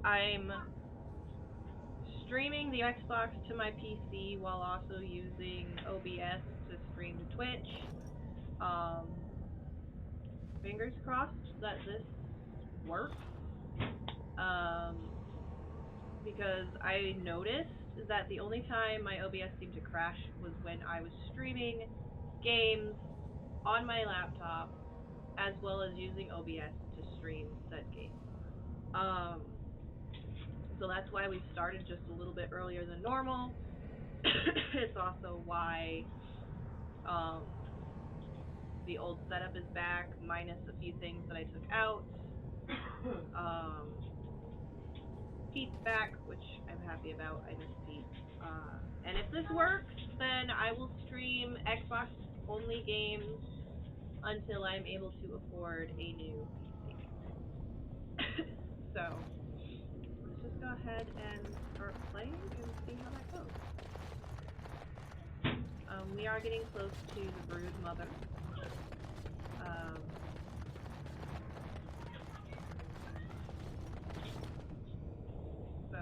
I'm streaming the Xbox to my PC while also using OBS to stream to Twitch. Um, Fingers crossed that this works. Um, because I noticed that the only time my OBS seemed to crash was when I was streaming games on my laptop, as well as using OBS to stream said game. So that's why we started just a little bit earlier than normal. It's also why the old setup is back, minus a few things that I took out. Pete's back, which I'm happy about. I miss Pete. And if this works, then I will stream Xbox only games until I'm able to afford a new PC. So let's just go ahead and start playing and see how that goes. We are getting close to the brood mother. So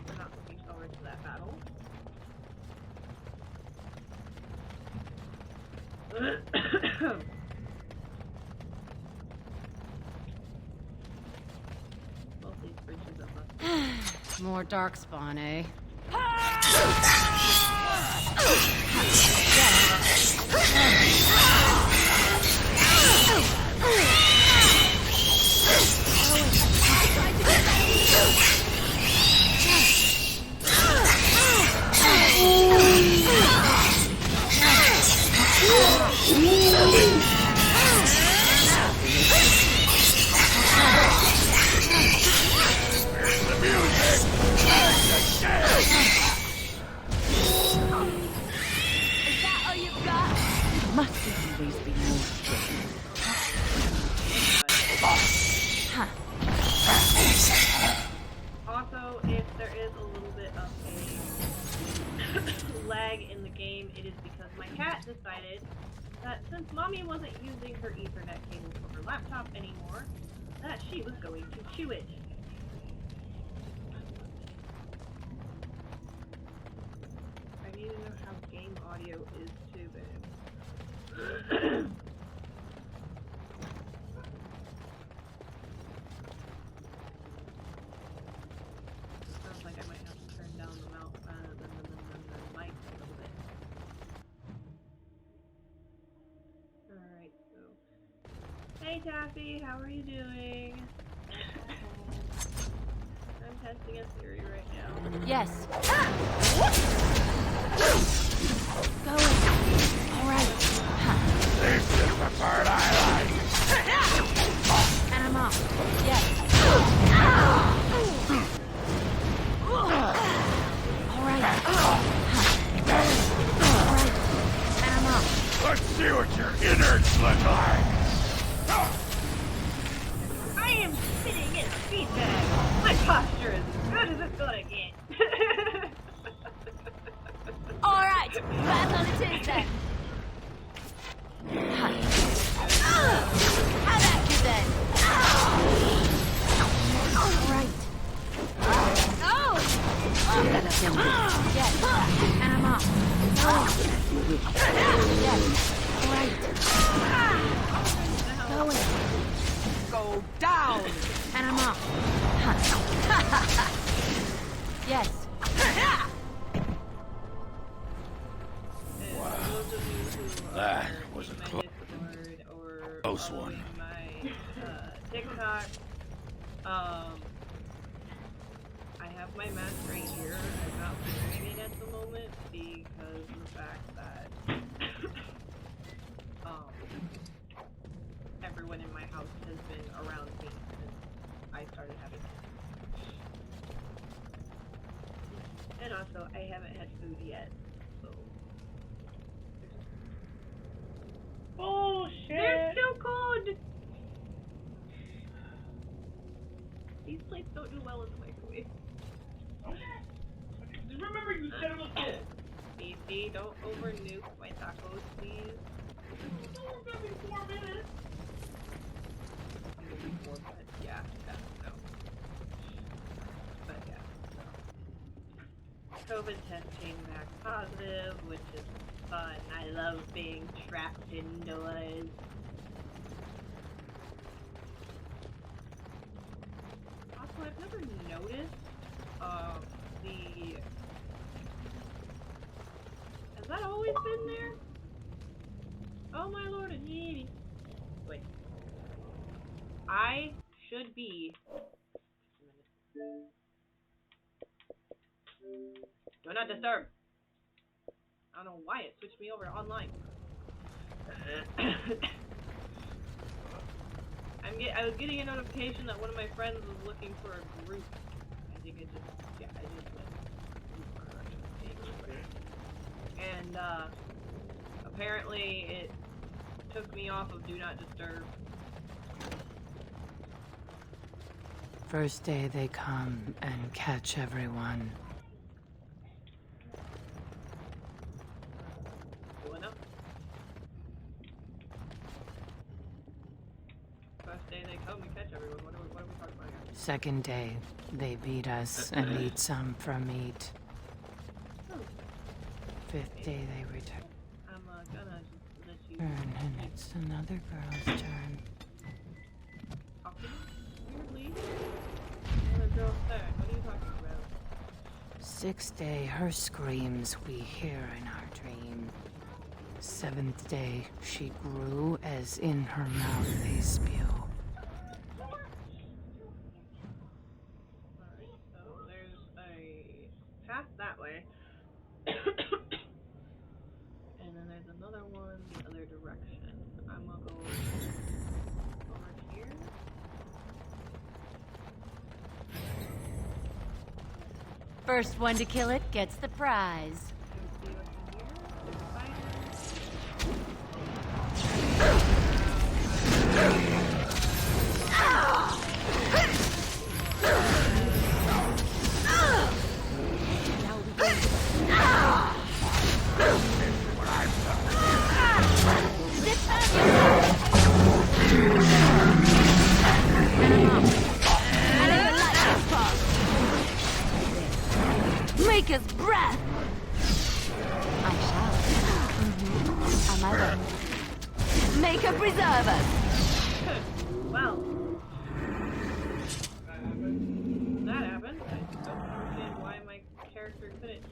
we're not looking forward to that battle. Both these bridges are busted. More darkspawn, eh? Also, if there is a little bit of a lag in the game, it is because my cat decided that since Mommy wasn't using her Ethernet cable for her laptop anymore, that she was going to chew it. I need to know how game audio is too, babe. Sounds like I might have to turn down the mic a little bit. Alright, so. Hey Taffy, how are you doing? I'm testing a theory right now. Yes. Going. Alright. This is the part I like. And I'm off. Yes. Alright. Alright. And I'm off. Let's see what your innards look like. I am sitting in a beanbag. My posture is as good as it's gonna get. Alright. Back on the tin then. How about you then? Alright. Oh! Yes. And I'm off. Yes. Alright. Going. Go down! And I'm off. Yes. That was a close one. My TikTok. I have my mask right here. I'm not wearing it at the moment because of the fact that everyone in my house has been around me since I started having it. And also, I haven't had food yet, so. Bullshit! They're still cold! These plates don't do well in the microwave. Remember you said it was good. BC, don't over nuke my tacos, please. It's only gonna be 4 minutes. COVID test came back positive, which is fun. I love being trapped indoors. Also, I've never noticed has that always been there? Oh my lord, a genie. Wait. I should be. Do not disturb. I don't know why it switched me over to online. I was getting a notification that one of my friends was looking for a group. I think I just went. And apparently it took me off of Do Not Disturb. First day they come and catch everyone. Doing up. First day they come and catch everyone. What are we talking about here? Second day, they beat us and eat some from meat. Fifth day they return. I'm gonna just let you And it's another girl's turn. talking weirdly. Another girl's turn. What are you talking about? Sixth day, her screams we hear in our dream. Seventh day, she grew as in her mouth they spew. Alright, so there's a path that way. And then there's another one the other direction. I'm gonna go over here. First one to kill it gets the prize. Let's see what's in here. There's spiders. Make us breath! I shall. On my way. Make a preserve us! Well, that happened. I don't understand why my character couldn't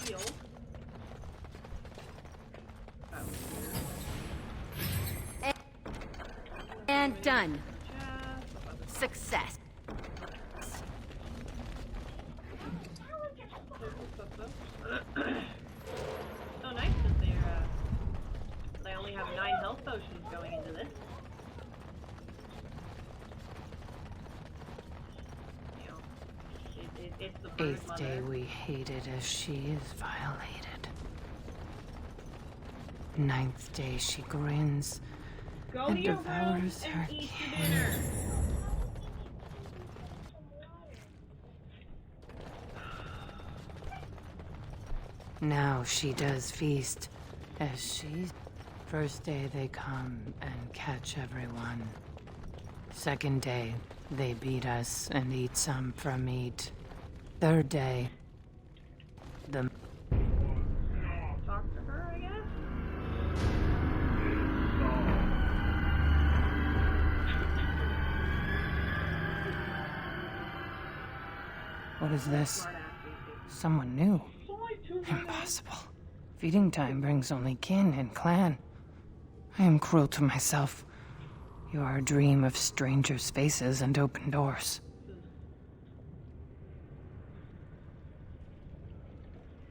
heal. And done. Chest. Success. So nice that they only have 9 health potions going into this. You know, it's the bird Eighth day we hated as she is violated. Ninth day she grins Go and to your room devours her and eat your kin. dinner. Now she does feast as she's... First day they come and catch everyone. Second day they beat us and eat some from meat. Third day the... Talk to her, I guess? What is this? Smart ass BC. Someone new. Impossible. Feeding time brings only kin and clan. I am cruel to myself. You are a dream of strangers' faces and open doors.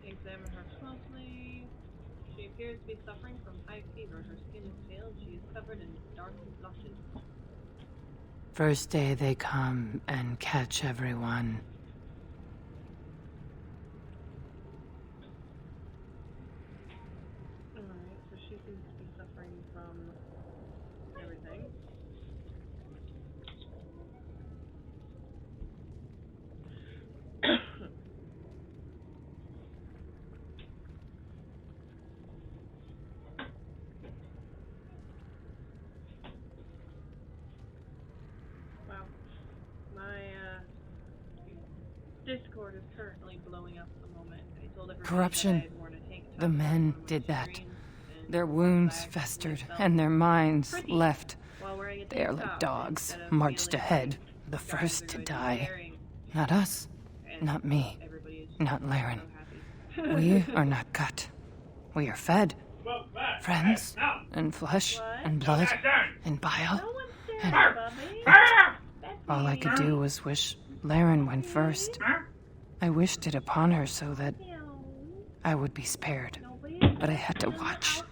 Examine her closely. She appears to be suffering from high fever. Her skin is pale. She is covered in dark blotches. First day they come and catch everyone. Alright, so she seems to be suffering from everything. Wow. My Discord is currently blowing up at the moment. told everybody Corruption. that I'd worn a tank top The on men one of my did that. streams, and Their wounds I actually festered, felt and their minds pretty left. while wearing a They are tank like top dogs, instead of marched feeling ahead, like the guys first are to going be die. caring, Not us, and not me, everybody is not so Laren. happy. We are not cut. We are fed. Friends, and flesh, What? and blood, and bile. No one's dead, And Bubby. all I could do was wish Laren went first. I wished it upon her so that I would be spared. But I had to watch.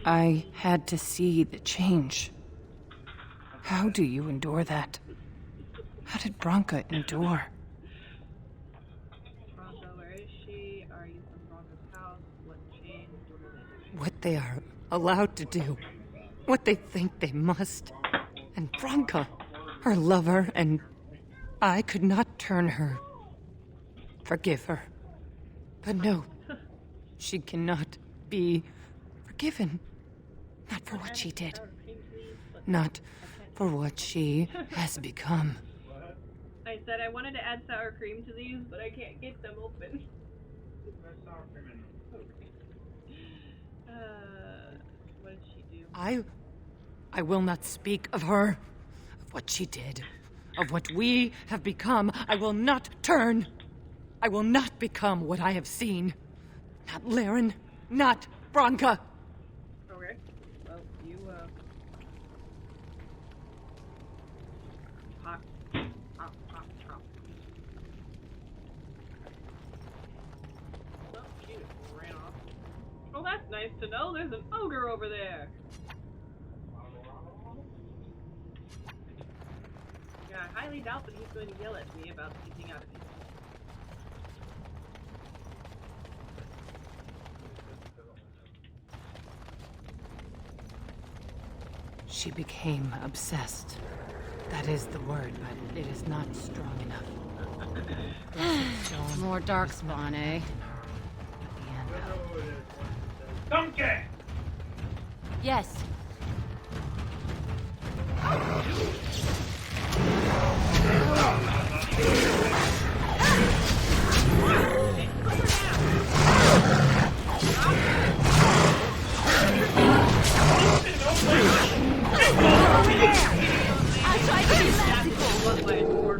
I had to see the change. How do you endure that? How did Bronca endure? Bronco, where is she? Are you from Bronco's house? What changed? What are they doing? What they are allowed to do. What they think they must. And Bronca, her lover, and I could not turn her. Forgive her. But no, she cannot be forgiven. Not for what she did. Not for what she has become. I said I wanted to add sour cream to these, but I can't get them open. What did she do? I will not speak of her, of what she did, of what we have become. I will not turn. I will not become what I have seen. Not Laren, not Bronca. Okay. Well, you, Pop. Pop, pop, pop. Oh, she just ran off. Oh, that's nice to know. There's an ogre over there. Yeah, I highly doubt that he's going to yell at me about eating out of these. She became obsessed. That is the word, but it is not strong enough. More darkspawn, eh? At the end. Donkey! Yes. I tried to be merciful.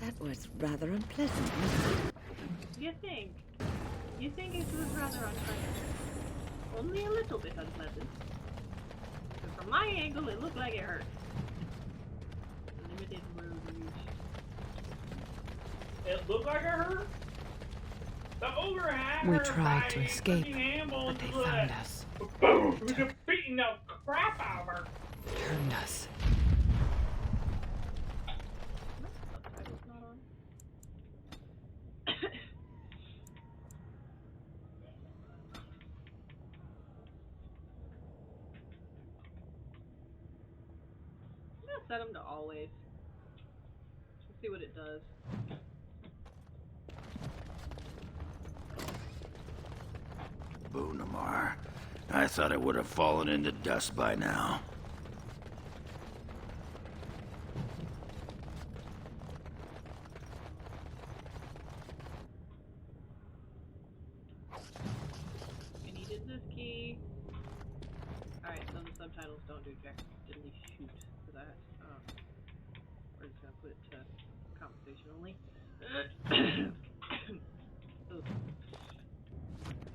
That was rather unpleasant. You think? You think it was rather unpleasant? Only a little bit unpleasant. But from my angle, it looked like it hurt. Limited road use. It looked like it hurt? The ogre had We her tried by to a escape, freaking amble but they into found the- us. Boom! He was just beating the crap out of her. Turned us. Subtitles not on. I'm gonna set them to always. Let's see what it does. Boonamar. I thought it would have fallen into dust by now. I needed this key. Alright, so the subtitles don't do jack diddly shoot for that. We're just gonna put it to conversation only. Ooh.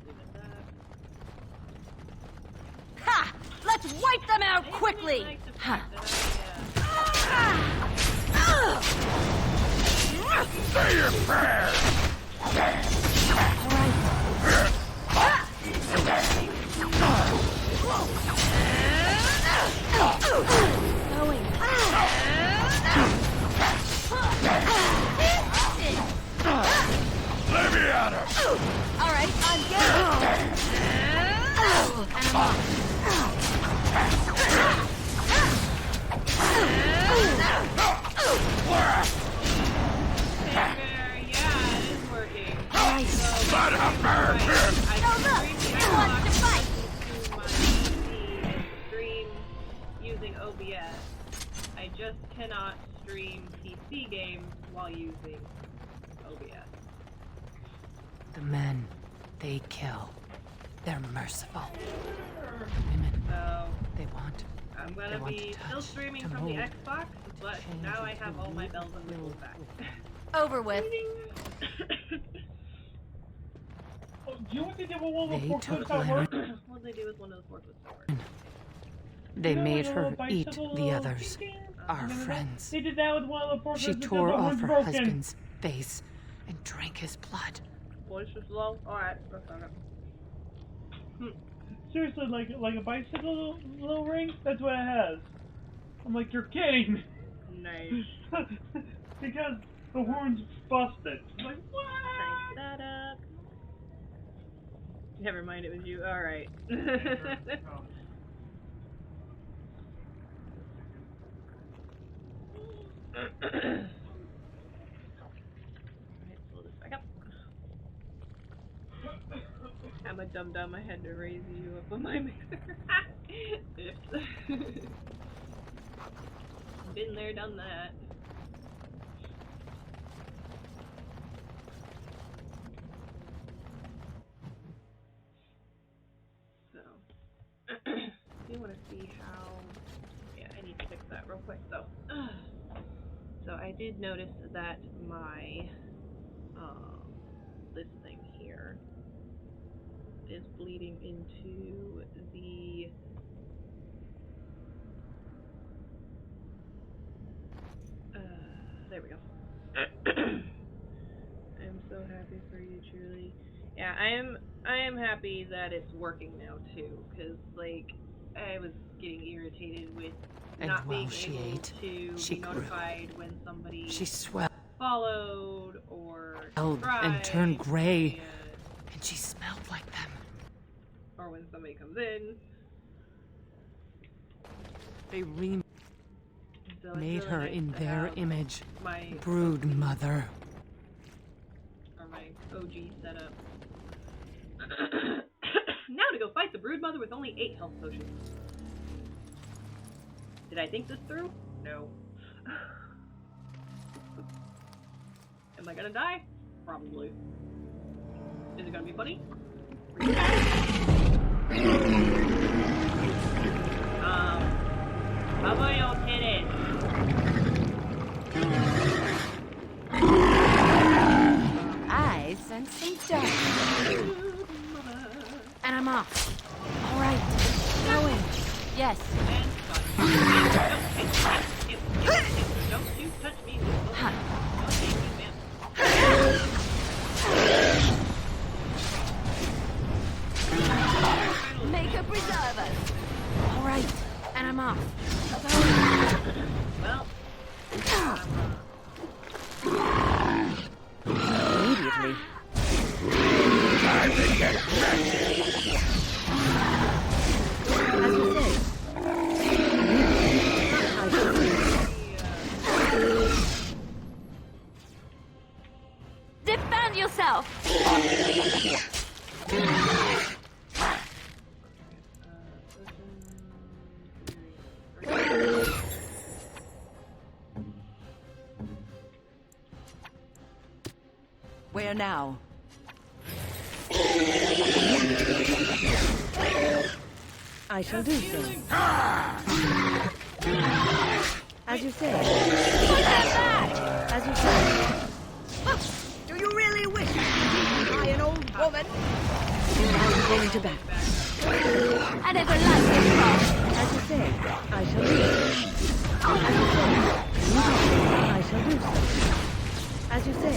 Leave it at that. Ha! Let's wipe them out I didn't quickly! like the Ha! fact Say your prayers! Going. Let me at him! All right, I'm good. And I'm off. yeah, it is working. Nice. Let him burn him! I No, can look, stream he wants to Xbox fight. to my PC and stream using OBS. I I just cannot stream PC games while using OBS. The men they kill, they're merciful. The women So they want. I'm They gonna want to be touch, still streaming to from the mold, Xbox, but change now I into have all my you bells and whistles will back. Over with. Oh, do you want to give a one of They the took forklifts at work? What'd they do with one of those forklifts at work? They You know, made like a her little eat bicycle, the little others, thing? our Remember that? friends. They did that with one of the forklifts She because tore the off horn's her broken. husband's face and drank his blood. Voice is low? Alright, that's on it. Seriously, like a bicycle little ring? That's what it has. I'm like, you're kidding! Nice. Because the horn's busted. I'm like, what? Crank that up. Never mind, it was you. Alright. Alright, pull this back up. I'm a dum-dum, I had to raise you up on my mixer. Oops. Been there, done that. So, do want to see how... Yeah, I need to fix that real quick, though. So I did notice that my, this thing here is bleeding into the there we go. I'm so happy for you, truly. Yeah, I am happy that it's working now too, because like I was getting irritated with And not while being she able ate, to she be grew. notified when somebody She swelled followed or and subscribed, turned gray, and she smelled like them. or when somebody comes in. They So it's remade really her nice in to their have image. my Brood mother. or my OG setup. Now to go fight the brood mother with only 8 health potions. Did I think this through? No. Am I gonna die? Probably. Is it gonna be funny? How about y'all titties? I sense some dark. And I'm off. All right. Going. Yes. Don't you touch me. Huh. Make a preserve us. All right. And I'm off. Well, Immediately. As you say. Defend yourself. Where now? I shall do so. As you say. As you say. Do you really wish to be by an old woman? I'm going to back. And everlasting love. As you say, I shall do so. As you say, I shall do so. As you say, I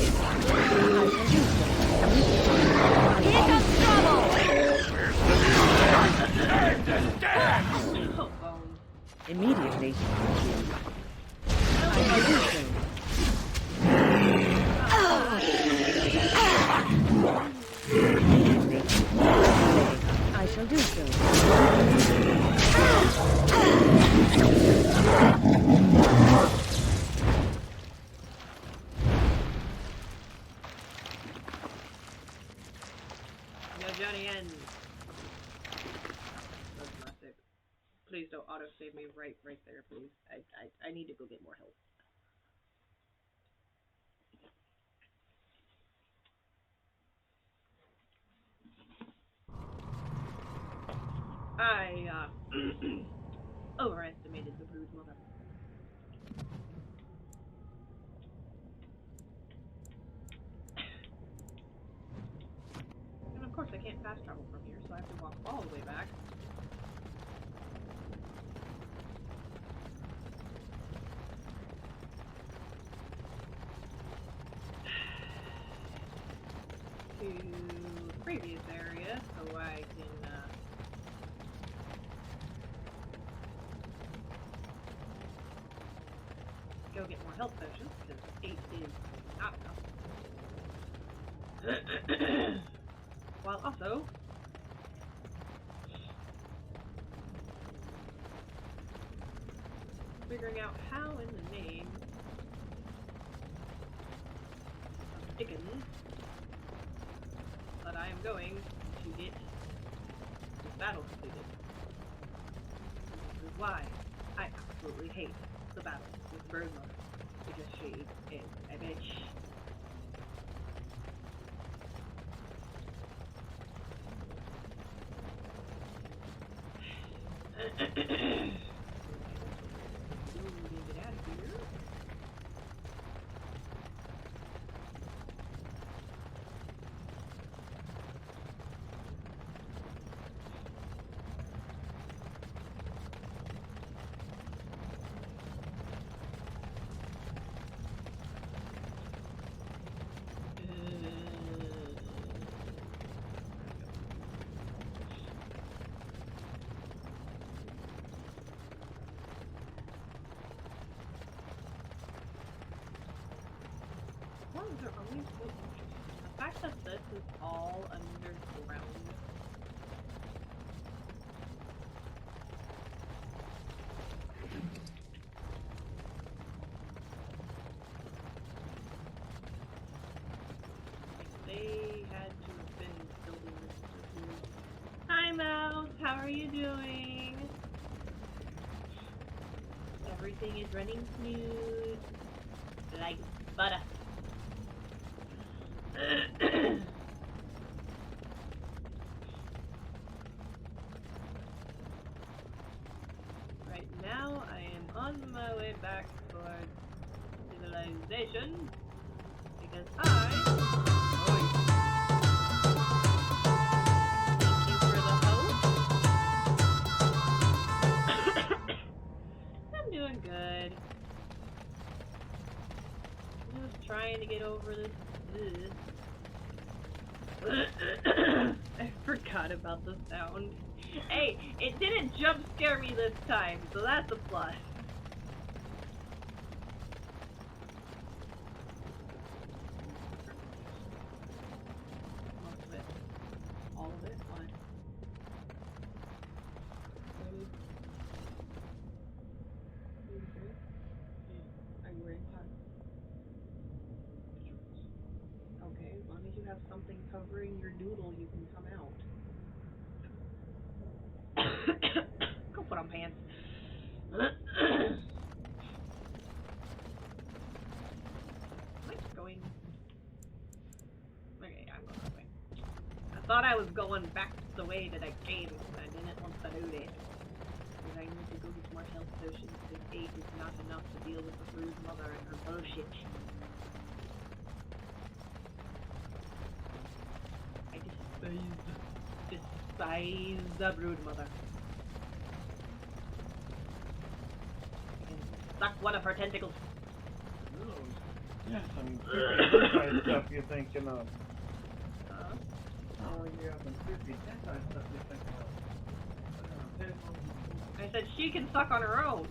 shall do so. Here comes trouble. oh, bones. Immediately. I shall do so. Immediately. I shall do so. No Johnny N. That's not it. Please don't auto-save me right there, please. I need to go get more help. I, overestimated the brood mother. And of course I can't fast travel from here, so I have to walk all the way back. To the previous area, so I can, go get more health potions, because 8 is not enough. While also figuring out how in the name of Dickens that I am going to get this battle completed. This is why I absolutely hate the battle with Bird Mother, because she is a bitch. Get out of here. They're always so interesting. The fact that this is all underground. Like they had to have been building this. Hi Mouse, how are you doing? Everything is running smooth. Like butter. Right now, I am on my way back towards civilization because thank you for the help. I'm doing good. I'm just trying to get over this. I forgot about the sound. Hey, it didn't jump scare me this time, so that's a plus. Most of it. All of it? What? Are you wearing pants? Okay, as long as you have something covering your doodle, you can come out. Go put on pants. Going? Okay, I'm going that way. I thought I was going back the way that I came, and I didn't want to do that. Because I need to go get more health potions, because 8 is not enough to deal with the brood mother and her bullshit. Despise the brood mother. I can suck one of her tentacles. Yeah, some creepy hentai stuff you're thinking of. Oh, yeah, some creepy hentai stuff you're thinking of. I said she can suck on her own.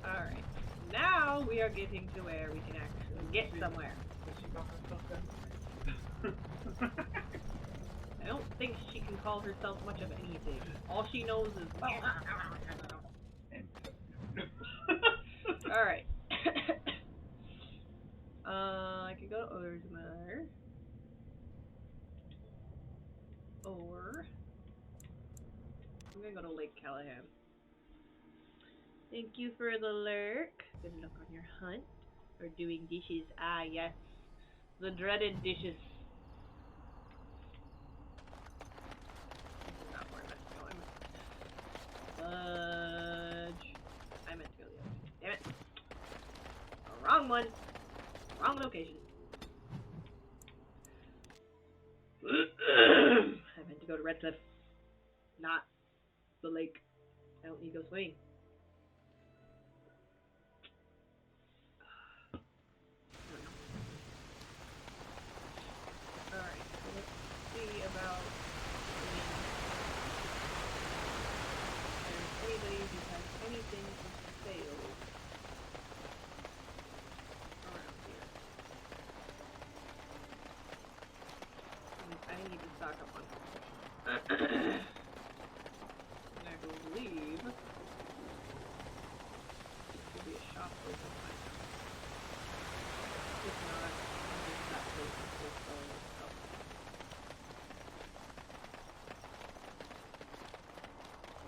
Alright. Now we are getting to where we can actually get somewhere. I don't think she can call herself much of anything. All she knows is alright. I could go to others Callahan. Thank you for the lurk. Good luck on your hunt. Or doing dishes. Ah, yes. The dreaded dishes. This is not where I meant to go. I meant to go the other way. Damn it. Wrong one. Wrong location. I meant to go to Red Cliff. Not the lake. I don't need to go swimming. Alright, so let's see about if there's anybody who has anything for sale around here. I need to stock up on and I believe there should be a shop open right now. If not, there's that place that's still selling stuff.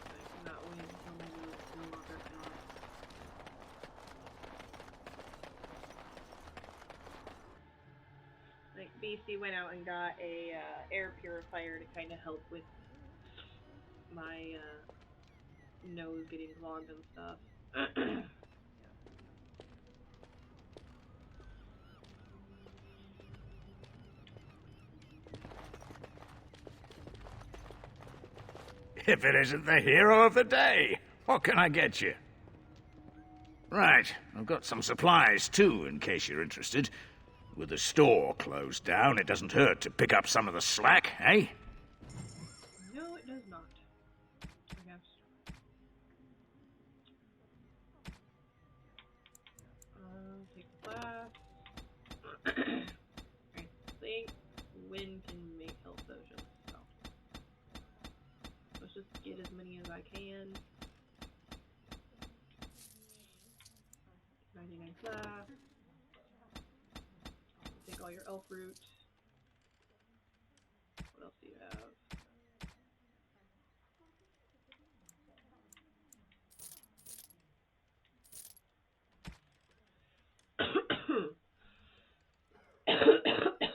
I cannot wait until my new Skywalker comes. Like, BC went out and got a air purifier to kind of help with my nose getting clogged and stuff. If it isn't the hero of the day, what can I get you? Right, I've got some supplies too, in case you're interested. With the store closed down, it doesn't hurt to pick up some of the slack, eh? No, it does not. I guess. Take the class. I think wind can make health potions, so let's just get as many as I can. 99 class. Take all your elf root. What else do you have?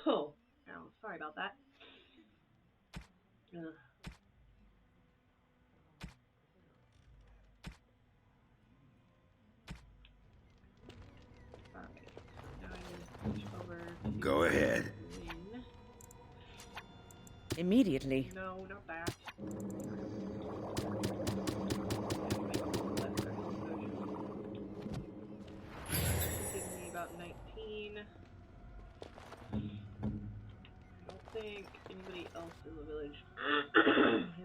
Oh, sorry about that. Ugh. Alright, now I need to switch over to Go ahead. Win. Immediately. No, not that. Taking me about 19. I don't think anybody else in the village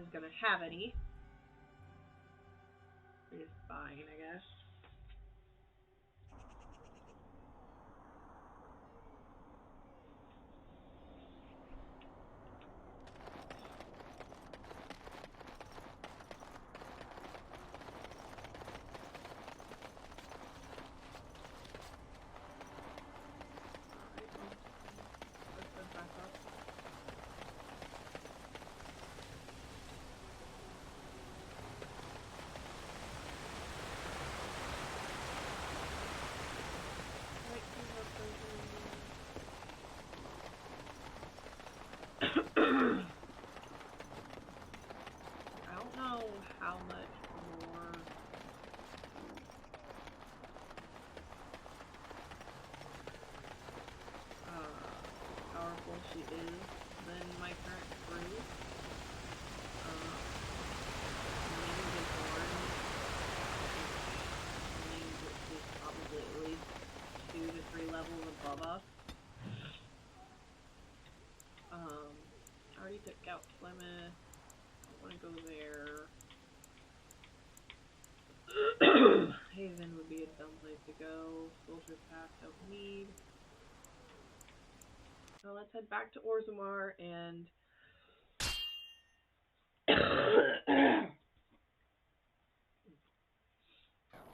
is gonna have any. Which is fine, I guess. I don't know how much more powerful she is than my current crew. Maybe the Thorn, which means that she's probably at least 2 to 3 levels above us. I already took out Plymouth. I want to go there. Haven would be a dumb place to go. Soldier Path don't need. So let's head back to Orzammar and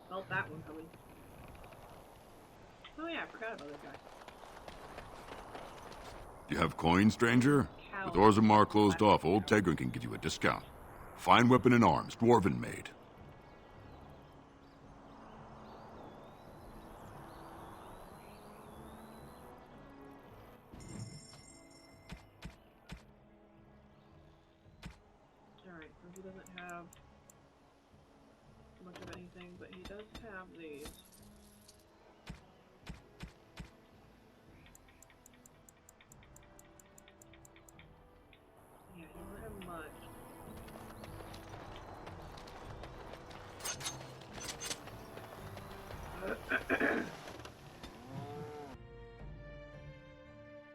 felt that one coming. Oh yeah, I forgot about this guy. Do you have coin, stranger? With Orzammar closed off, old Tegrin can give you a discount. Fine weapon and arms, dwarven made. Alright, so he doesn't have much of anything, but he does have these. Yeah, he doesn't have much.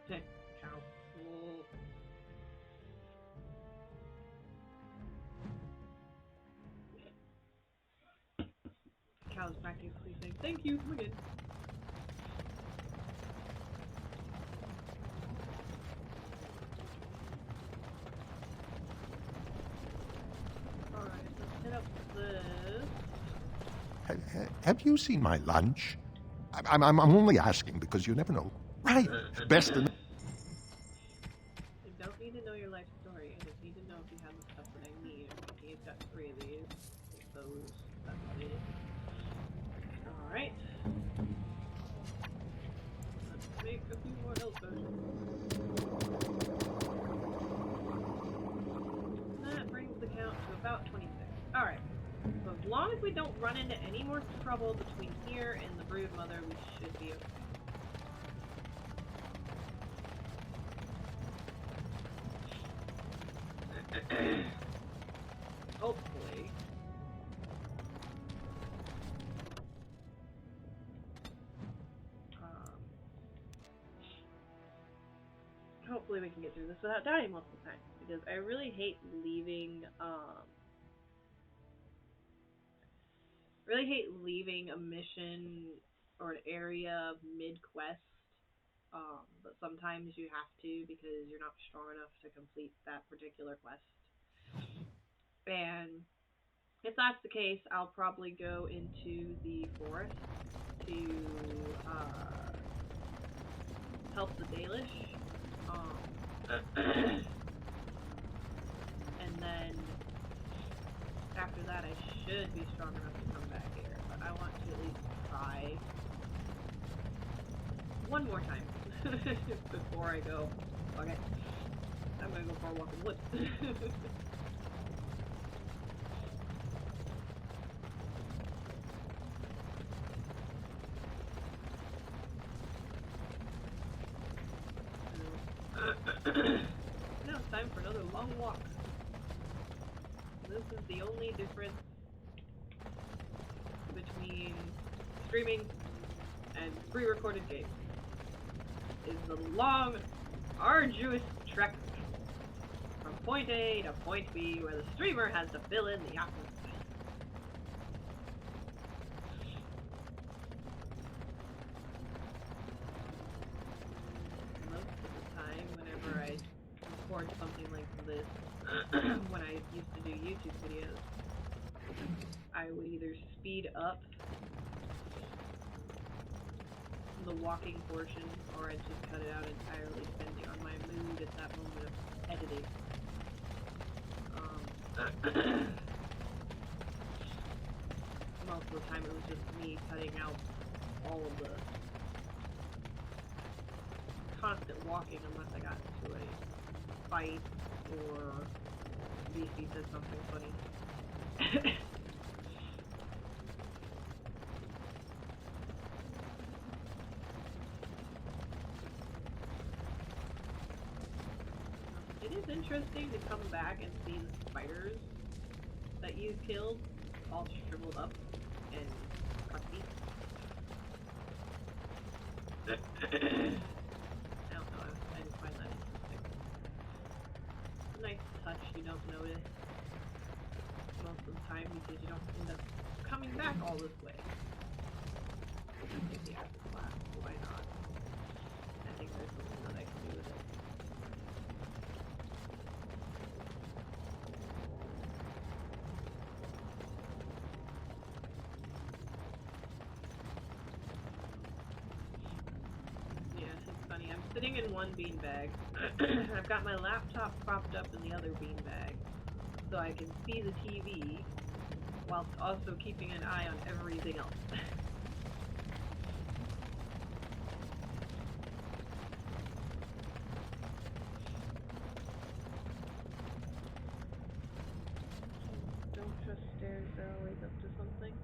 Okay, cow. Ooh. Cow's practically saying, "Thank you, come again." Alright, let's hit up this. Have you seen my lunch? I'm only asking because you never know. Right. Best in... I don't need to know your life story. I just need to know if you have the stuff that I need. He's got 3 of these. Take those. That's it. Alright. Let's make a few more health potions. That brings the count to about 26. Alright. So as long as we don't run into any more trouble between here and the Brood Mother, we should be okay. Hopefully. Hopefully we can get through this without dying multiple times, because I really hate leaving a mission or an area mid-quest, but sometimes you have to because you're not strong enough to complete that particular quest. And if that's the case, I'll probably go into the forest to help the dalish. And then after that I should be strong enough to come back here, but I want to at least try one more time before I go. Okay, I'm gonna go for a walk in the woods. Now it's time for another long walk. This is the only difference between streaming and pre-recorded games. Is the long, arduous trek from point A to point B where the streamer has to fill in the absence. Something like this when I used to do YouTube videos, I would either speed up the walking portion or I'd just cut it out entirely depending on my mood at that moment of editing. Most of the time it was just me cutting out all of the constant walking unless I got into a fight or VC said something funny. It is interesting to come back and see the spiders that you killed all shriveled up and crusty. I don't know, I just find that interesting. Nice touch you don't notice most of the time because you don't end up coming back all this way. Take the acid class, why not? I think there's something that I can do with it. Yeah, it's funny. I'm sitting in one beanbag. I've got my laptop propped up in the other beanbag. so I can see the TV whilst also keeping an eye on everything else. Don't trust stairs, they're always up to something.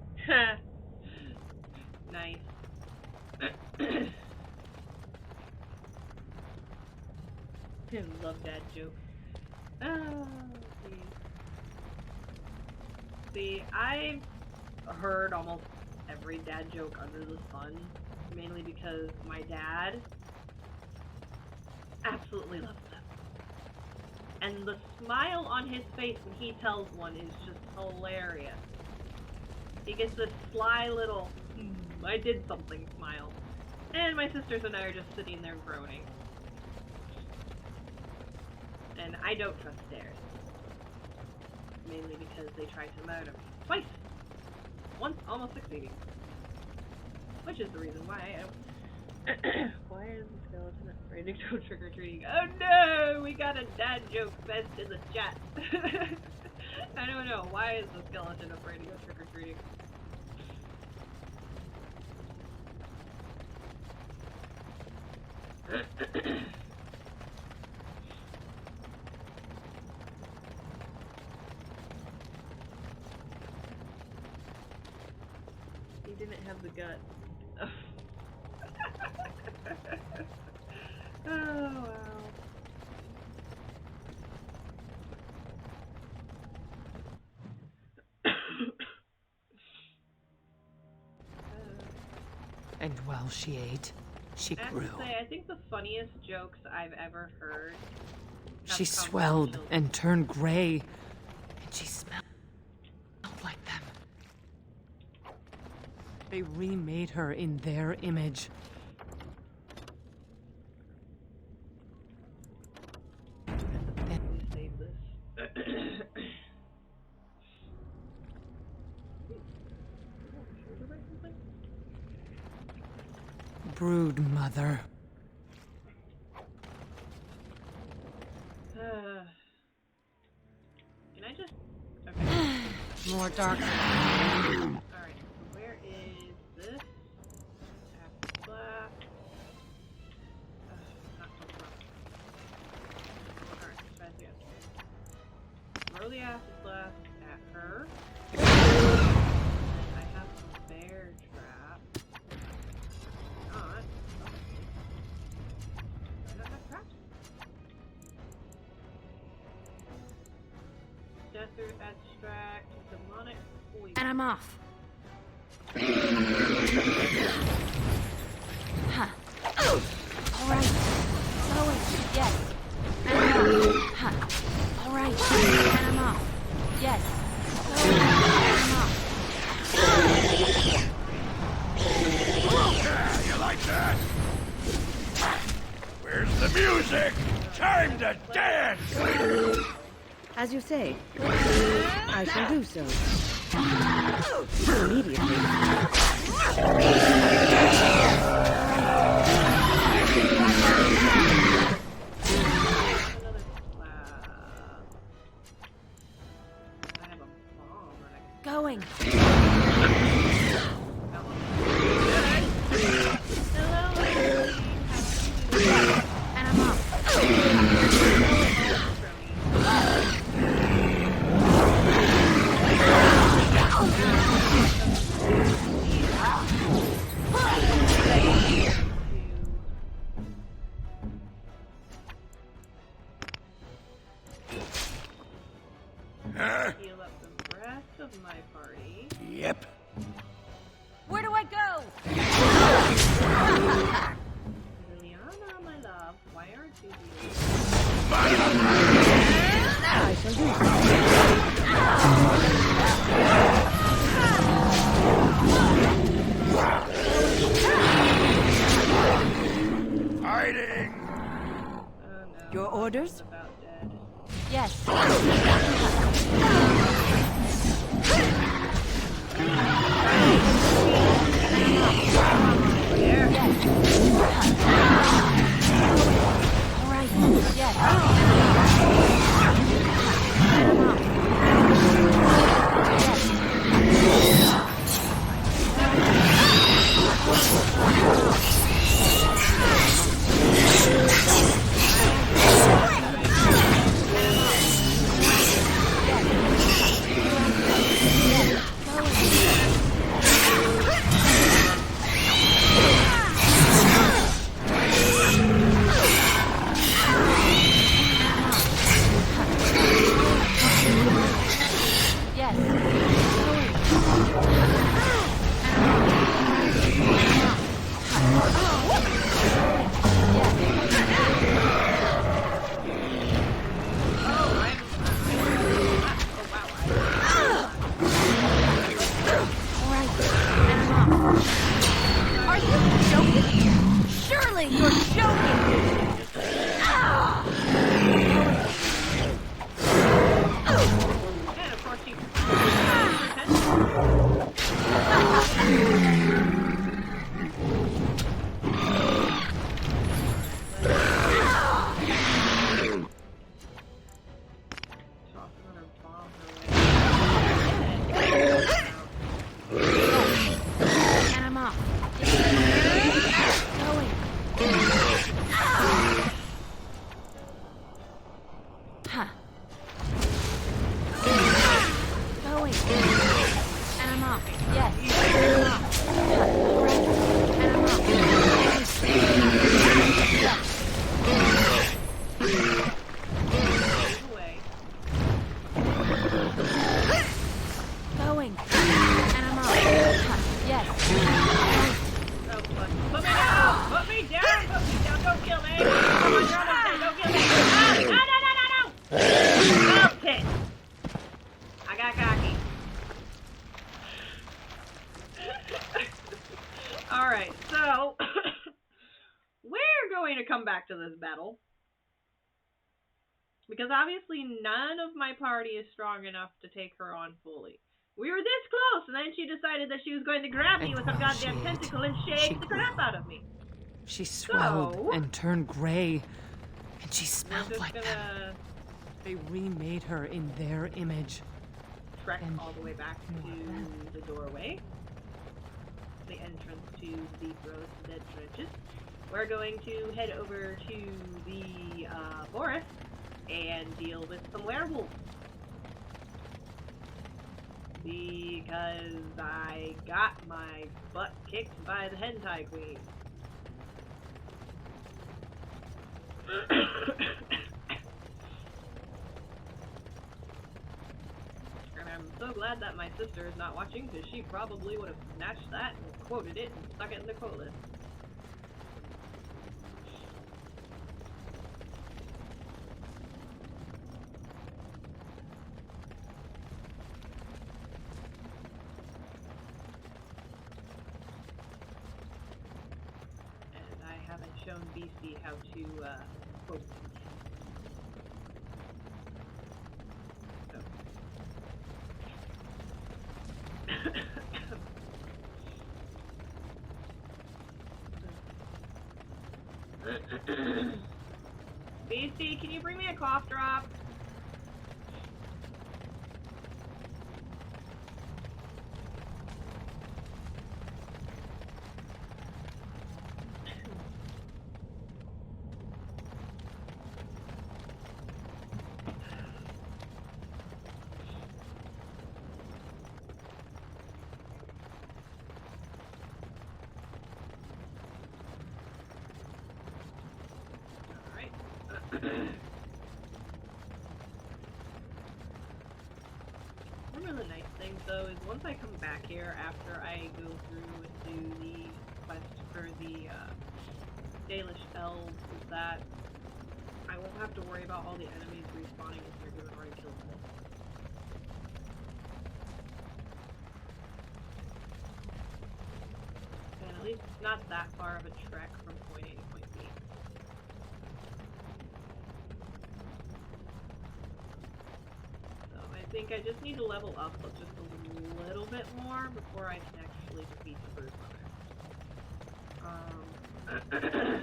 Nice. I love dad jokes. Oh, see, I've heard almost every dad joke under the sun, mainly because my dad absolutely loves them. And the smile on his face when he tells one is just hilarious. He gets this sly little, I did something smile. And my sisters and I are just sitting there groaning. And I don't trust stairs. Mainly because they tried to murder me. Twice! Once almost succeeding. Which is the reason why I don't... Why is the skeleton afraid to go trick-or-treating? Oh no! We got a dad joke fest in the chat. I don't know. Why is the skeleton afraid to go trick-or-treating? He didn't have the gut. Oh wow. And while she ate, she I have grew. to say, I think the funniest jokes I've ever heard She have come from swelled children. and turned gray, and she smelled like them. They remade her in their image. Let me save this. Brood mother. Can I just... Okay. More dark. Alright, so where is this? Acid blast. Not so far. Alright, fast again. Throw the acid blast at her. And I have some bear trap. Not. I don't have traps. Death root extract, demonic poison. And I'm off. Huh. All right. Going. Yes. And I'm off. Huh. All right. And I'm off. Yes. Going. Yeah, you like that? Where's the music? Time to dance! As you say, I shall do so. Immediately. Another slab. I have a bomb that I can Going. Hello, lady. And I'm off. Huh? Heal up the rest of my party. Yep. Where do I go? Liliana, my love, why aren't you here? I shall do Hiding! Oh no. Your orders? About dead. Yes. There. All right. Yes. And I'm off. Oh, put me down! Put me down! Put me down! Don't kill me! Come on, you're almost dead. Don't kill me! Ah, no, no, no, no, no! Melt it! I got cocky. Alright, so... we're going to come back to this battle. Because obviously none of my party is strong enough to take her on fully. We were this close, and then she decided that she was going to grab me with her goddamn tentacle and shake the crap out of me. She swelled and turned gray, and she We're smelled just like them. gonna They remade her in their image. trek And all the way back to the doorway. The entrance to the Dead Trenches. We're going to head over to the forest and deal with some werewolves. Because I got my butt kicked by the hentai queen. And I'm so glad that my sister is not watching, because she probably would have snatched that and quoted it and stuck it in the quote list. Shown BC how to quote. BC, can you bring me a cough drop? One of the nice things though is once I come back here after I go through and do the quest for the dalish elves is that I won't have to worry about all the enemies respawning if they're doing already killed them. And at least it's not that far of a trek from point A to point B. I think I just need to level up just a little bit more before I can actually defeat the Brood Mother.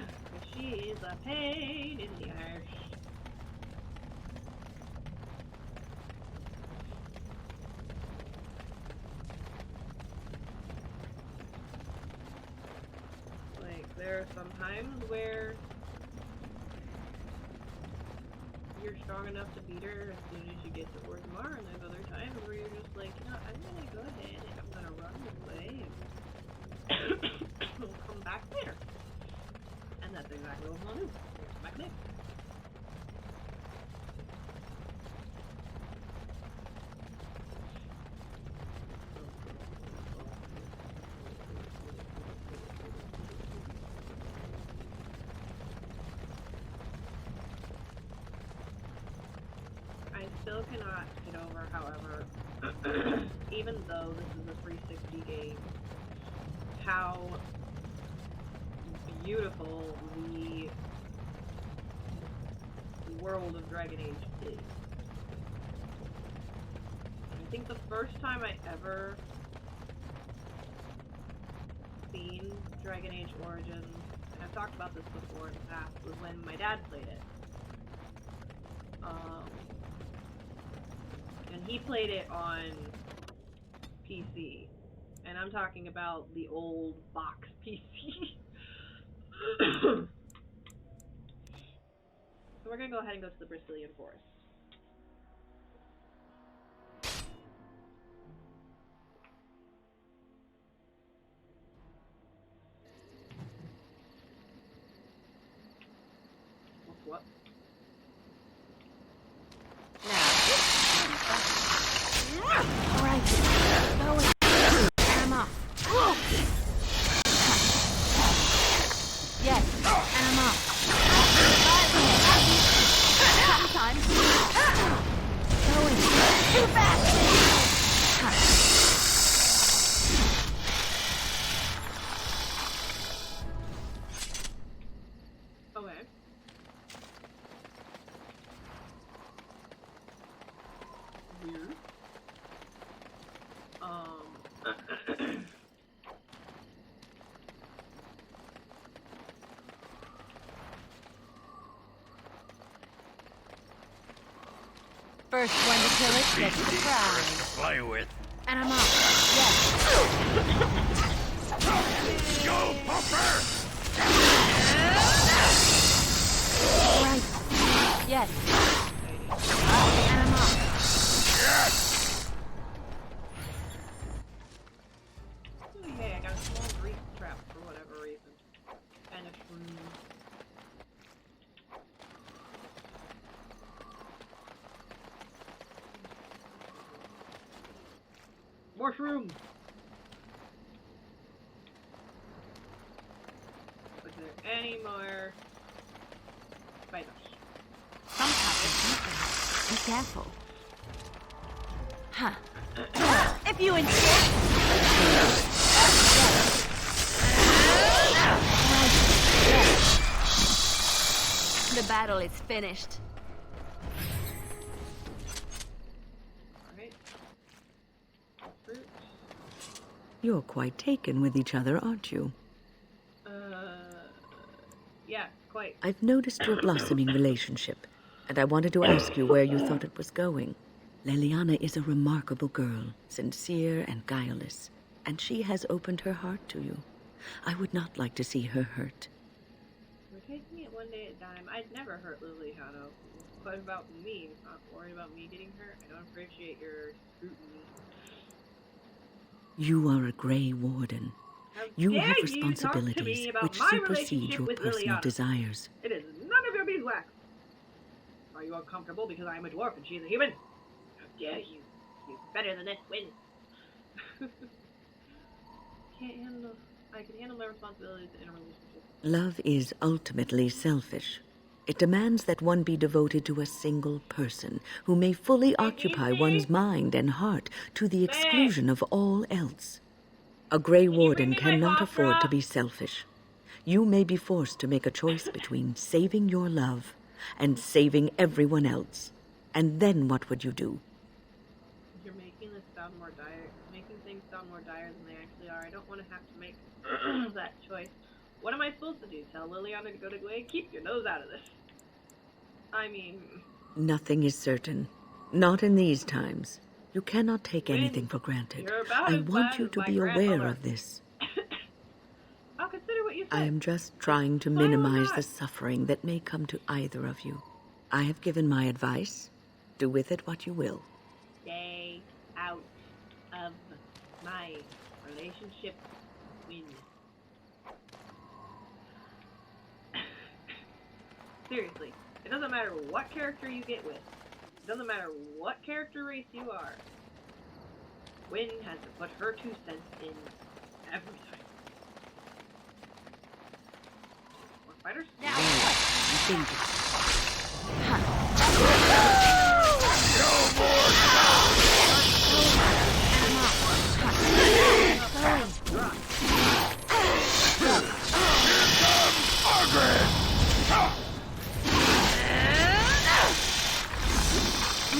She is a pain in the arse. Like, there are some times where you're strong enough to beat her as soon as you get to Orgrimmar, and there's other times where you're just like, you know, I'm gonna go ahead and I'm gonna run away and we'll come back later. And that's exactly what I'm gonna do. Come back later. Still cannot get over, however, even though this is a 360 game, how beautiful the world of Dragon Age is. I think the first time I ever seen Dragon Age Origins, and I've talked about this before in the past, was when my dad played it. And he played it on PC. And I'm talking about the old box PC. So we're gonna go ahead and go to the Brazilian Forest. What? Alright, go and get him off. First one to kill it gets the prize. Play with. And I'm off. Yes. Go, Popper! All right. Yes. And I'm off. Yes! Hey, I got a small grease trap for whatever reason. And it's more shrooms. Is there any more spiders? Some pockets. Be careful. Huh. If you insist. The battle is finished. Alright. Fruit. You're quite taken with each other, aren't you? Yeah, quite. I've noticed your blossoming relationship, and I wanted to ask you where you thought it was going. Leliana is a remarkable girl, sincere and guileless, and she has opened her heart to you. I would not like to see her hurt. We're taking it one day at a time. I'd never hurt Liliana. What about me? Not worried about me getting hurt? I don't appreciate your scrutiny. You are a Grey Warden. How You dare have you talk to responsibilities me about which my supersede relationship your with personal Liliana. desires. It is none of your beeswax. Are you uncomfortable because I am a dwarf and she is a human? How dare you? You're better than this. Win. I can handle my responsibilities in a relationship. Love is ultimately selfish. It demands that one be devoted to a single person who may fully occupy one's mind and heart to the exclusion of all else. A Grey Warden cannot afford to be selfish. You may be forced to make a choice between saving your love and saving everyone else. And then what would you do? You're making this sound more dire, making things sound more dire than they actually are. I don't want to have to make that choice. What am I supposed to do? Tell Liliana to go to Glade? Keep your nose out of this. I mean... Nothing is certain. Not in these times. You cannot take anything for granted. You're about I as want bad you as to my be aware grandmother. of this. I'll consider what you I said. am just trying to Why would minimize not? the suffering that may come to either of you. I have given my advice. Do with it what you will. Stay out of my relationship. Win. Seriously, it doesn't matter what character you get with. It doesn't matter what character race you are. Wynn has to put her 2 cents in every time. More fighters? Now what?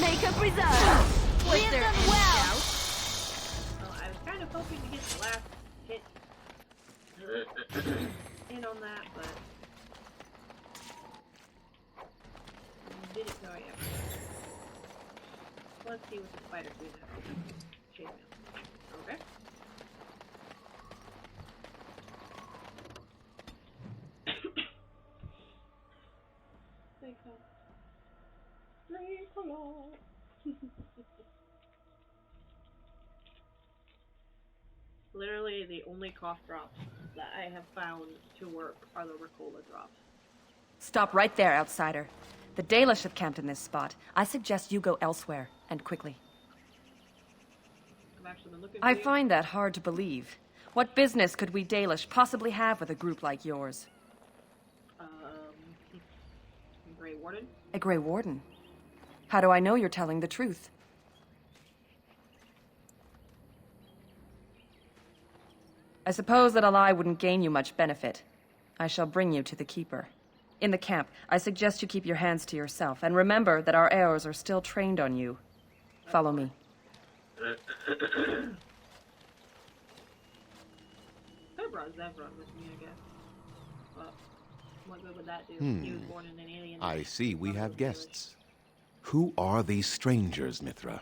Make a preserve. Was there any doubt? Well, I was kind of hoping to get the last hit in on that, but didn't go yet. Let's see what the spiders do now. Chainmail. Okay. Literally, the only cough drops that I have found to work are the Ricola drops. Stop right there, outsider. The Dalish have camped in this spot. I suggest you go elsewhere, and quickly. I've actually been looking for I you. find that hard to believe. What business could we Dalish possibly have with a group like yours? Grey Warden? A Grey Warden? How do I know you're telling the truth? I suppose that a lie wouldn't gain you much benefit. I shall bring you to the Keeper. In the camp, I suggest you keep your hands to yourself, and remember that our heirs are still trained on you. Follow me. I brought Zevron with me, I guess. Well, what good would that do? He was born in an alien. I see we have guests. Who are these strangers, Mithra?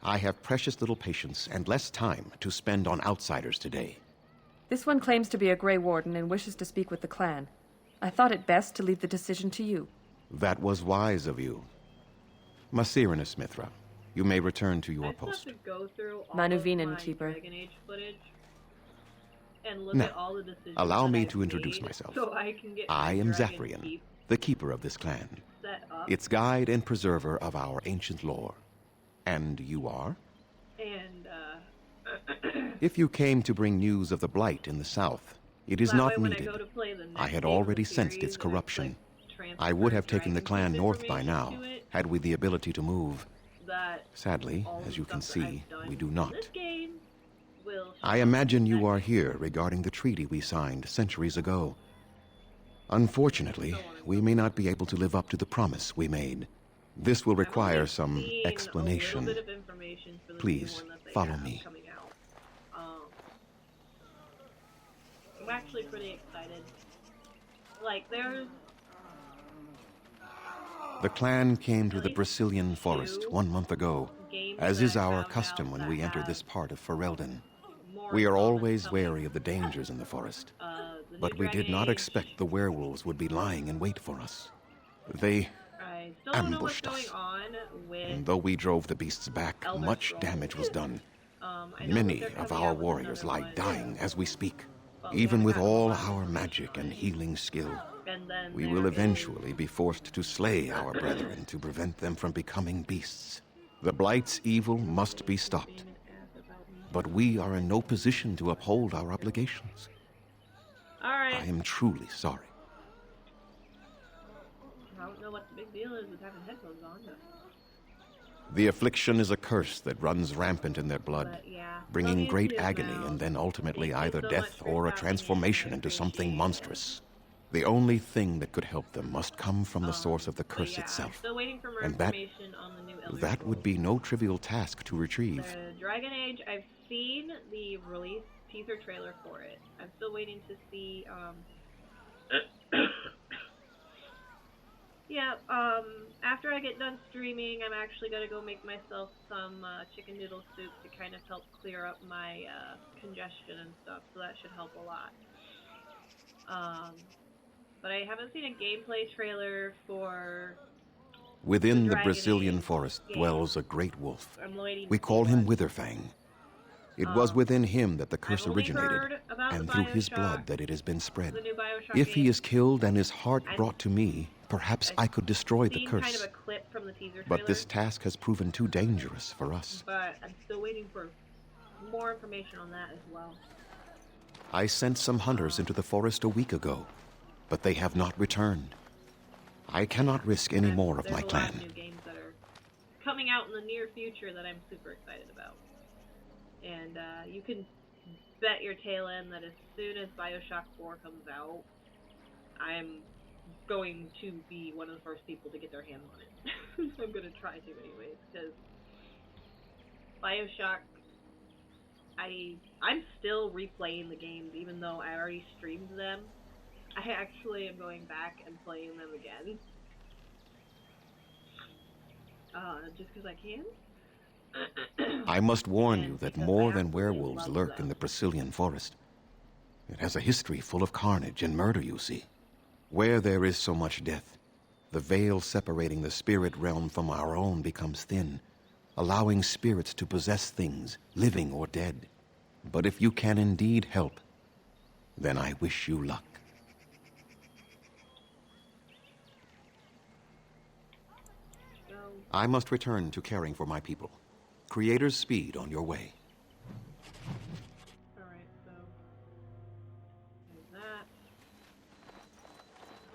I have precious little patience and less time to spend on outsiders today. This one claims to be a Grey Warden and wishes to speak with the clan. I thought it best to leave the decision to you. That was wise of you. Maserenus, Mithra, you may return to your I just post. have to go through all Manuvinen, of my Keeper. Dragon Age footage and look Now, at all the decisions allow that me I've to introduce made myself. So I can get I my am Dragon Zephyrian, Keep the keeper of this clan, set up. its guide and preserver of our ancient lore. And you are? And If you came to bring news of the Blight in the south, it is that not way when needed. I go to play the I next had game of already the sensed series its and I corruption. click I would have transfer taken the Dragon clan Keep north by information now, to it, had we the ability to move. that Sadly, all as the you can stuff that see, I've done we do in not. This game will I imagine you are here regarding the treaty we signed centuries ago. Unfortunately, we may not be able to live up to the promise we made. This will require some seen a little explanation. bit of information for the new Please, one that they follow have me. coming out. I'm actually pretty excited. Like, there's The clan came to the Brazilian forest 1 month ago, games as that is I our found custom out when that we enter have this part of Ferelden. more We are involvement always coming. wary of the dangers in the forest, The new but we did Dragon not Age, expect the werewolves would be lying in wait for us. They I still don't know what's ambushed going us. on with And though we drove the beasts back, Elder much Scrolls. damage was done. I know Many that they're of coming our out with warriors another lie one, dying as we speak. but we Even haven't with gotten a all lot of our information magic on and it. healing skill, And then we there will is- eventually be forced to slay our brethren to prevent them from becoming beasts. The Blight's evil must be stopped. But we are in no position to uphold our obligations. Alright. I am truly sorry. I don't know what the big deal is with having headphones on, but The affliction is a curse that runs rampant in their blood, yeah. bringing Love you great too, agony Mal. and then ultimately Thank you either so death much for or a stopping in. transformation I into something appreciate it. monstrous. The only thing that could help them must come from the source of the But curse yeah, I'm itself. still waiting for more And that- information on the new Elder That would be no trivial task to retrieve. The Dragon Age, I've seen the release teaser trailer for it. I'm still waiting to see, yeah, after I get done streaming, I'm actually gonna go make myself some, chicken noodle soup to kind of help clear up my, congestion and stuff, so that should help a lot. But I haven't seen a gameplay trailer for Within the Dragon Brazilian Age forest game. dwells a great wolf. I'm waiting We to call see him what. Witherfang. It was within him that the curse only originated, heard about and the through his BioShock- blood that it has been spread. the new BioShock If he game. is killed and his heart I've brought to me, perhaps I could destroy the Seen kind curse. of a clip from the teaser trailer, But this task has proven too dangerous for us. but I'm still waiting for more information on that as well. I sent some hunters into the forest a week ago, but they have not returned. I cannot risk any more of There's my a lot clan. of new games that are coming out in the near future that I'm super excited about. And you can bet your tail end that as soon as BioShock 4 comes out, I'm going to be one of the first people to get their hands on it. I'm going to try to anyways, because BioShock, I'm still replaying the games even though I already streamed them. I actually am going back and playing them again. Just because I can. I must warn you that because more I than absolutely werewolves love lurk them. in the Brazilian forest. It has a history full of carnage and murder, you see. Where there is so much death, the veil separating the spirit realm from our own becomes thin, allowing spirits to possess things, living or dead. But if you can indeed help, then I wish you luck. I must return to caring for my people. Creator's speed on your way. Alright, so there's that.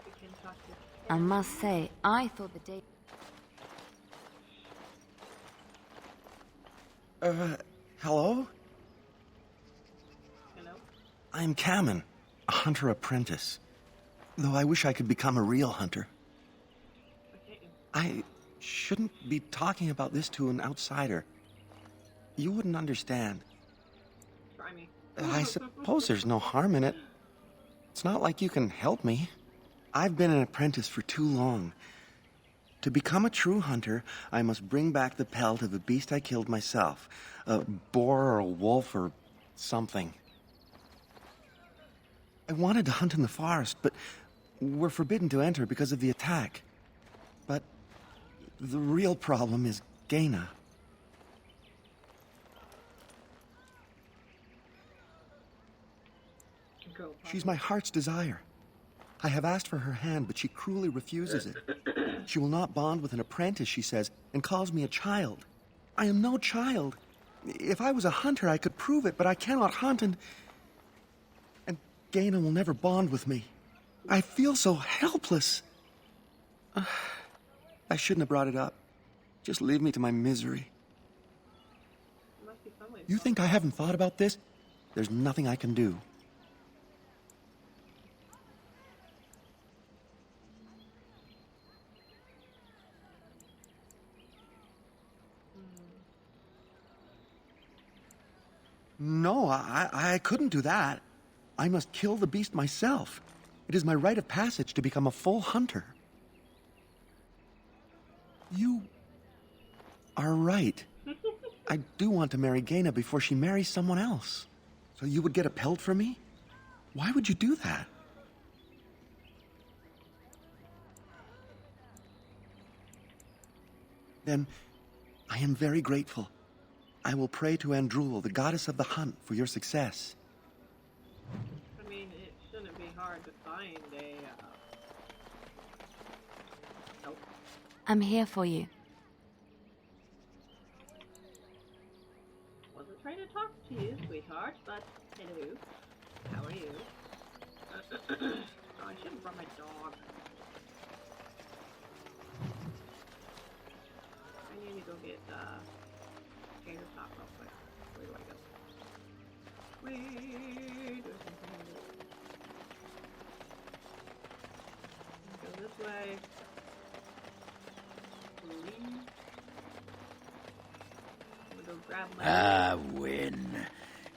We can talk to I must say, I thought the day. Hello? Hello? I'm Kamen, a hunter apprentice. Though I wish I could become a real hunter. I shouldn't be talking about this to an outsider. You wouldn't understand. Try me. I suppose there's no harm in it. It's not like you can help me. I've been an apprentice for too long. To become a true hunter, I must bring back the pelt of a beast I killed myself. A boar or a wolf or something. I wanted to hunt in the forest, but we're forbidden to enter because of the attack. But the real problem is Gaina. She's my heart's desire. I have asked for her hand, but she cruelly refuses it. She will not bond with an apprentice, she says, and calls me a child. I am no child. If I was a hunter, I could prove it, but I cannot hunt, and Gaina will never bond with me. I feel so helpless. I shouldn't have brought it up. Just leave me to my misery. You think I haven't thought about this? There's nothing I can do. No, I couldn't do that. I must kill the beast myself. It is my rite of passage to become a full hunter. You are right. I do want to marry Gaina before she marries someone else. So you would get a pelt for me? Why would you do that? Then I am very grateful. I will pray to Andrul, the goddess of the hunt, for your success. I mean, it shouldn't be hard to find a... Nope. I'm here for you. Wasn't trying to talk to you, sweetheart, but hello. How are you? Oh, I should have brought my dog. I need to go get, Gator Top real quick. Where do I go? Wait, there's something to do. Go this way. Please. I'm gonna go grab my... I win.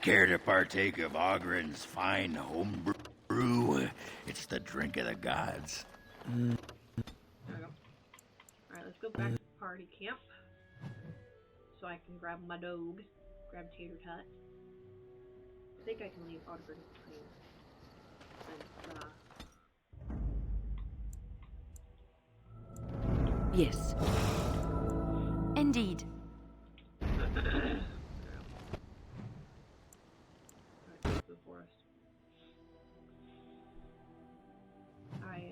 Care to partake of Ogren's fine home brew? It's the drink of the gods. There we go. Alright, let's go back to party camp. So I can grab my dog. Grab Tater Tot. I think I can leave Ogren clean. Since, Yes. Indeed. the forest. I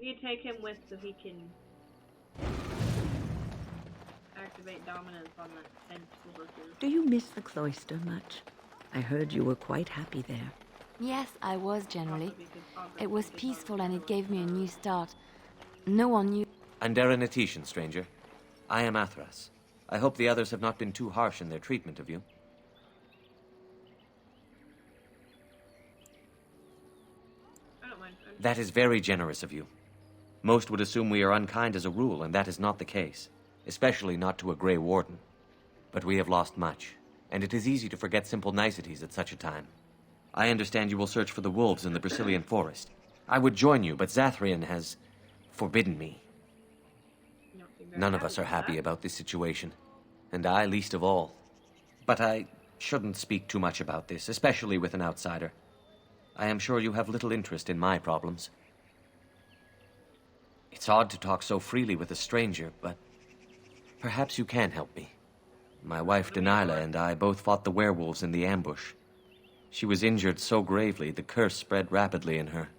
need to take him with so he can activate dominance on that tent over here. Do you miss the cloister much? I heard you were quite happy there. Yes, I was generally. It was peaceful and it gave me a new start. No one knew. Andera Natishan, stranger. I am Athras. I hope the others have not been too harsh in their treatment of you. I don't mind. That is very generous of you. Most would assume we are unkind as a rule, and that is not the case. Especially not to a Grey Warden. But we have lost much, and it is easy to forget simple niceties at such a time. I understand you will search for the wolves in the Brazilian forest. I would join you, but Zathrian has forbidden me. None of us are happy about this situation, and I least of all. But I shouldn't speak too much about this, especially with an outsider. I am sure you have little interest in my problems. It's odd to talk so freely with a stranger, but perhaps you can help me. My wife Delilah and I both fought the werewolves in the ambush. She was injured so gravely, the curse spread rapidly in her.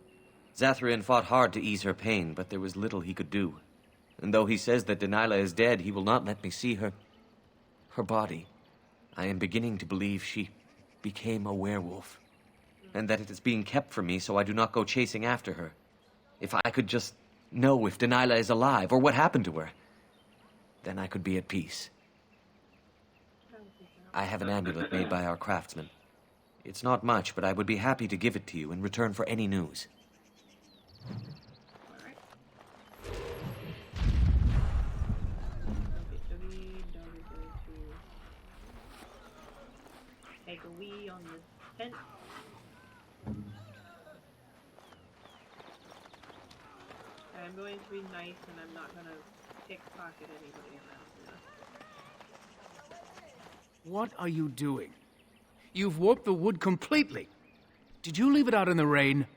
Zathrian fought hard to ease her pain, but there was little he could do. And though he says that Delilah is dead, he will not let me see her body. I am beginning to believe she became a werewolf, and that it is being kept from me so I do not go chasing after her. If I could just know if Delilah is alive, or what happened to her, then I could be at peace. I have an amulet made by our craftsman. It's not much, but I would be happy to give it to you in return for any news. Take a wee on this tent. I'm going to be nice and I'm not going to pickpocket anybody around here. What are you doing? You've warped the wood completely. Did you leave it out in the rain?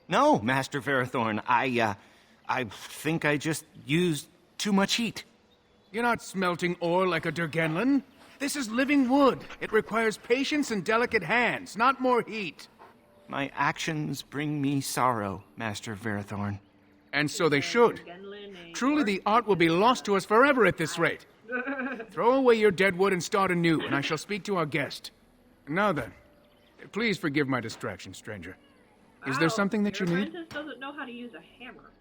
No, Master Verithorn. I think I just used too much heat. You're not smelting ore like a Durgenlin. This is living wood. It requires patience and delicate hands, not more heat. My actions bring me sorrow, Master Verithorn. And so they should. Truly, the art will be lost to us forever at this rate. Throw away your dead wood and start anew, and I shall speak to our guest. Now then, please forgive my distraction, stranger. Is there something that you need? Your apprentice doesn't know how to use a hammer.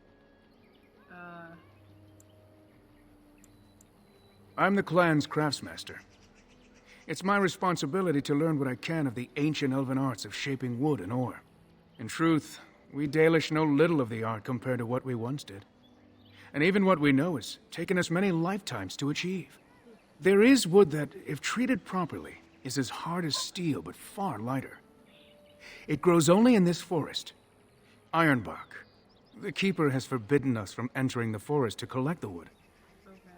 I'm the clan's craftsmaster. It's my responsibility to learn what I can of the ancient elven arts of shaping wood and ore. In truth, we Dalish know little of the art compared to what we once did. And even what we know has taken us many lifetimes to achieve. There is wood that, if treated properly, is as hard as steel but far lighter. It grows only in this forest, Ironbark. The Keeper has forbidden us from entering the forest to collect the wood.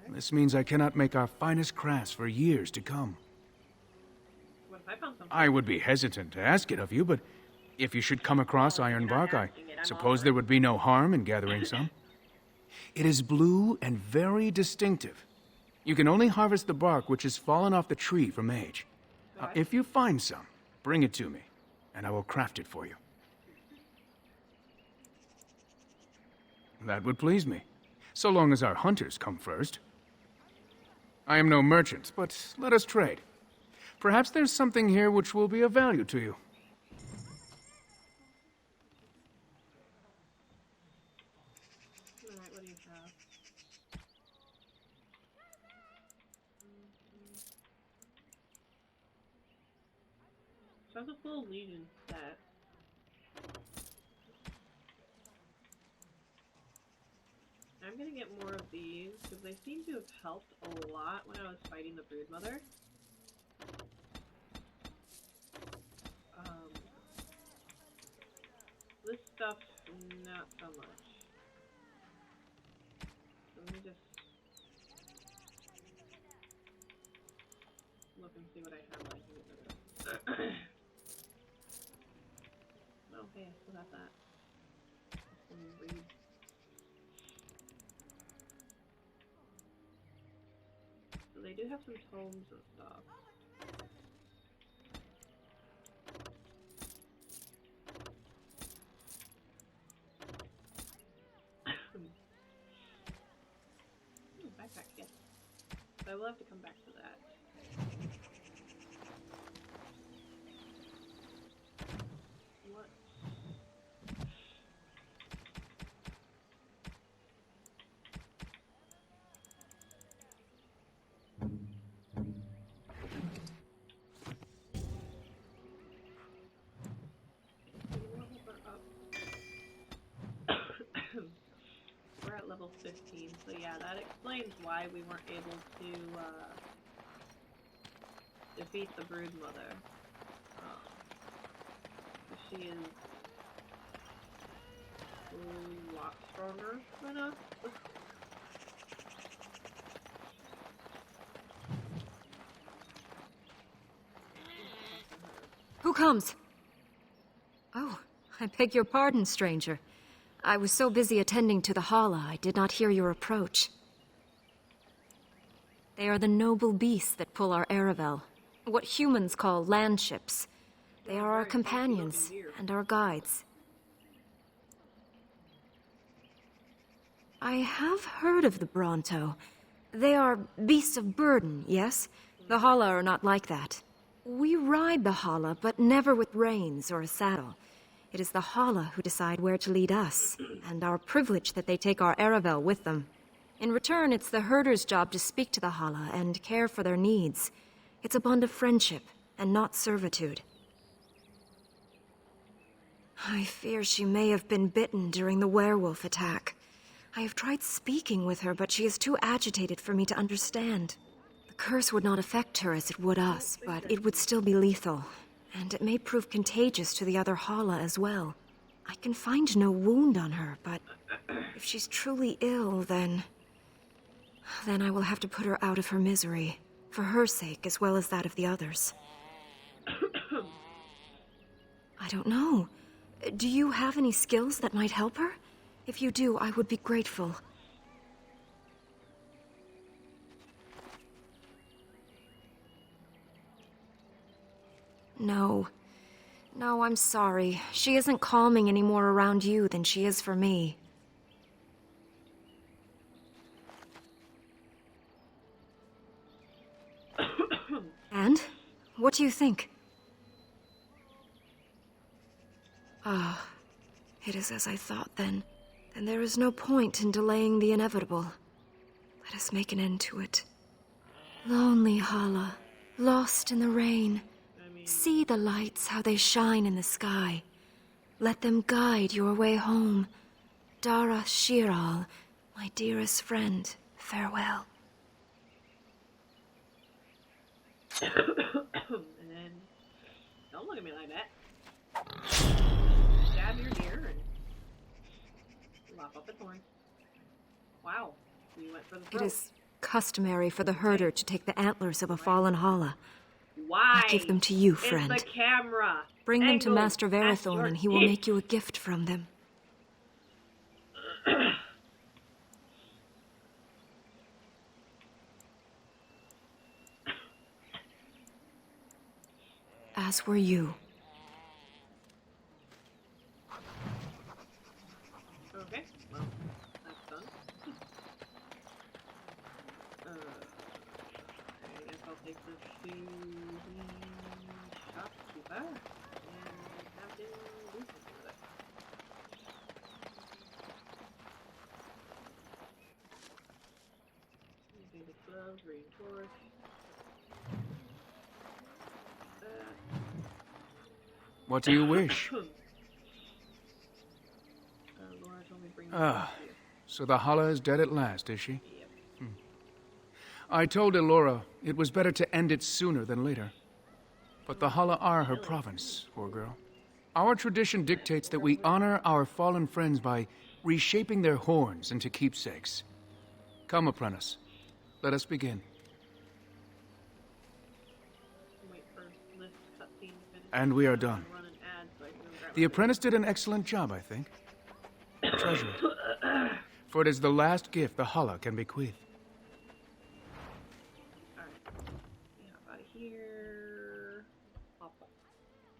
This means I cannot make our finest crafts for years to come. What if I found something? I would be hesitant to ask it of you, but if you should come across Ironbark, I suppose there would be no harm in gathering some. It is blue and very distinctive. You can only harvest the bark which has fallen off the tree from age. If you find some, bring it to me, and I will craft it for you. That would please me, so long as our hunters come first. I am no merchant, but let us trade. Perhaps there's something here which will be of value to you. Alright, what do you have? So that's a full Legion set. I'm gonna get more of these, because they seem to have helped a lot when I was fighting the Broodmother. This stuff, not so much. So let me just look and see what I have that I can get rid of. Okay, I still got that. Let me read. So they do have some tomes and stuff. Backpack, yes. So I will have to come back to that. What? We're at level 15, so yeah, that explains why we weren't able to defeat the Broodmother. She is a lot stronger than us. Who comes? Oh, I beg your pardon, stranger. I was so busy attending to the Hala, I did not hear your approach. They are the noble beasts that pull our Aravel, what humans call landships. They are our companions and our guides. I have heard of the Bronto. They are beasts of burden, yes? The Hala are not like that. We ride the Hala, but never with reins or a saddle. It is the Hala who decide where to lead us, and our privilege that they take our Aravel with them. In return, it's the herder's job to speak to the Hala and care for their needs. It's a bond of friendship, and not servitude. I fear she may have been bitten during the werewolf attack. I have tried speaking with her, but she is too agitated for me to understand. The curse would not affect her as it would us, but it would still be lethal. And it may prove contagious to the other Hala as well. I can find no wound on her, but if she's truly ill, then I will have to put her out of her misery, for her sake as well as that of the others. I don't know. Do you have any skills that might help her? If you do, I would be grateful. No. No, I'm sorry. She isn't calming any more around you than she is for me. And? What do you think? Ah, it is as I thought then. Then there is no point in delaying the inevitable. Let us make an end to it. Lonely Hala, lost in the rain. See the lights, how they shine in the sky. Let them guide your way home. Dara Shiral, my dearest friend, farewell. And then, don't look at me like that. Stab your deer and lop up its horn. Wow, you went for the throat. It is customary for the herder to take the antlers of a fallen Hala. Why? I give them to you, friend. It's the camera. Bring them to Angle Master Verathorn and he will make you a gift from them. As were you. Okay, well, that's done. I guess I'll take this to the shopkeeper and have him do something with it. Maybe the gloves, reinforce. What do you wish? Laura told me to bring Ah, so the Hala is dead at last, is she? Yep. I told Elora it was better to end it sooner than later. But the Hala are her province, poor girl. Our tradition dictates that we honor our fallen friends by reshaping their horns into keepsakes. Come, apprentice. Let us begin. And we are done. The apprentice did an excellent job, I think. Treasure it. For it is the last gift the Hala can bequeath. Alright. Yeah, out of here. Pop up.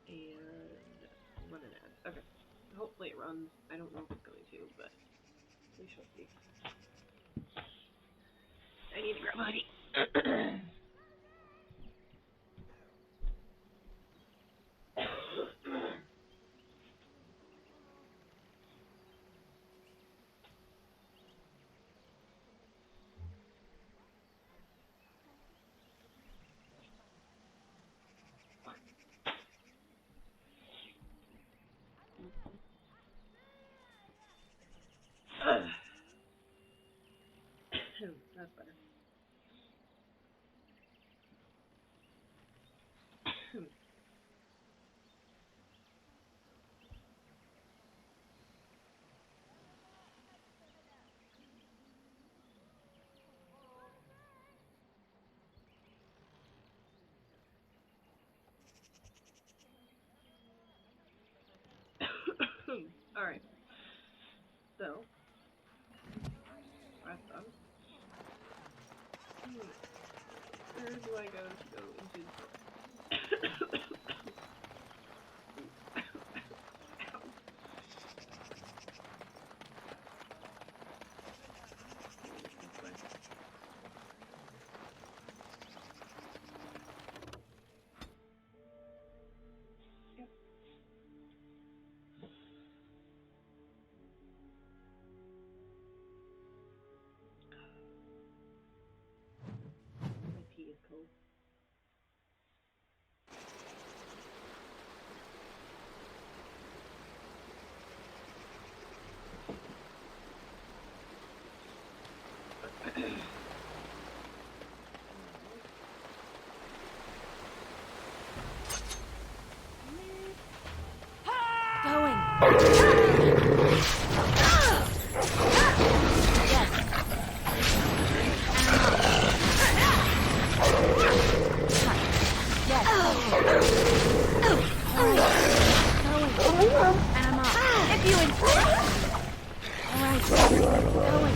And run an ad. Okay. Hopefully it runs. I don't know if it's going to, but we shall see. I need to grab a hoodie. That's better. Alright. So, that's done. Where do I go to go into the store? My tea is cold. Going. If you insist. All right, going.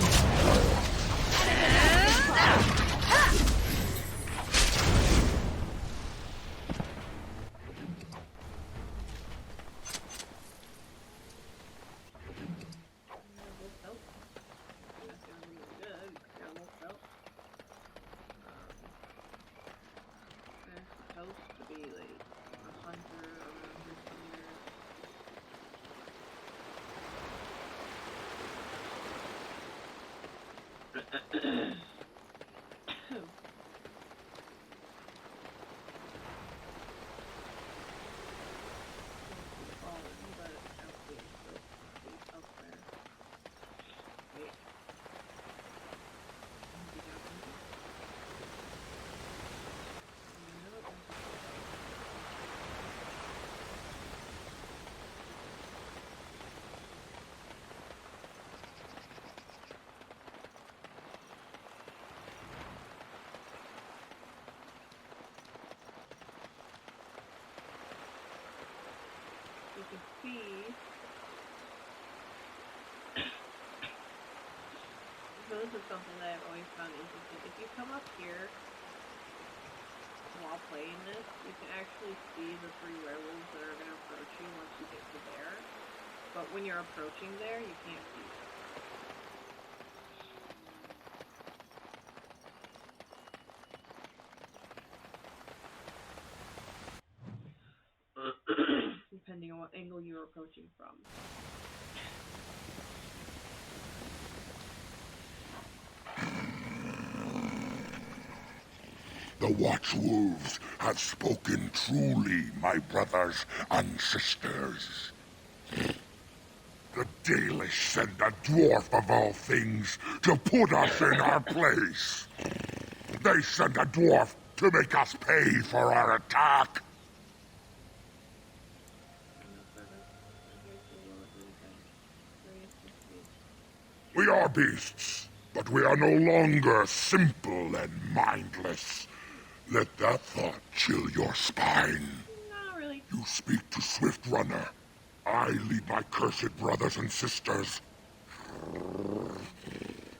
You can see. So this is something that I've always found interesting. If you come up here while playing this, you can actually see the 3 werewolves that are going to approach you once you get to there. But when you're approaching there, you can't see them. Depending on what angle you're approaching from. The Watchwolves have spoken truly, my brothers and sisters. The Dalish sent a dwarf of all things to put us in our place. They sent a dwarf to make us pay for our attack. We are beasts, but we are no longer simple and mindless. Let that thought chill your spine. Not really. You speak to Swift Runner. I lead my cursed brothers and sisters.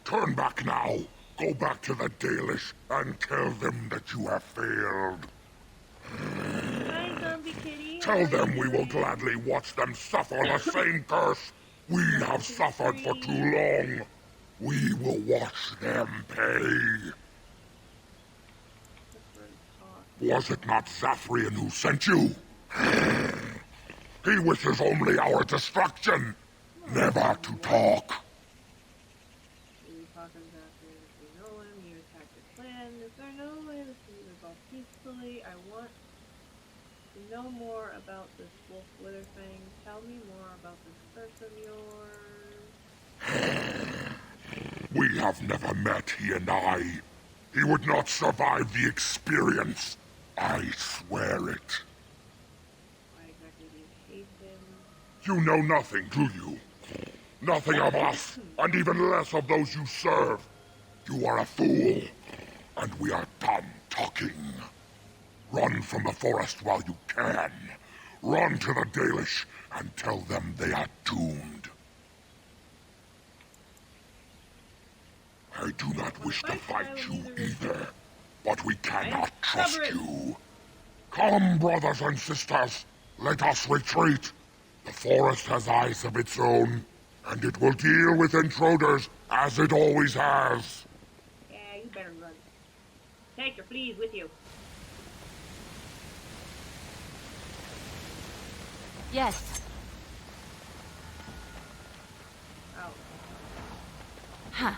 Turn back now. Go back to the Dalish and tell them that you have failed. Hi, zombie kitty. Tell them we will gladly watch them suffer the same curse we have suffered for too long. We will watch them pay. Was it not Zathrian who sent you? He wishes only our destruction, never to talk. You talk of Zathrian if you know him, you attack the clan. Is there no way this can be resolved peacefully? I want to know more about this wolf wither thing. Tell me more about this curse of yours. We have never met, he and I. He would not survive the experience. I swear it. Why exactly do you hate him? You know nothing, do you? Nothing of us, and even less of those you serve. You are a fool, and we are done talking. Run from the forest while you can. Run to the Dalish and tell them they are doomed. I do not wish to fight you either, but we cannot trust you. Come, brothers and sisters, let us retreat. The forest has eyes of its own, and it will deal with intruders as it always has. Yeah, you better run. Take your fleas with you. Yes. Oh. Huh.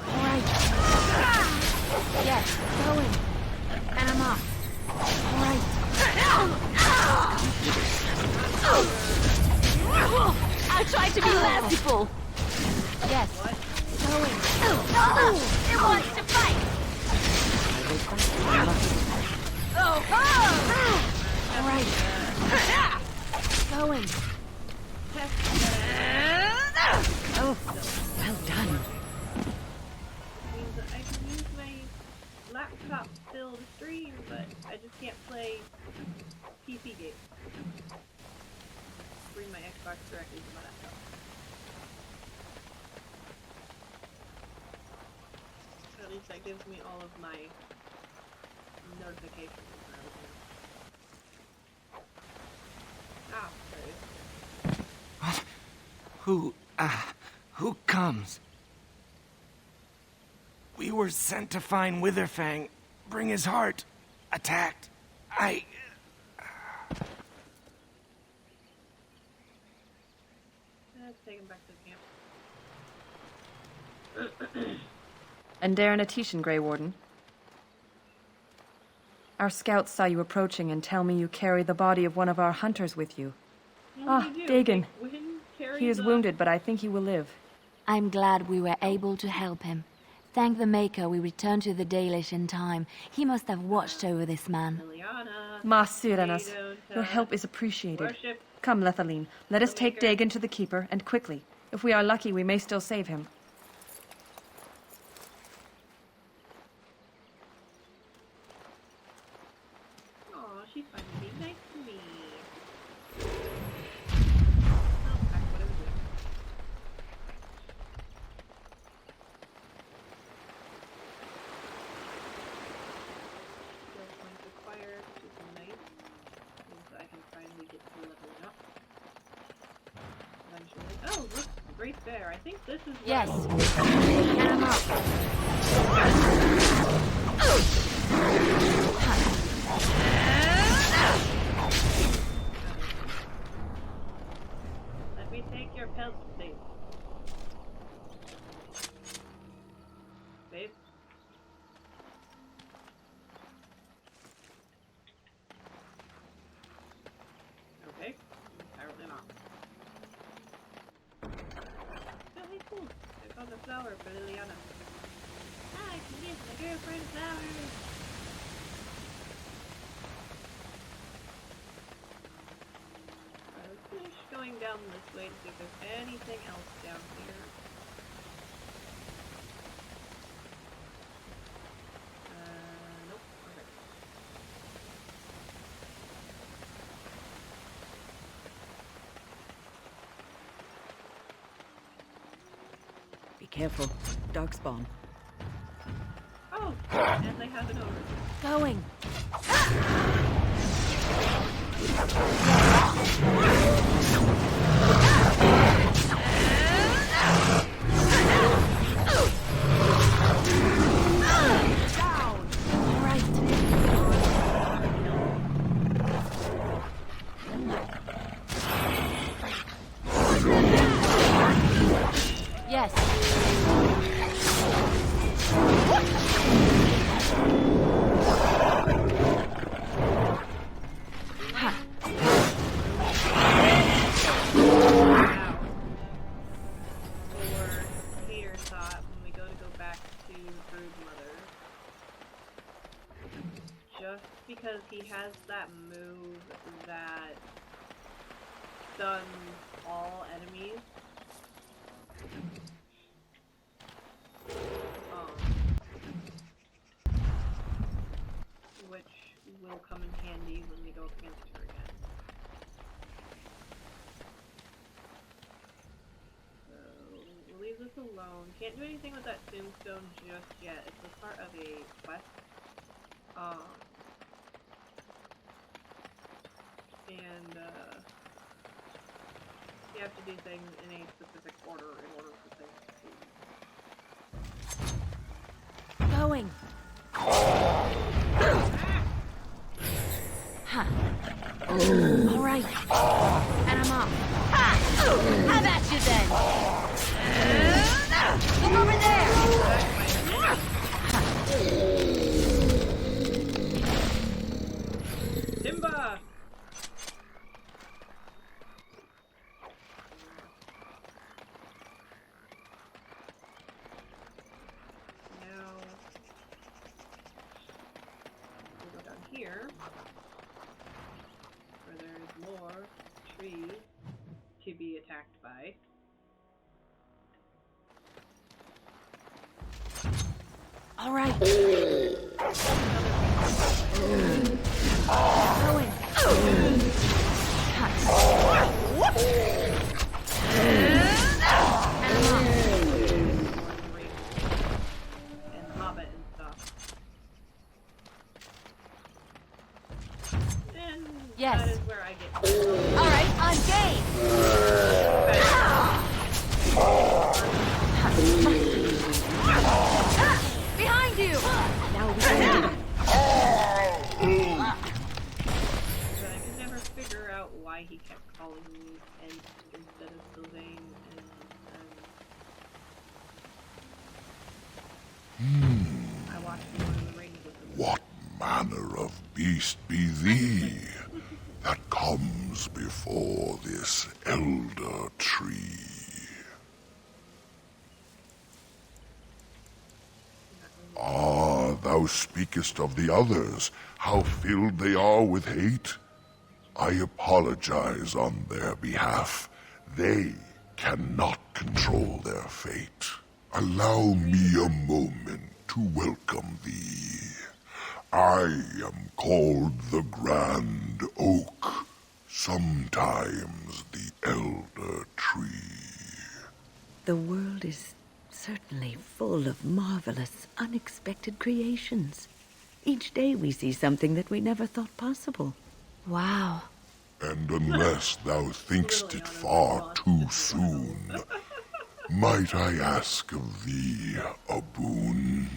All right. Yes, going. And I'm off. All right. I tried to be merciful. Yes. Going. It wants to fight. All right. Going. my Xbox directly to my laptop. At least that gives me all of my notifications and everything. Ah, there it is. What? Who comes? We were sent to find Witherfang, bring his heart. Attacked. Let's take him back to the camp. And Darren Atishan, Grey Warden. Our scouts saw you approaching and tell me you carry the body of one of our hunters with you. Dagon. He is wounded, but I think he will live. I'm glad we were able to help him. Thank the Maker we returned to the Dalish in time. He must have watched over this man. Masiranas, your help is appreciated. Come, Lethaline, let us take Dagon to the Keeper, and quickly. If we are lucky, we may still save him. Aw, she's finally being nice to me. Oh, look, Great Bear. I think this is yes. Get him up. Let me take your pelt, babe. Babe? Okay, apparently not. Cool. I found a flower for Liliana. I can get my girlfriend flowers. Let's finish going down this way to see if there's anything else down here. Nope. Okay. Be careful. Darkspawn. Oh, and they have it over. Going. Yes. Because he has that move that stuns all enemies. Which will come in handy when we go up against her again. So, we'll leave this alone. Can't do anything with that tombstone just yet. It's a part of a quest. And you have to do things in a specific order in order for things to Going. Huh. All right. And I'm off. How about you then? Look over there. Timber! Here, where there's more trees to be attacked by. All right. Going. peace be thee that comes before this elder tree. Ah, thou speakest of the others, how filled they are with hate. I apologize on their behalf. They cannot control their fate. Allow me a moment to welcome thee. I am called the Grand Oak, sometimes the Elder Tree. The world is certainly full of marvelous, unexpected creations. Each day we see something that we never thought possible. Wow. And unless thou thinkst it far too soon, might I ask of thee a boon?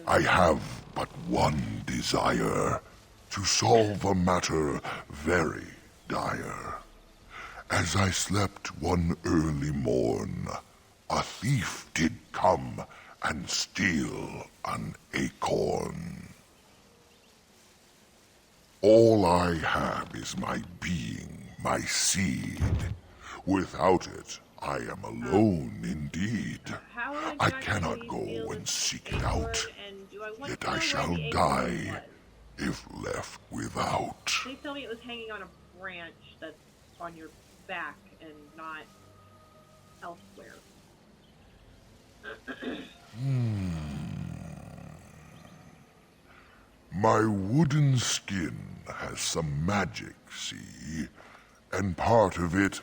I have but one desire, to solve a matter very dire. As I slept one early morn, a thief did come and steal an acorn. All I have is my being, my seed. Without it, I am alone indeed. I cannot go and seek it out, yet I shall die if left without. Please tell me it was hanging on a branch that's on your back and not elsewhere. My wooden skin has some magic, see, and part of it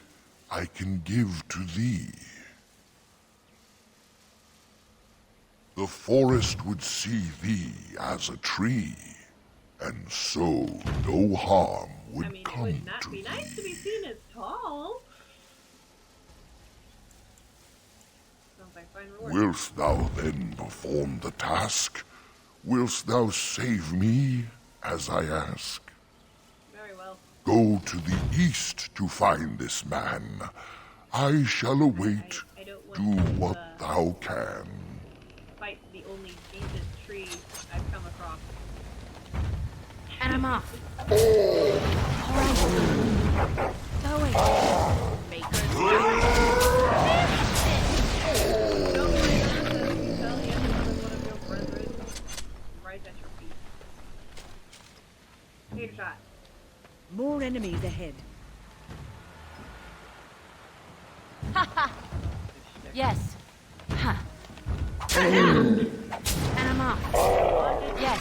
I can give to thee. The forest would see thee as a tree, and so no harm would come to Be nice to be seen as tall. Sounds like fine reward. Wilt thou then perform the task? Wilt thou save me, as I ask? Very well. Go to the east to find this man. I shall await. Do what thou can. Fight the only ancient tree I've come across. And I'm off. Alright. Going. Right at your feet. Tater shot. More enemies ahead. Haha. Yes. Ha. And I'm off. Yes.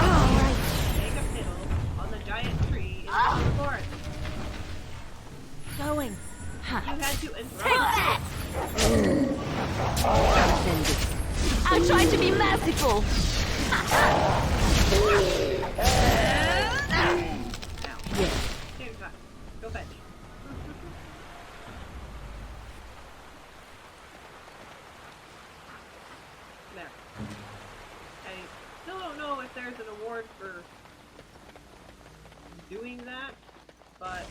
Alright. Take a piddle on the giant tree in the forest. Going. Ha. You had to interrupt. Take that! I'm trying to be merciful. Yes. Tater shot. Go fetch. There. I still don't know if there's an award for doing that, but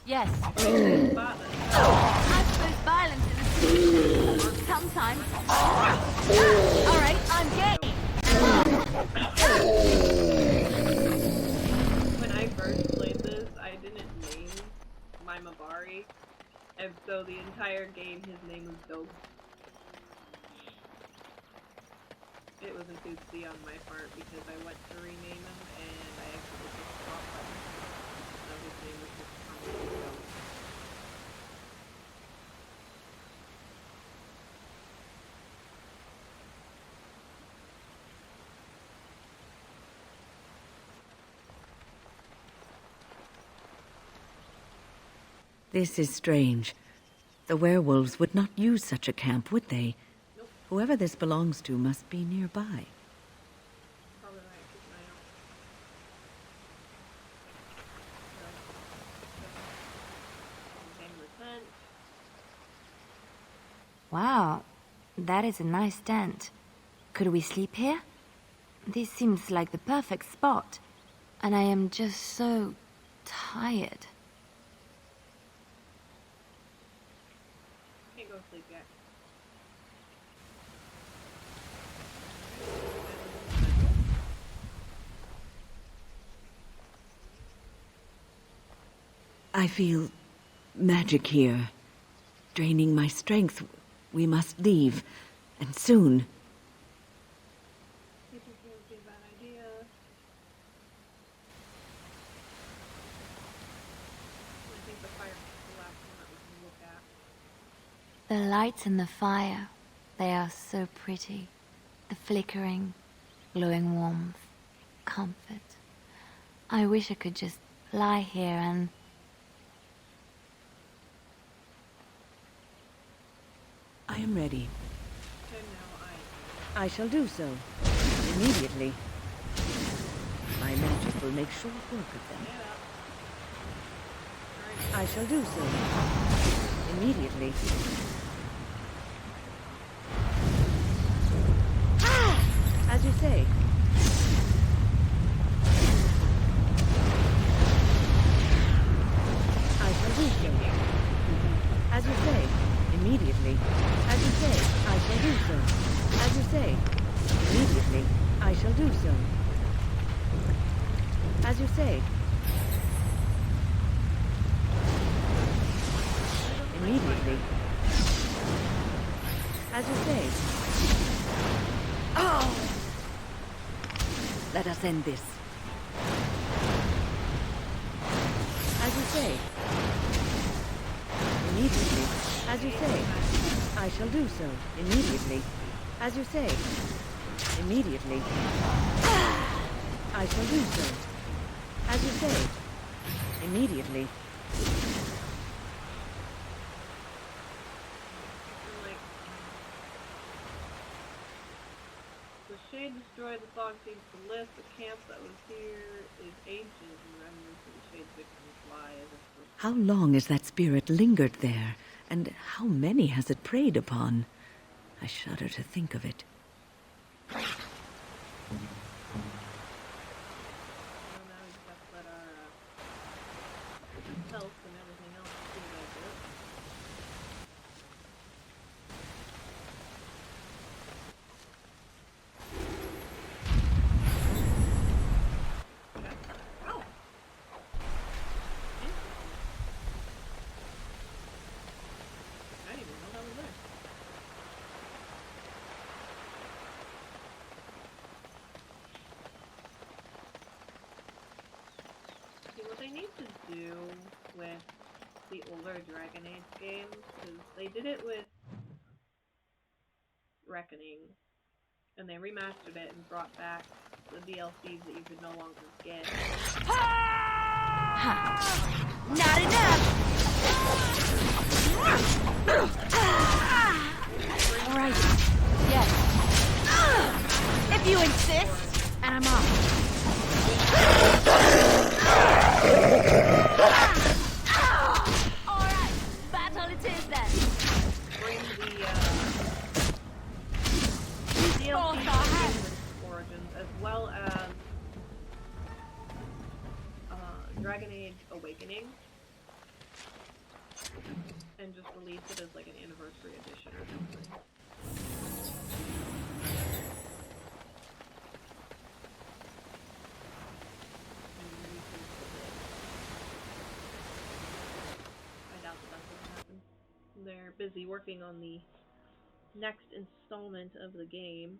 Yes. spotless. I suppose violence is a solution. Sometimes. Alright, I'm game. When I first played this, I didn't name my Mabari, and so the entire game his name was Dope. It was a oopsie on my part because I went to rename him and I actually just stopped button. So his name was just permanently Dope. This is strange. The werewolves would not use such a camp, would they? Nope. Whoever this belongs to must be nearby. Probably right, keep an eye out. Game was sent. Wow, that is a nice tent. Could we sleep here? This seems like the perfect spot. And I am just so tired. Can't go to sleep yet. I feel magic here, draining my strength. We must leave, and soon. The lights in the fire, they are so pretty. The flickering, glowing warmth, comfort. I wish I could just lie here and... I am ready. I shall do so. Immediately. My magic will make short work of them. I shall do so. Immediately. As you say. I shall do so. As you say. Immediately. As you say. I shall do so. As you say. Immediately. I shall do so. As you say. Immediately. As you say. Oh! Let us end this. As you say. Immediately. As you say. I shall do so. Immediately. As you say. Immediately. I shall do so. As you say. Immediately. The shade destroyed, the fog seems to lift, the camp that was here is ancient and remnants of the shade's victims lie as if for... How long has that spirit lingered there, and how many has it preyed upon? I shudder to think of it. Health and everything else to like it. I didn't even know that was there. See, what they need to do with the older Dragon Age games, because they did it with Reckoning, and they remastered it and brought back the DLCs that you could no longer get. Not enough! Alright. Yes. If you insist. And I'm off. Alright. Battle it is then. Bring the DLC Origins, as well as Dragon Age Awakening, and just release it as like an anniversary edition or something. I doubt that that's gonna happen. They're busy working on the next installment of the game.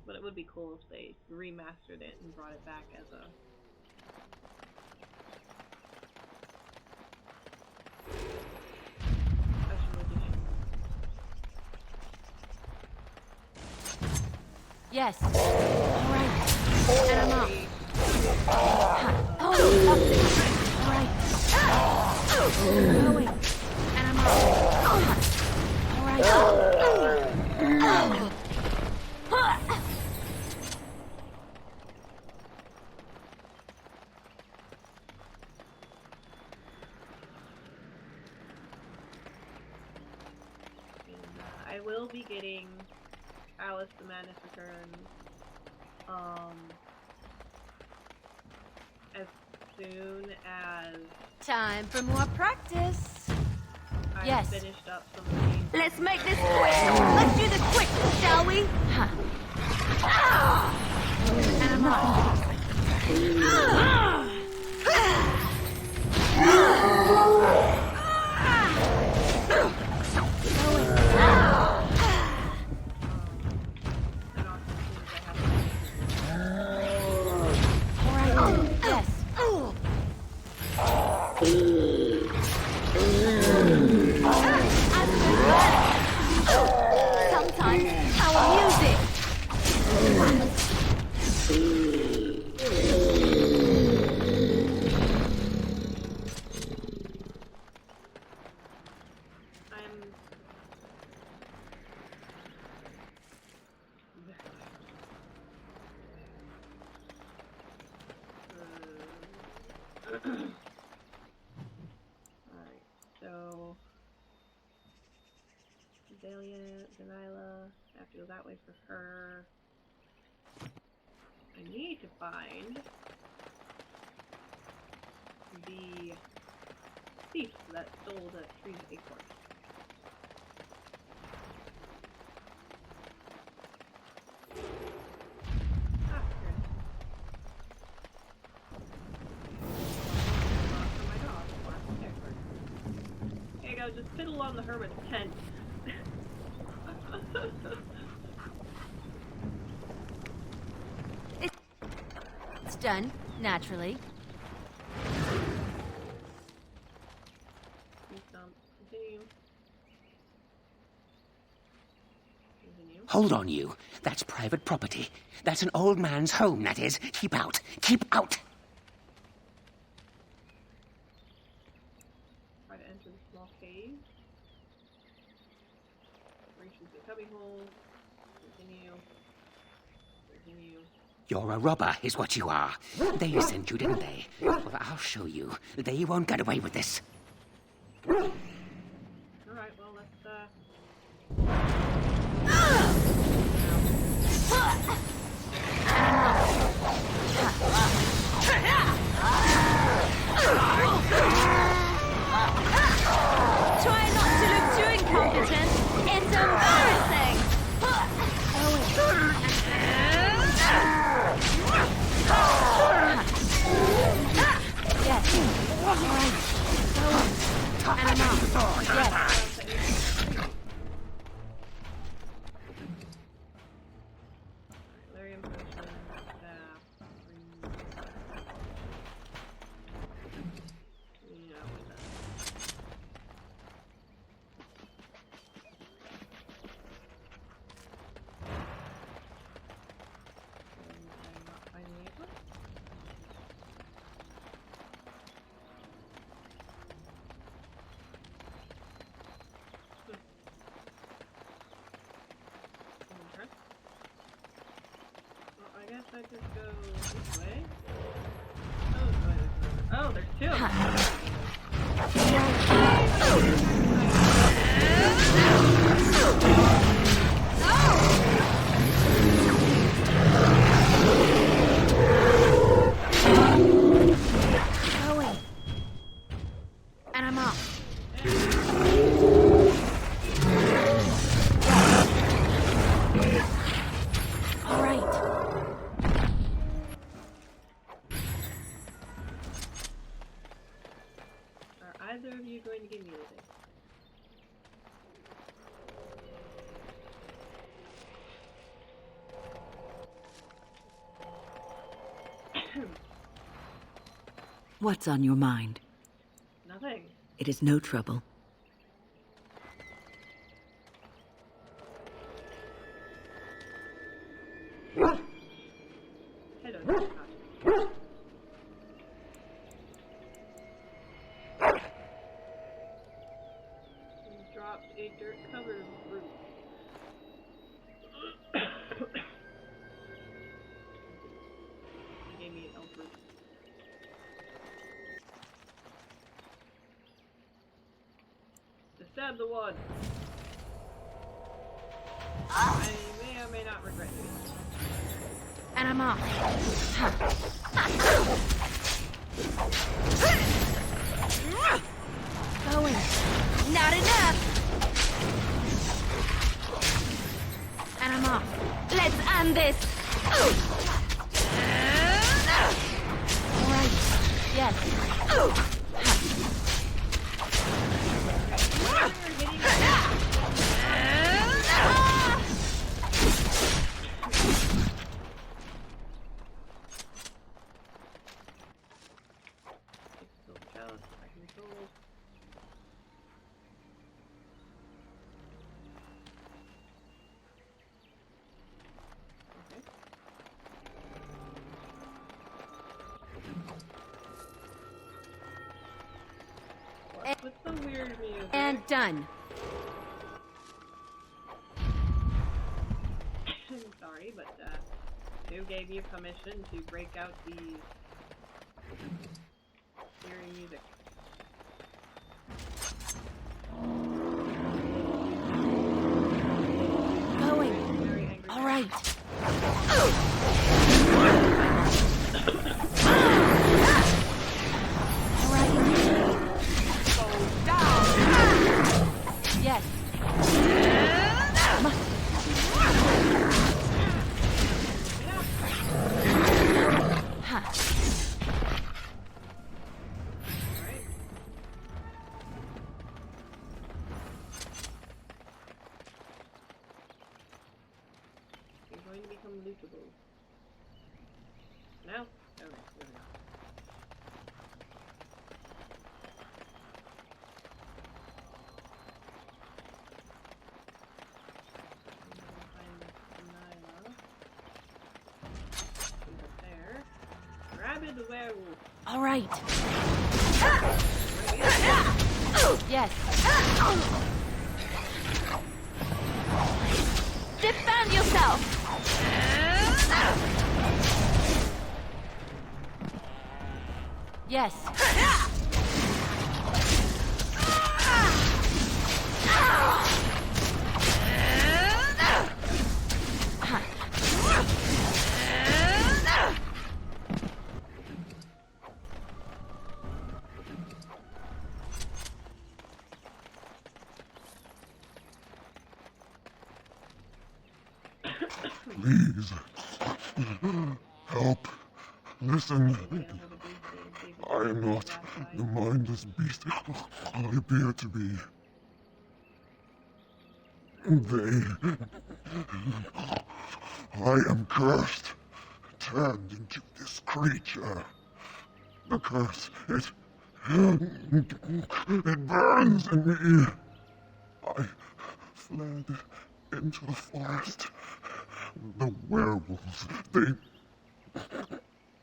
But it would be cool if they remastered it and brought it back as a special edition. Yes. Alright. And I'm off. Alright. Going. And I'm off. Alright. I will be getting Alice the Madness Returns as soon as Time for more practice. I've finished up some of the games. Let's make this quick. Let's do this quick, shall we? And I'm off. Sometimes our music. Alright, so Delilah, I have to go that way for her. I need to find the thief that stole the 3 acorns. Here you go, just fiddle on the hermit's tent. It's done, naturally. Continue. Hold on, you. That's private property. That's an old man's home, that is. Keep out. Keep out. Try to enter the small cave. Reach into the cubbyhole. Continue. Continue. You're a robber, is what you are. They sent you, didn't they? Well, I'll show you. They won't get away with this. Alright, well, let's, Try not to look too incompetent. It's embarrassing. Yes. All right. And I'm out. Yes. Larian potion, staff, yeah, what's that? I'm not finding it. Okay. Well, I guess I just go this way. Oh, there's two. Going. And I'm off. All right. Are either of you going to give me anything? What's on your mind? Nothing. It is no trouble. Hello, dropped a dirt-covered root. Gave me an elf root. To stab the one. I may or may not regret it. And I'm off. Going. Not enough. And I'm off. Let's end this. All right. Yes. go. I can control. What's with the weird music? And done. Sorry, but who gave you permission to break out the eerie music? Going. All right. Yes. You're going to become lootable. No? Okay, there we go. Rabid werewolf. All right. Yes. Defend yourself. Yes. Please. Help. Listen. I am not the mindless beast I appear to be. I am cursed, turned into this creature. The curse, it burns in me. I fled into the forest. The werewolves, they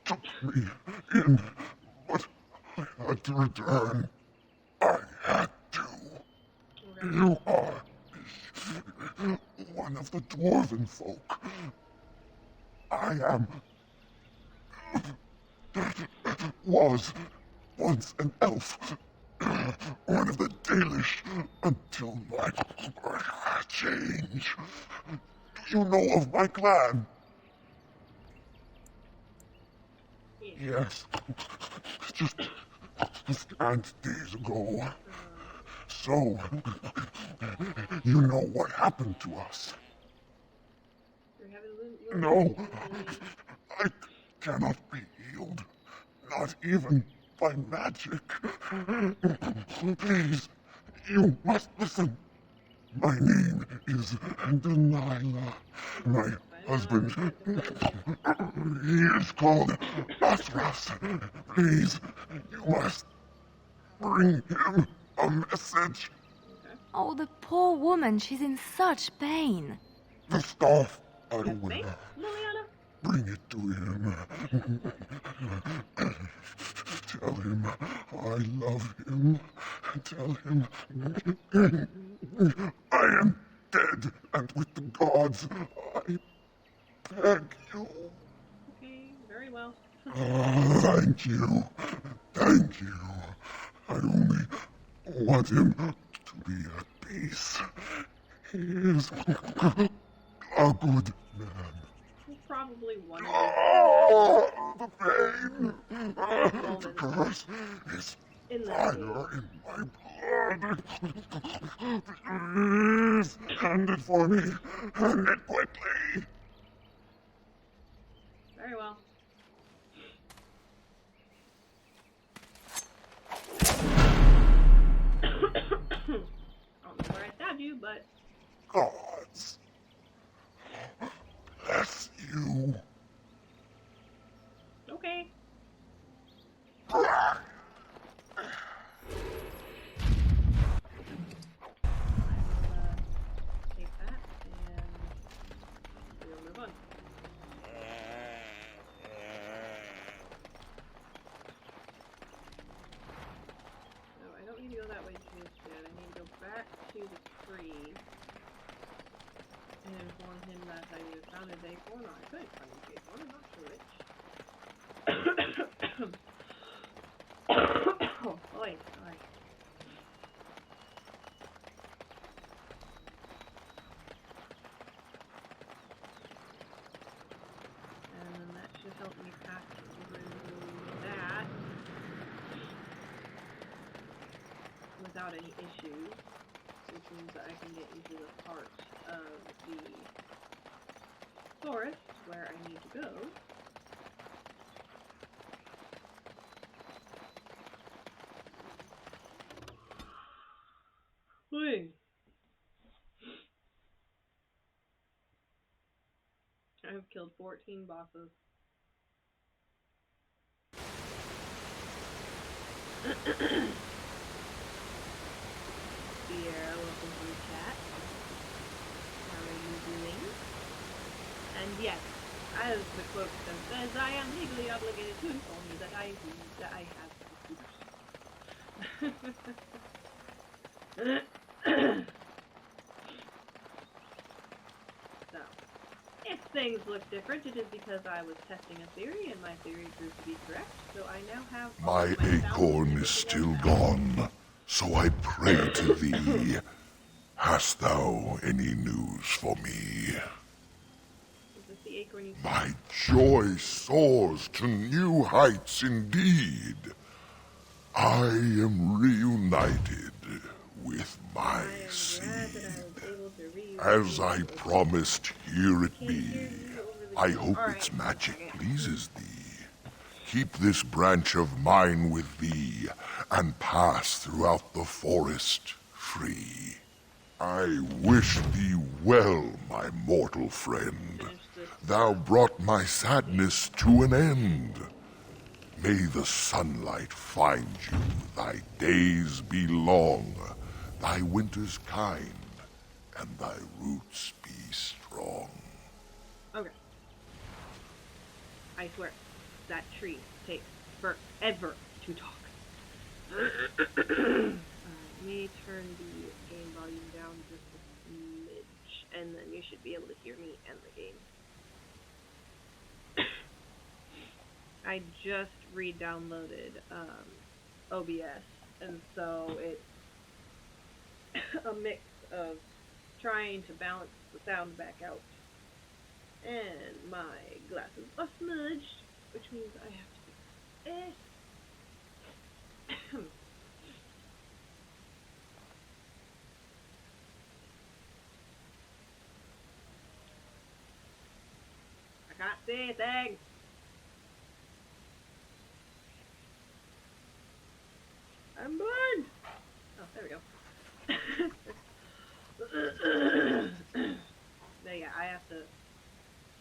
took me in, but I had to return. I had to. You are one of the dwarven folk. I am. Was once an elf. One of the dalish until my change. Do you know of my clan? Yes. Just scant days ago. So, you know what happened to us. No, I cannot be healed. Not even by magic. Please, you must listen. My name is Delilah. My husband, he is called Asras. Please, you must bring him a message. Oh, the poor woman. She's in such pain. The staff I wear. Bring it to him. Tell him I love him. Tell him I am dead and with the gods. I beg you. Okay, very well. Thank you. Thank you. I only want him to be at peace. He is a good man. Probably one of the pain! The curse is fire in my blood. Please, hand it for me. Hand it quickly. Very well. I don't know where I stabbed you, but... Gods. Bless you. Okay. need to go back to the tree and inform him that I either found his acorn or I couldn't find his acorn. I'm not sure which. Oh, boy, sorry. And then that should help me pass through that without any issues, which means that I can get into the part of the forest where I need to go. Wait. I've killed 14 bosses. Sierra, welcome to the chat. How are you doing? And yes, as the quote says, I am legally obligated to inform you that I have computers. So, if things look different, it is because I was testing a theory, and my theory proved to be correct. So I now have My acorn is still gone, so I pray to thee. Hast thou any news for me? Is this the acorn you My joy soars to new heights indeed. I am reunited with my seed. As I promised, hear it be. I hope its magic pleases thee. Keep this branch of mine with thee, and pass throughout the forest free. I wish thee well, my mortal friend. Thou brought my sadness to an end. May the sunlight find you, thy days be long, thy winters kind, and thy roots be strong. Okay. I swear, that tree takes forever to talk. Let me turn the game volume down just a smidge, and then you should be able to hear me and the game. I just re-downloaded OBS, and so it's a mix of trying to balance the sound back out. And my glasses are smudged, which means I have to fix it. I can't see a thing. I'm blind. Oh, there we go. There, yeah, I have to.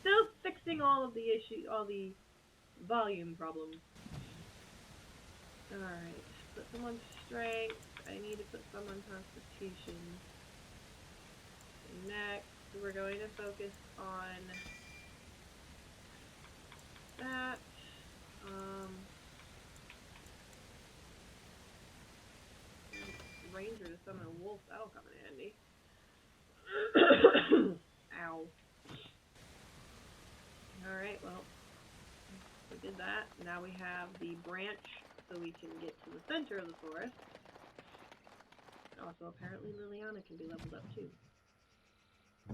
Still fixing all of the issues, all the volume problems. Alright, put some on strength. I need to put some on constitution. Next, we're going to focus on that. Ranger to summon a wolf, that'll come in handy. Ow. Alright, well, we did that. Now we have the branch, so we can get to the center of the forest. Also, apparently Liliana can be leveled up too. There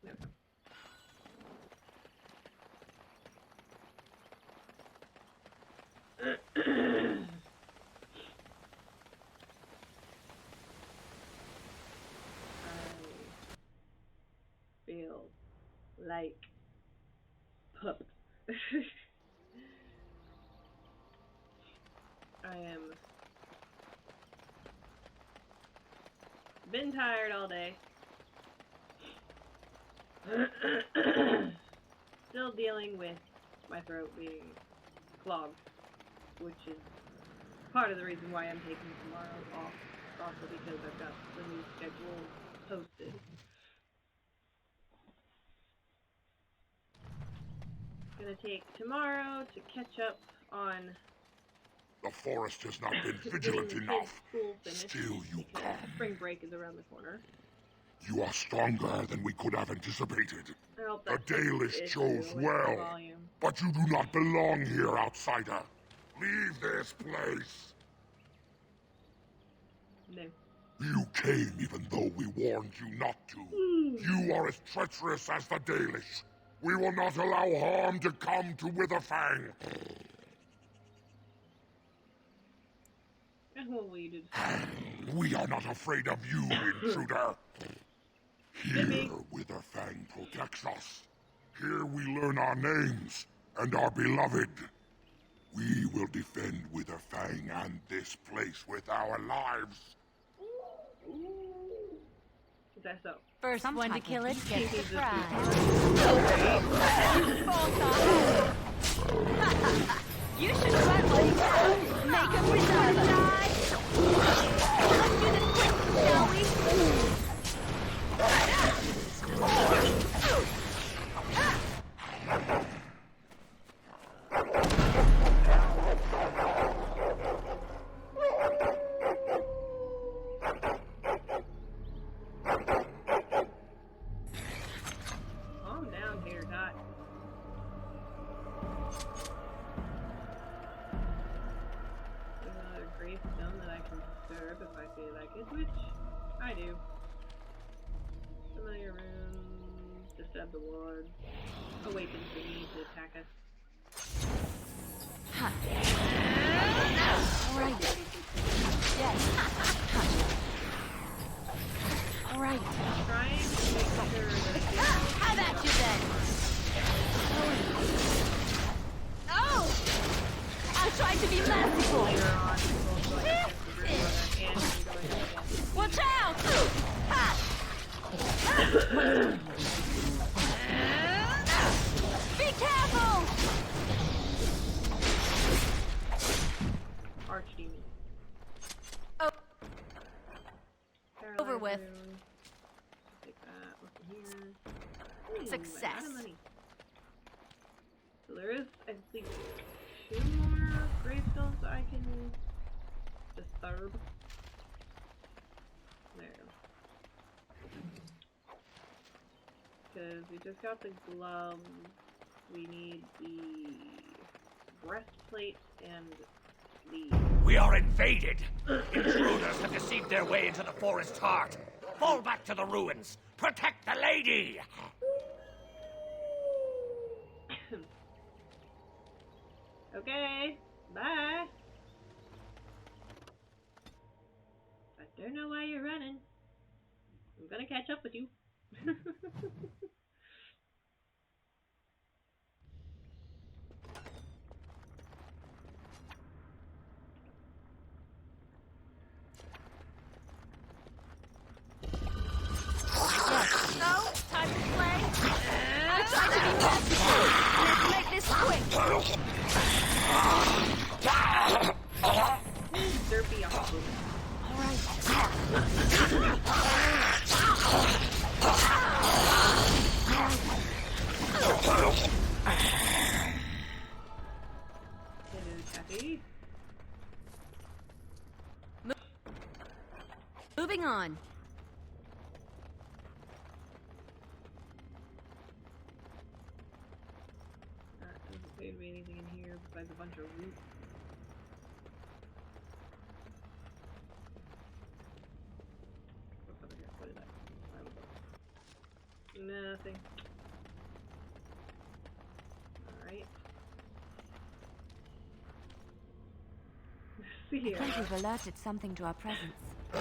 we go. I feel like pups. I am been tired all day. Still dealing with my throat being clogged, which is part of the reason why I'm taking tomorrow off. Also because I've got the new schedule posted. gonna take tomorrow to catch up on The forest has not been getting vigilant the kids' enough. school finished. Still you because come. spring break is around the corner. You are stronger than we could have anticipated. I hope The that's just Dalish the issue chose with the well. volume. But you do not belong here, outsider. Leave this place. No. You came even though we warned you not to. You are as treacherous as the Dalish. We will not allow harm to come to Witherfang. Well, we did. We are not afraid of you, intruder. Here, Witherfang protects us. Here we learn our names and are beloved. We will defend Witherfang and this place with our lives. Is that so? First one to kill it gets the prize. You should run while you can. Make a preserve die. Let's do this quick, shall we? Calm down here, Dot. There's another gravestone that I can disturb if I feel like it, which I do. Familiar rune, disturb the ward, awaken the need to attack us. Alright. Yes. Alright. Trying to make sure that How about you then? Oh! I'll try to be merciful. later on we'll go ahead and test the room and Watch out! Ha! Be careful! Archdemon. Oh. Paralyze Over with. rune. Take that. What's in here? Success. A lot of money. So there is, I think, 2 more gravestones I can disturb. There. Because we just got the gloves. We need the breastplate and the... We are invaded! Intruders have deceived their way into the forest's heart. Fall back to the ruins. Protect the lady! Okay, bye. I don't know why you're running. I'm gonna catch up with you. So, time to play? I try to be merciful. Let's make this quick. Derpy off. Hello, Taffy. Moving on. Doesn't seem to be anything in here besides a bunch of loot. What's over here? What is that? Nothing. Alright. See I here. think we've alerted something to our presence. A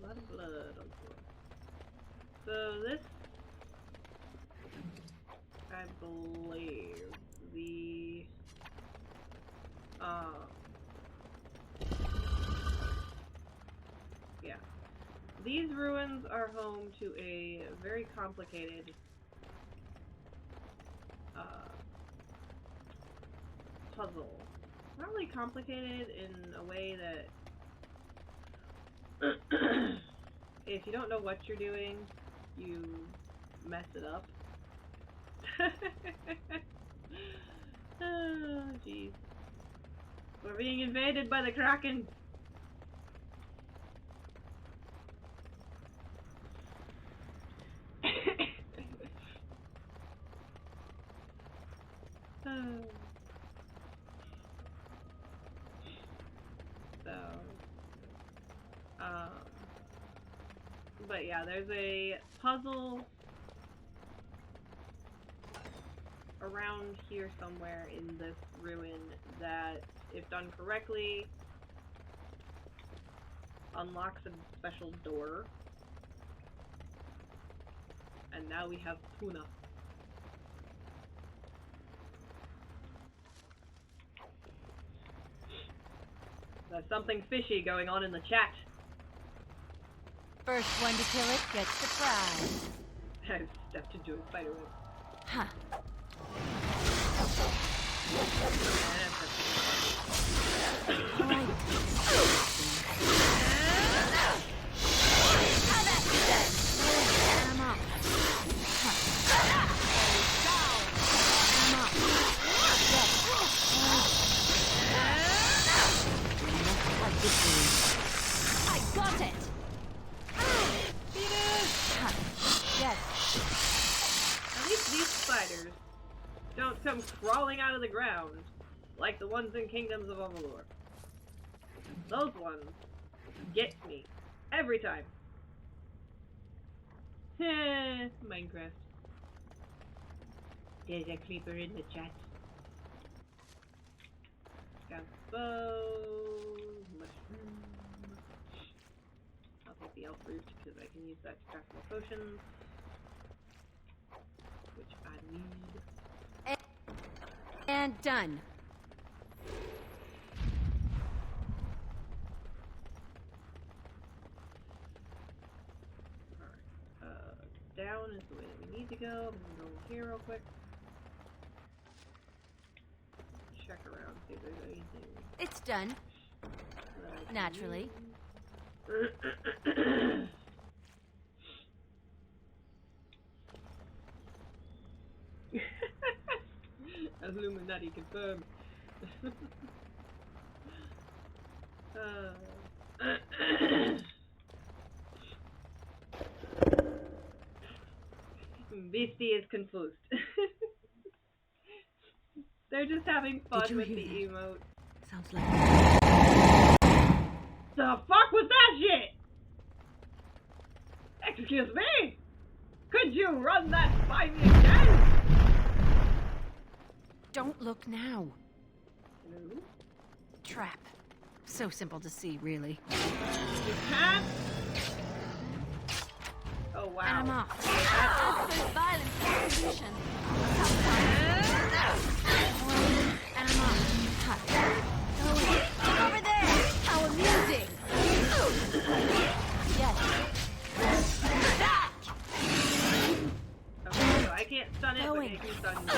lot of blood on the floor. So this, I believe, the yeah, these ruins are home to a very complicated puzzle. Not really complicated in a way that if you don't know what you're doing, you mess it up. Oh, jeez. We're being invaded by the Kraken! But yeah, there's a puzzle around here somewhere in this ruin that, if done correctly, unlocks a special door. And now we have tuna. There's something fishy going on in the chat. First one to kill it gets the prize. I've stepped into a spider web. Huh. I got it! At least these spiders don't come crawling out of the ground like the ones in Kingdoms of Amalur. Those ones get me every time. Minecraft. There's a creeper in the chat. Got bow, mushroom. I'll take the elf root because I can use that to craft more potions, which I need. And done. Down is the way that we need to go. I'm gonna go here real quick. Check around, see if there's anything. It's done. Naturally. Illuminati confirmed. Beastie is confused. They're just having fun with the emote. Sounds like... The fuck was that shit? Excuse me? Could you run that by me again? Don't look now. No. Trap. So simple to see, really. You can't? Oh wow. And I'm off. Absolute violence solution. And I'm off. Over there! How amusing! Yes. Back! Okay, so I can't stun it, but it can stun me.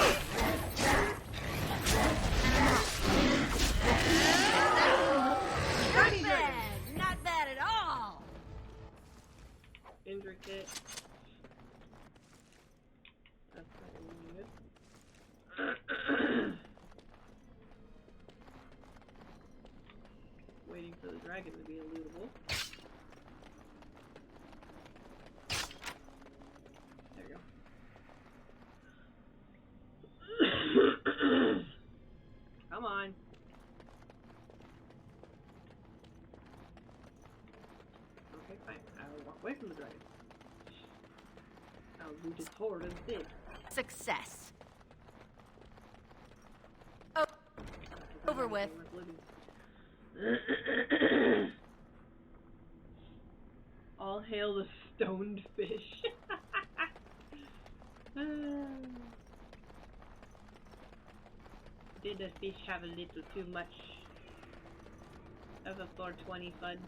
Not bad! Not bad at all! Intricate. That's not really good. Waiting for the dragon to be eludible. There we go. Come on. Okay, fine. I'll walk away from the dragon. I'll loot its hoard instead. Success. Over with. All hail the stoned fish. Did the fish have a little too much of a 420 fun?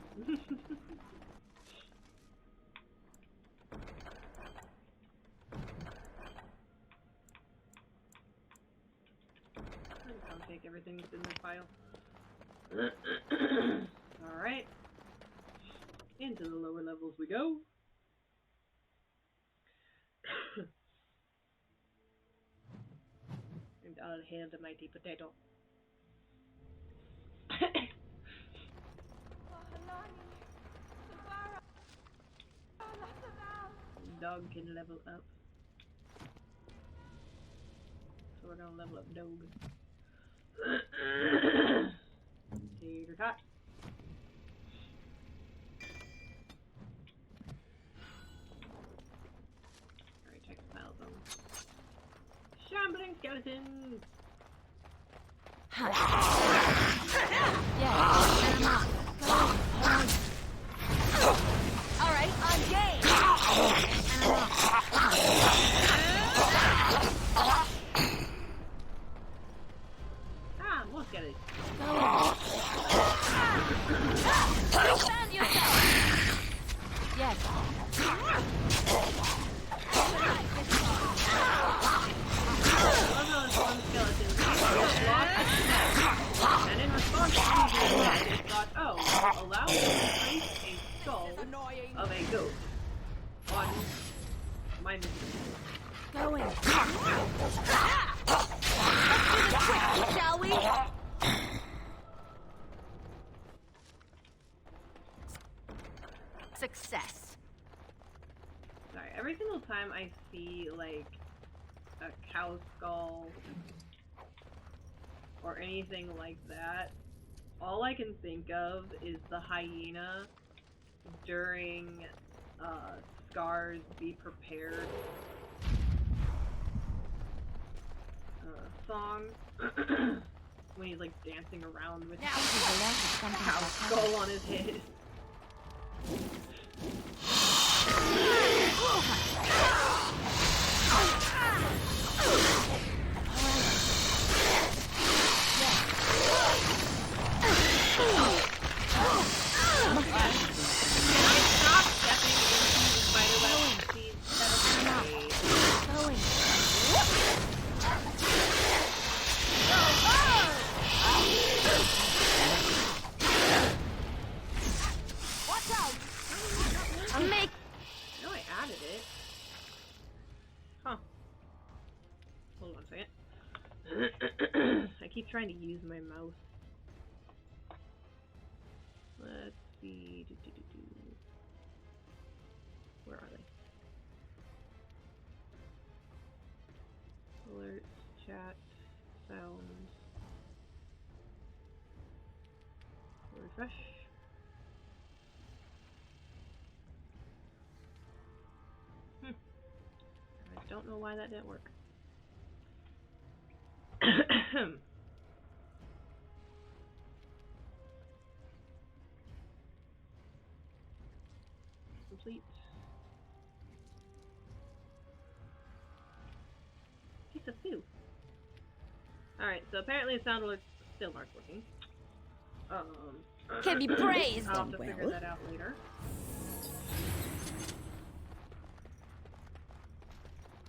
take everything that's in this pile. Alright. Into the lower levels we go. I'm out of hand of mighty potato. Dog can level up. So we're gonna level up dog. Tater tot. Alright, check the file zone. Shambling skeleton! Alright, I'm game! Ah, more skeletons. Defend yourself! Yes. And in response to these it thought, oh, allow me to place a skull of a goat on my mission. Going. Shall we? Success. Sorry, every single time I see, like, a cow skull or anything like that, all I can think of is the hyena during Scar's Be Prepared song when he's like dancing around with a cow skull on his head. Stop stepping into the spiderweb. Watch out! I'll make. No, I added it. Huh. Hold on a second. I keep trying to use my mouse. Let's see. Where are they? Alerts, chat, sounds. Refresh. I don't know why that didn't work. Complete. Piece of poo. Alright, so apparently the sound alerts still aren't working. Can be praised. I'll have to figure that out later.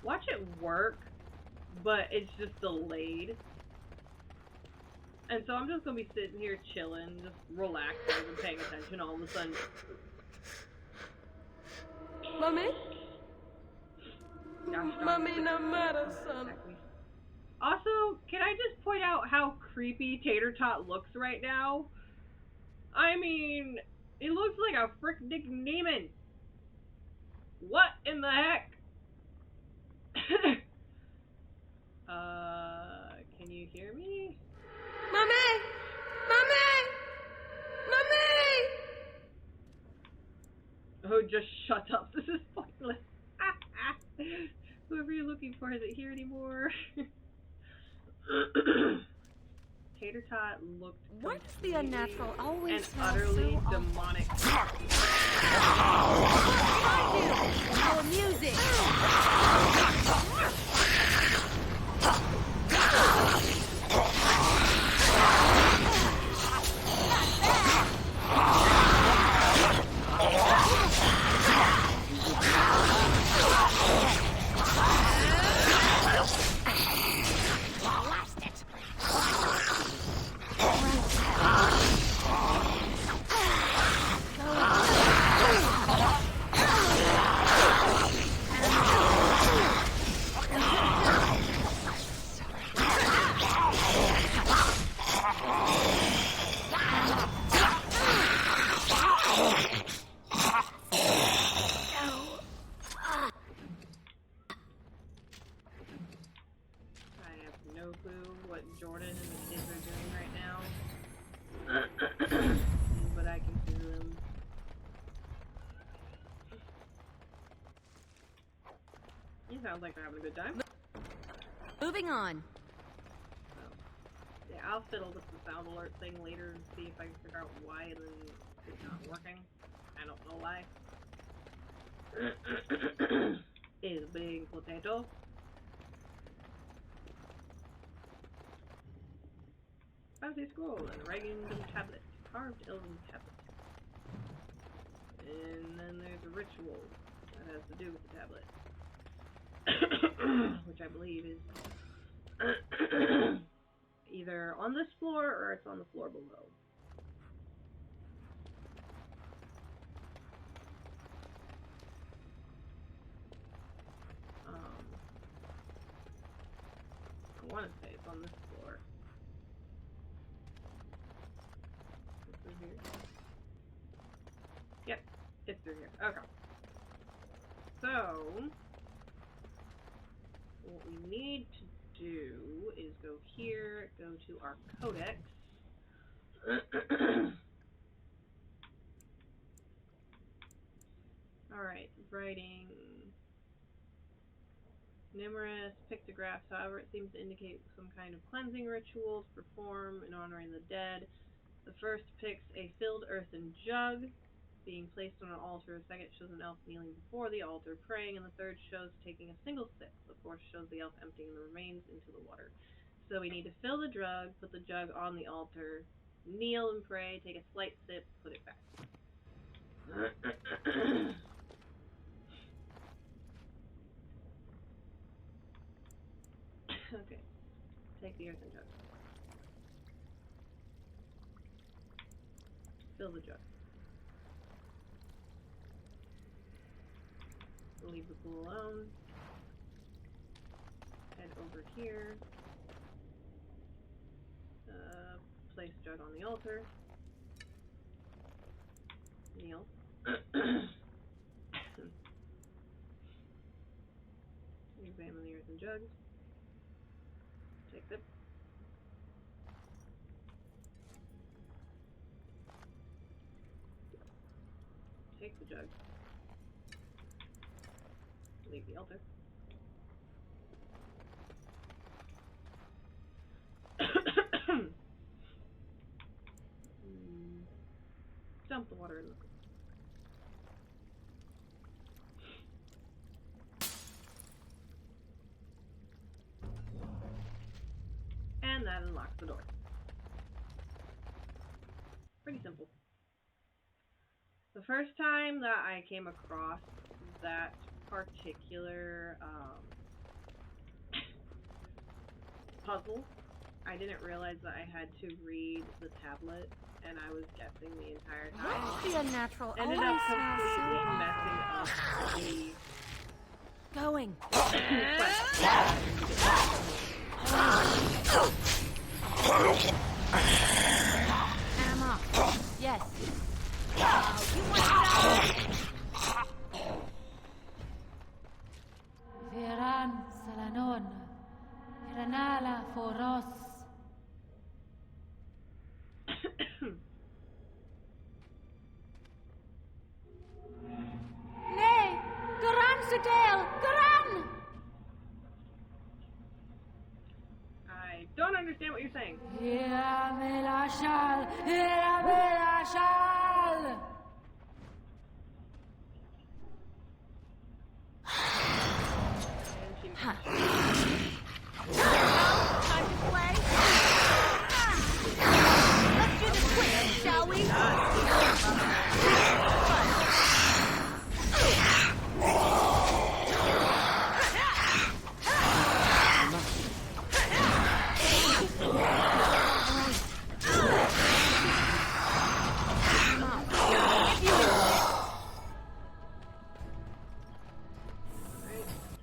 Watch it work, but it's just delayed. And so I'm just gonna be sitting here chilling, just relaxing and paying attention all of a sudden. Mommy? Gosh, Mommy, no matter, son. Also, can I just point out how creepy Tater Tot looks right now? I mean, he looks like a frick-dick demon. What in the heck? Can you hear me? Mommy! Mommy! Mommy! Oh, just shut up. This is pointless. Whoever you're looking for isn't here anymore. Tater Tot looked Why does the unnatural always and smell utterly so demonic. Our music. Sounds like they're having a good time. Moving on. Yeah, I'll fiddle with the sound alert thing later and see if I can figure out why it's not working. I don't know why. Is a big potato. Fancy scroll and a random tablet. Carved elven tablet. And then there's a ritual that has to do with the tablet. Which I believe is either on this floor or it's on the floor below. I want to say it's on this floor. It's through here. Yep, it's through here. Okay. So, what we need to do is go here, go to our codex. Alright, writing numerous pictographs, however, it seems to indicate some kind of cleansing rituals performed in honoring the dead. The first depicts a filled earthen jug being placed on an altar. The second shows an elf kneeling before the altar praying, and the third shows taking a single sip. The fourth shows the elf emptying the remains into the water. So we need to fill the jug, put the jug on the altar, kneel and pray, take a slight sip, put it back. Okay. Take the earthen jug. Fill the jug. Leave the pool alone. Head over here. Place jug on the altar. Kneel. Examine the earthen jug. Take sip. Take the jug. Leave the altar. Dump the water in the and that unlocks the door. Pretty simple. The first time that I came across that particular puzzle, I didn't realize that I had to read the tablet, and I was guessing the entire time. The unnatural Ended always up smells completely so messing up the Going. Emma. Yes. You want Viran Salanon. Viranala Foros. Nay! Garan Sudale! Garan! I don't understand what you're saying. Hiramelashal! Hiramelashal! Huh. Time to play? Let's do this quick, shall we?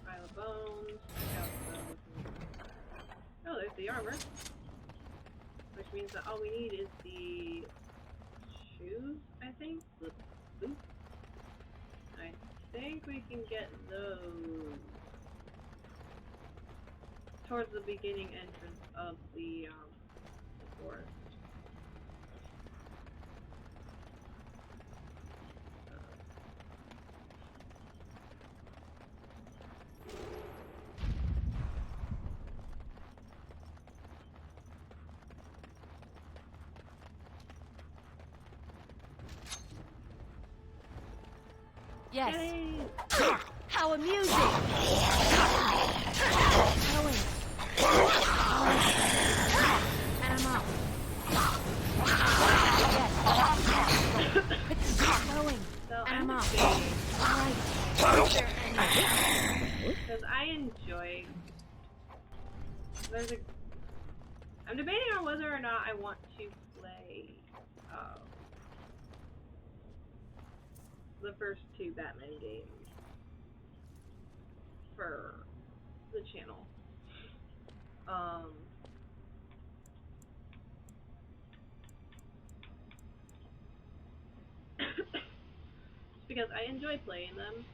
Pile of bones. Oh, there's the armor. Which means that all we need is the shoes, I think? The boots? I think we can get those towards the beginning entrance of the forest. Yes. Yay. How amusing! Going. And I'm up. Yes. Going. So And I'm up. Alright. Alright. Because I enjoy. I'm debating on whether or not I want to play the first 2 Batman games for the channel. Just because I enjoy playing them.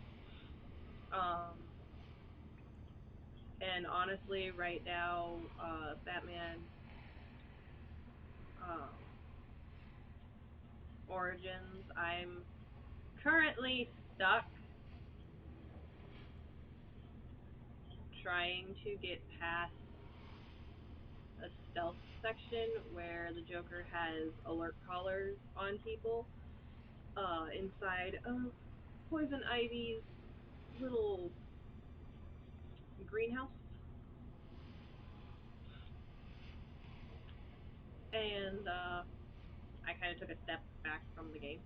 And honestly, right now, Batman Origins, I'm currently stuck trying to get past a stealth section where the Joker has alert collars on people inside of Poison Ivy's little greenhouse. And I kind of took a step back from the game.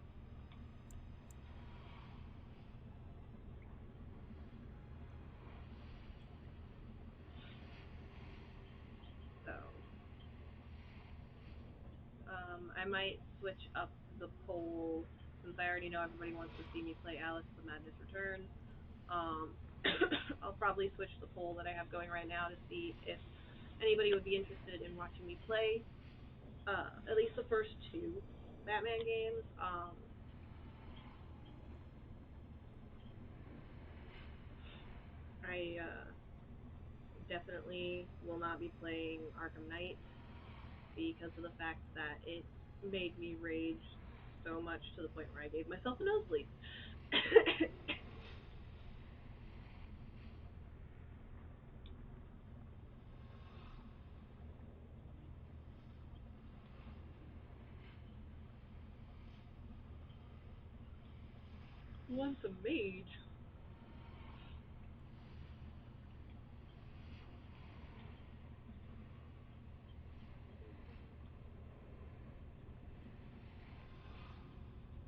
So, I might switch up the poll since I already know everybody wants to see me play Alice the Madness Returns. I'll probably switch the poll that I have going right now to see if anybody would be interested in watching me play at least the first 2 Batman games. I definitely will not be playing Arkham Knight because of the fact that it made me rage so much to the point where I gave myself a nosebleed. Once a mage.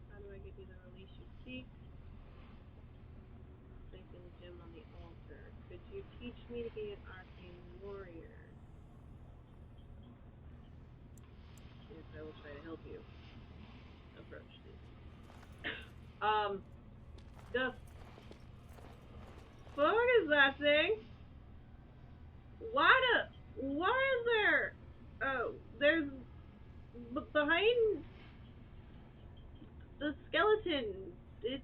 How do I give you the release you seek? Place in the gem on the altar. Could you teach me to be an arcane warrior? Yes, I will try to help you approach this. The fuck is that thing? Why is there? Oh, there's behind the skeleton. It's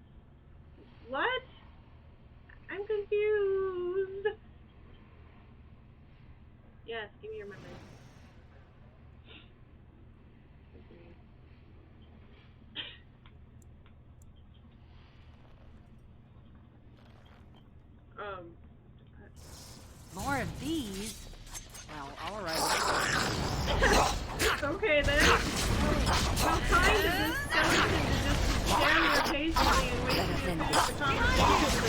what? I'm confused. Yes, give me your memory. More of these? Well, alright. Okay then. How kind of this skeleton to just stand there patiently and wait for you to finish the conversation.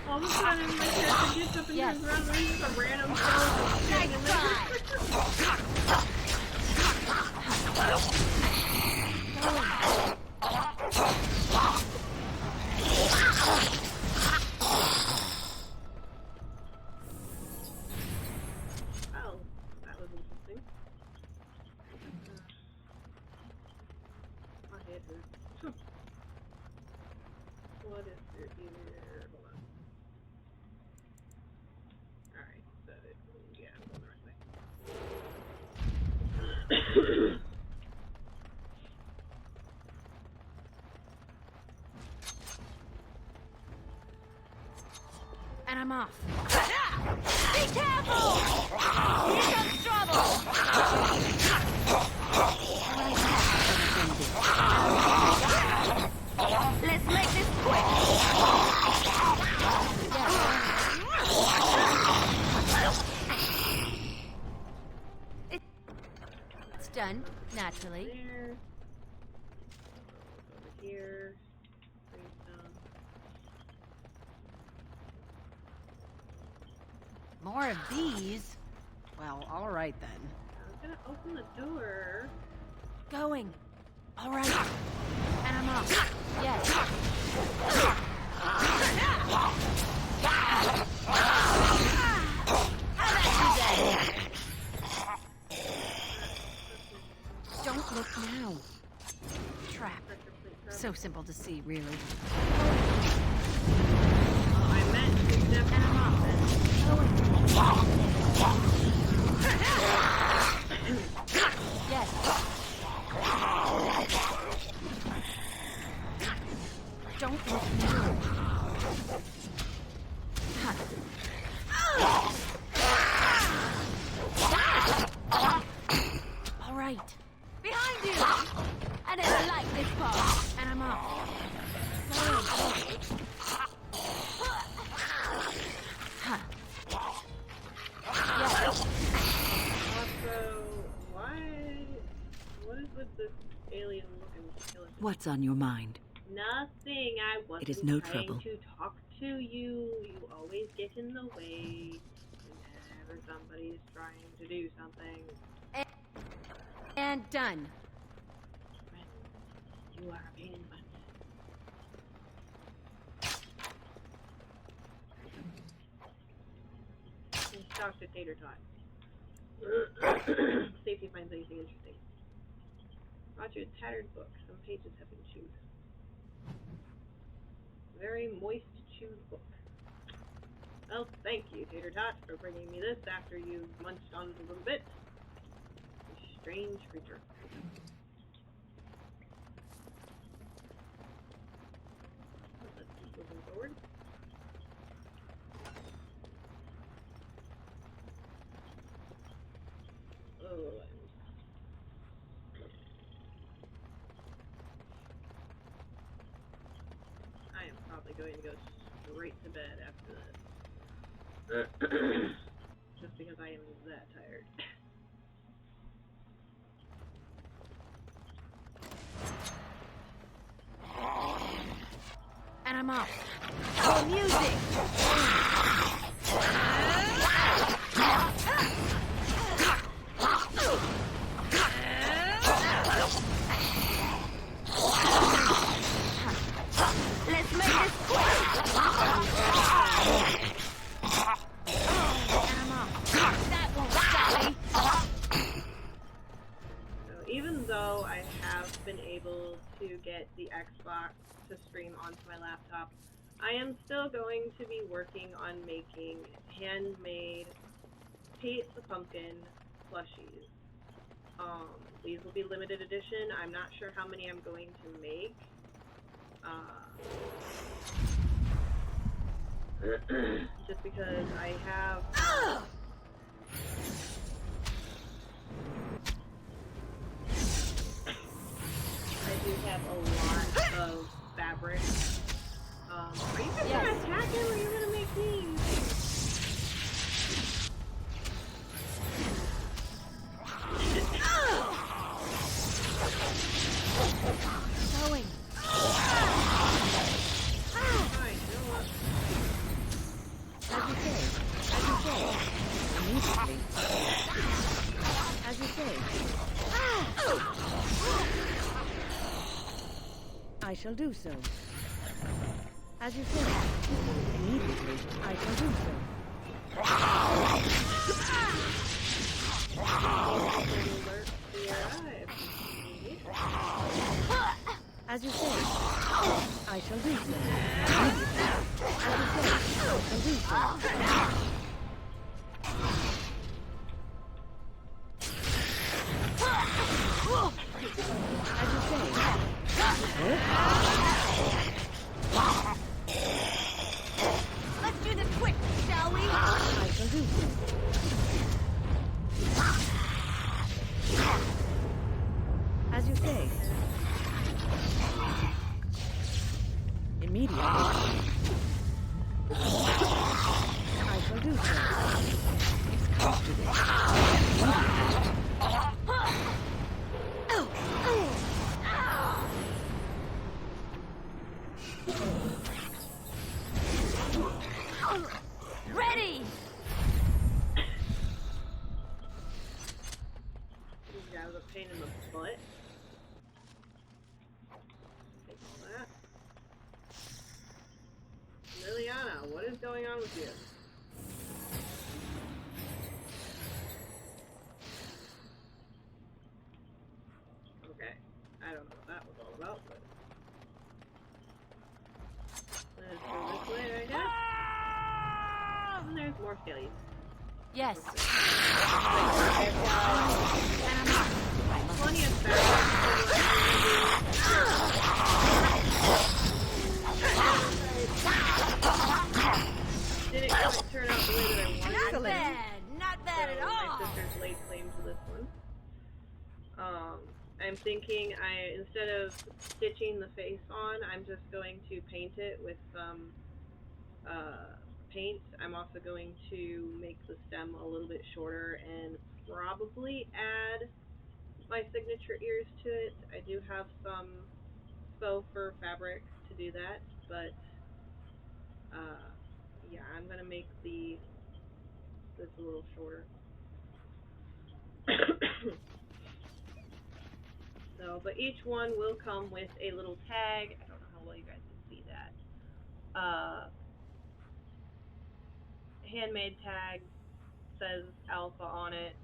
All of a sudden, my character gets up and turns around and there's just a random skeleton sitting in there. Oh, that was interesting. My head hurts. What is there here? Hold on. Alright, so yeah, I'm going the right way. And I'm off. Be careful! Here comes trouble! Let's make this quick! One, naturally. There. Over here. Greenstone. More of these? Well, alright then. I was gonna open the door. Going. All right. And I'm off. Yes. Don't look now. Trap. So simple to see, really. I meant to step and I'm off then. Yes. Don't look now. All right. Behind you! I didn't like this part. And I'm off. Also, what is with this alien looking skeleton? What's on your mind? Nothing. I wasn't It is no trying trouble. to talk to you. You always get in the way whenever somebody's trying to do something. And done. You are a pain in the butt. And talk to Tater Tot. See if he finds anything interesting. Brought you a tattered book. Some pages have been chewed. Very moist chewed book. Well, thank you, Tater Tot, for bringing me this after you munched on it a little bit. A strange creature. Let's keep moving forward. Oh, I am probably going to go straight to bed after this. Just because I am that tired. And I'm off. Oh, music! Let's make this quick! And I'm off. That won't stop me. So even though I have been able to get the Xbox to stream onto my laptop, I am still going to be working on making handmade Pete the Pumpkin plushies. These will be limited edition. I'm not sure how many I'm going to make. Just because I have I do have a lot of fabric. Are you guys gonna attack him or are you gonna make these? Going. Fine, you know what? As you say. Immediately. As you say. I shall do so. As you say. Immediately. I shall do so. As you say. I shall do so. Immediately. As you say. I shall do so. As you say. Let's do this quick, shall we? I shall do so. As you say. Immediately. I shall do so. It's comes to this. Ready! This guy's a pain in the butt. Take all that. Liliana, what is going on with you? Okay, I don't know what that was all about, but let's go this way, I guess. And there's more skellies. Yes. Plenty of didn't quite turn out the way that I wanted. Not bad. Not bad at all. My sister's laid claim to this one. I'm thinking instead of stitching the face on, I'm just going to paint it with some paint. I'm also going to make the stem a little bit shorter and probably add my signature ears to it. I do have some faux fur fabric to do that, but yeah, I'm gonna make this a little shorter. So, but each one will come with a little tag. I don't know how well you guys can see that. Handmade tag, says alpha on it.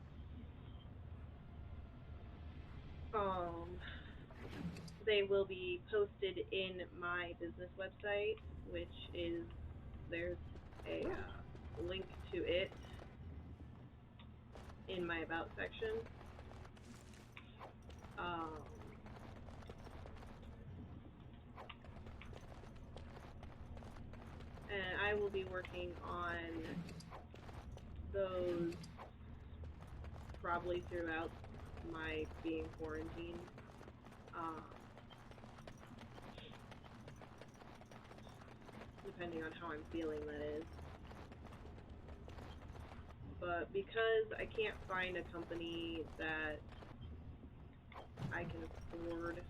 They will be posted in my business website, which is, there's a link to it in my about section. And I will be working on those probably throughout my being quarantined. Depending on how I'm feeling, that is. But because I can't find a company that I can afford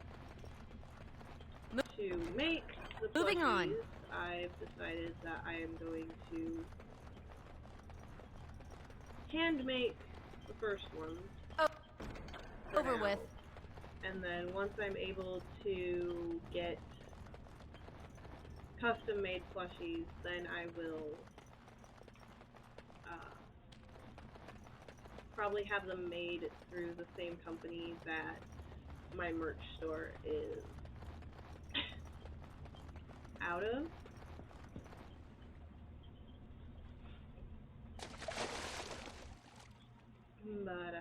to make the Moving on. plushies, I've decided that I am going to hand make the first ones. Over with. And then once I'm able to get custom made plushies, then I will probably have them made through the same company that my merch store is out of. But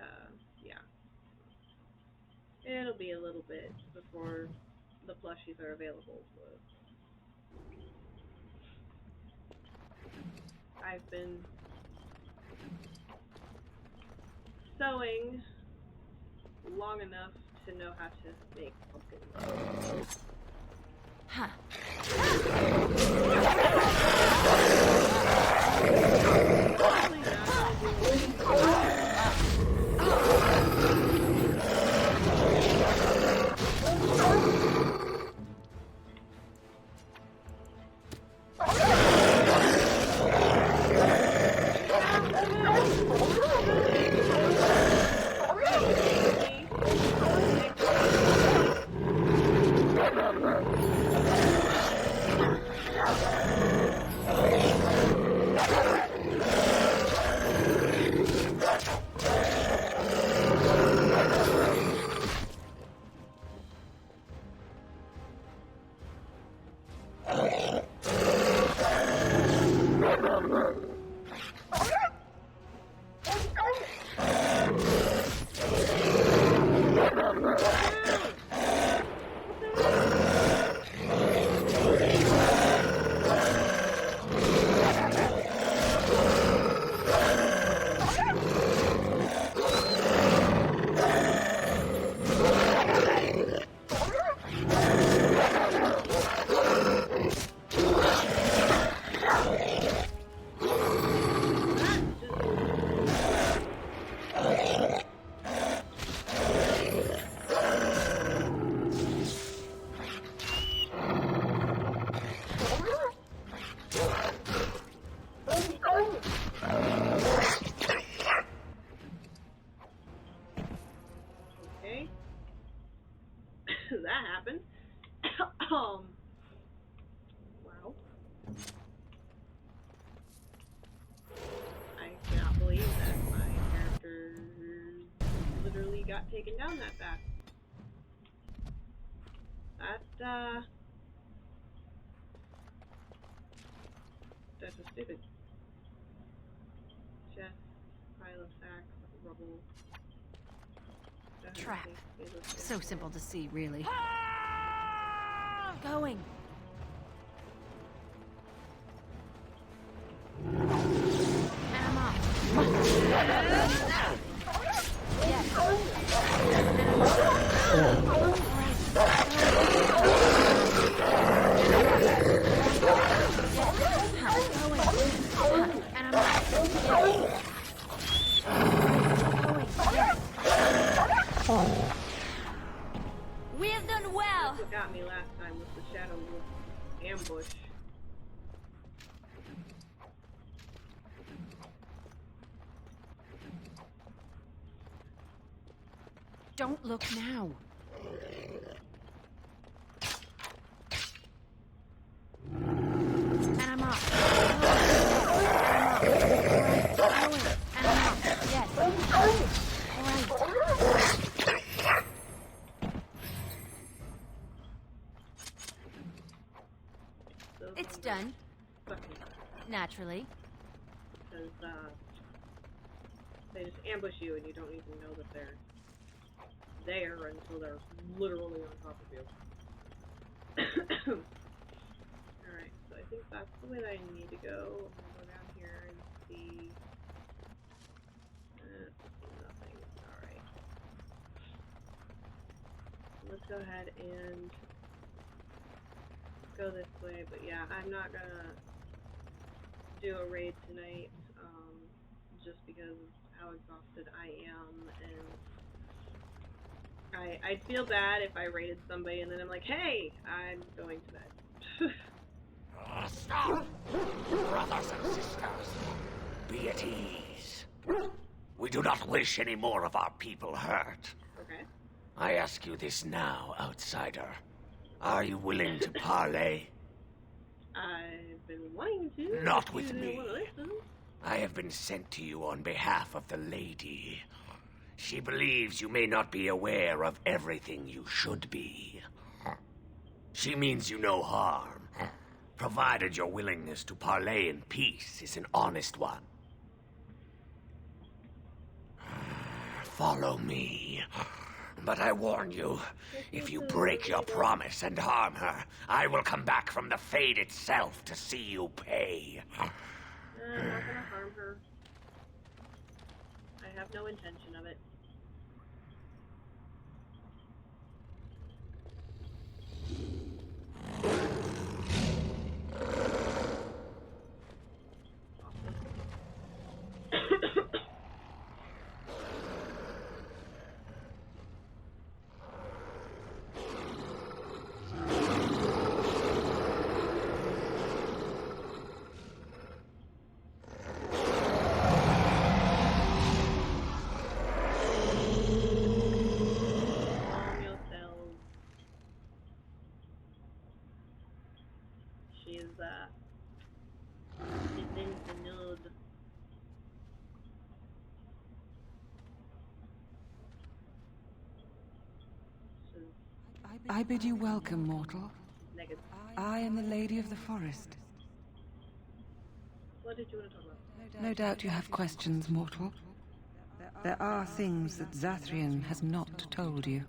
yeah, it'll be a little bit before the plushies are available. But I've been sewing long enough to know how to make pumpkins. Huh. got taken down that fast. That's just stupid. Chest, pile of sacks, rubble. Trap. So simple to see, really. Going. We have done well. That's what got me last time was the Shadow Wolf ambush. Don't look now. And I'm up. It's done. Naturally. Because, they just ambush you and you don't even know that they're there until they're literally on top of you. Alright, so I think that's the way that I need to go. I'm gonna go down here and see... nothing. Alright. Let's go ahead and go this way, but yeah, I'm not gonna do a raid tonight, just because of how exhausted I am, and I'd feel bad if I raided somebody and then I'm like, hey, I'm going to bed. Stop! Brothers and sisters, be at ease. We do not wish any more of our people hurt. Okay. I ask you this now, outsider. Are you willing to parley? I've been wanting to. Not with You me. wanna listen? I have been sent to you on behalf of the lady. She believes you may not be aware of everything you should be. She means you no harm, provided your willingness to parley in peace is an honest one. Follow me. But I warn you, if you break your promise and harm her, I will come back from the Fade itself to see you pay. I'm not gonna harm her. I have no intention of it. I bid you welcome, mortal. I am the Lady of the Forest. What did you want to talk about? No doubt you have questions, mortal. There are things that Zathrian has not told you.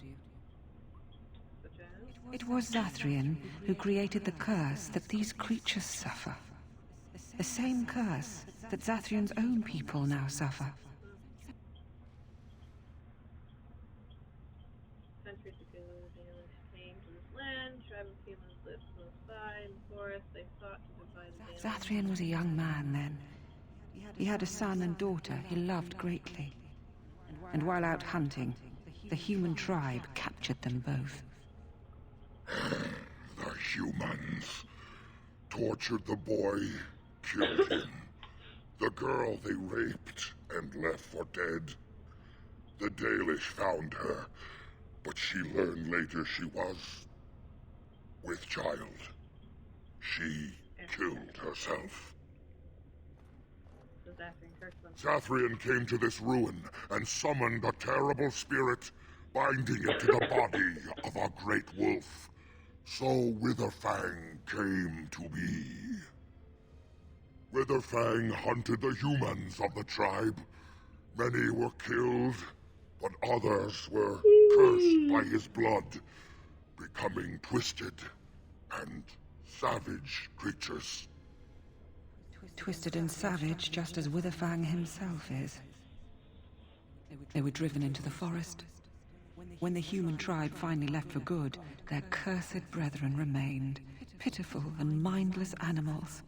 It was Zathrian who created the curse that these creatures suffer. The same curse that Zathrian's own people now suffer. Centuries ago, the Dalish came to this land. Tribe of humans lived close by in the forest. They sought to divide the Dalish. Zathrian was a young man then. He had a son and daughter he loved greatly. And while out hunting, the human tribe captured them both. The humans tortured the boy, killed him. The girl they raped and left for dead. The Dalish found her, but she learned later she was with child. She killed herself. does Zathrian curse them? Zathrian came to this ruin and summoned a terrible spirit, binding it to the body of a great wolf. So Witherfang came to be. Witherfang hunted the humans of the tribe. Many were killed, but others were cursed by his blood, becoming twisted and savage creatures. Twisted and savage, just as Witherfang himself is. They were driven into the forest. When the human tribe finally left for good, their cursed brethren remained, pitiful and mindless animals.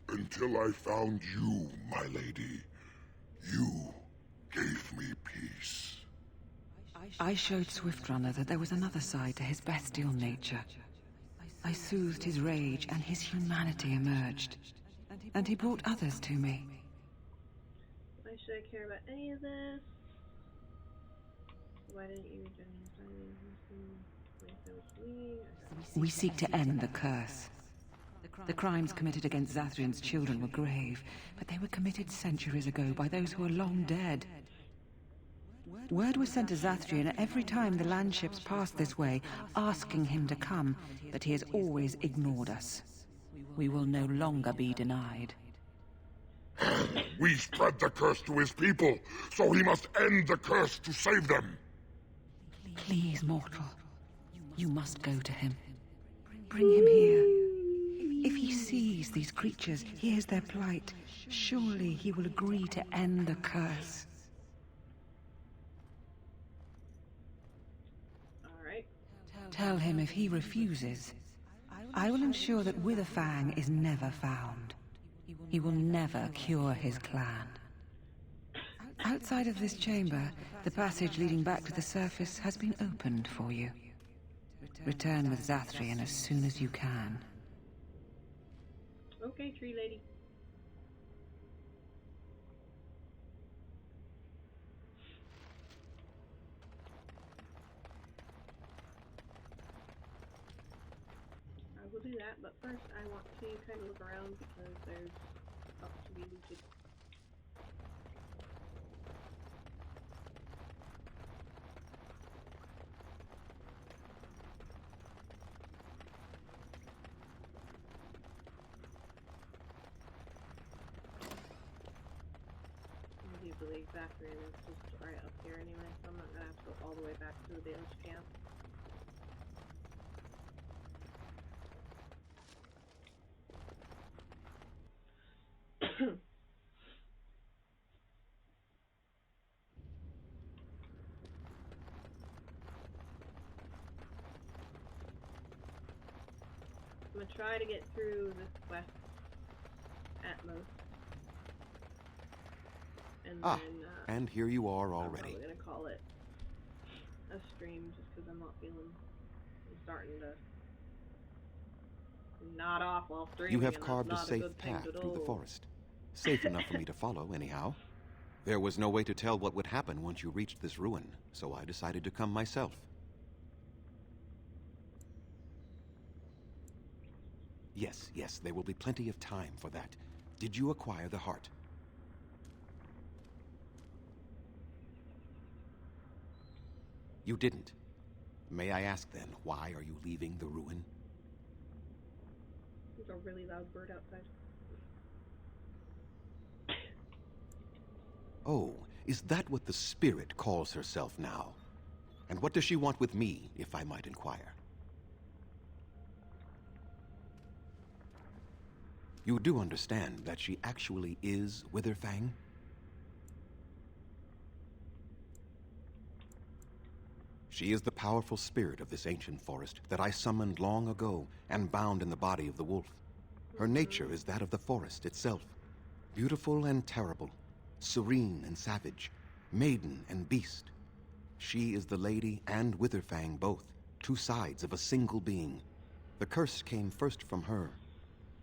Until I found you, my lady. You gave me peace. I showed Swiftrunner that there was another side to his bestial nature. I soothed his rage, and his humanity emerged. And he brought others to me. Why should I care about any of this? Why didn't you We seek to end the curse. The crimes committed against Zathrian's children were grave, but they were committed centuries ago by those who are long dead. Word was sent to Zathrian every time the landships passed this way, asking him to come, but he has always ignored us. We will no longer be denied. We spread the curse to his people, so he must end the curse to save them. Please, mortal. You must go to him. Bring him here. If he sees these creatures, hears their plight, surely he will agree to end the curse. Alright. Tell him if he refuses, I will ensure that Witherfang is never found. He will never cure his clan. Outside of this chamber, the passage leading back to the surface has been opened for you. Return with Zathrian as soon as you can. Okay, tree lady. I will do that, but first I want to kind of look around because there's stuff to be looted. I do believe Zathrian is just right up here anyway, so I'm not gonna have to go all the way back to the dalish camp. I'm gonna try to get through this west Atmos. And then, and here you are already. I'm probably gonna call it a stream just because I'm not feeling. I'm starting to nod off while streaming. You have and carved a that's not safe good thing path to through the do. forest. Safe enough for me to follow, anyhow. There was no way to tell what would happen once you reached this ruin, so I decided to come myself. Yes, there will be plenty of time for that. Did you acquire the heart? You didn't. May I ask then, why are you leaving the ruin? There's a really loud bird outside. Oh, is that what the spirit calls herself now? And what does she want with me, if I might inquire? You do understand that she actually is Witherfang? She is the powerful spirit of this ancient forest that I summoned long ago and bound in the body of the wolf. Her nature is that of the forest itself, beautiful and terrible, serene and savage, maiden and beast. She is the lady and Witherfang both, two sides of a single being. The curse came first from her.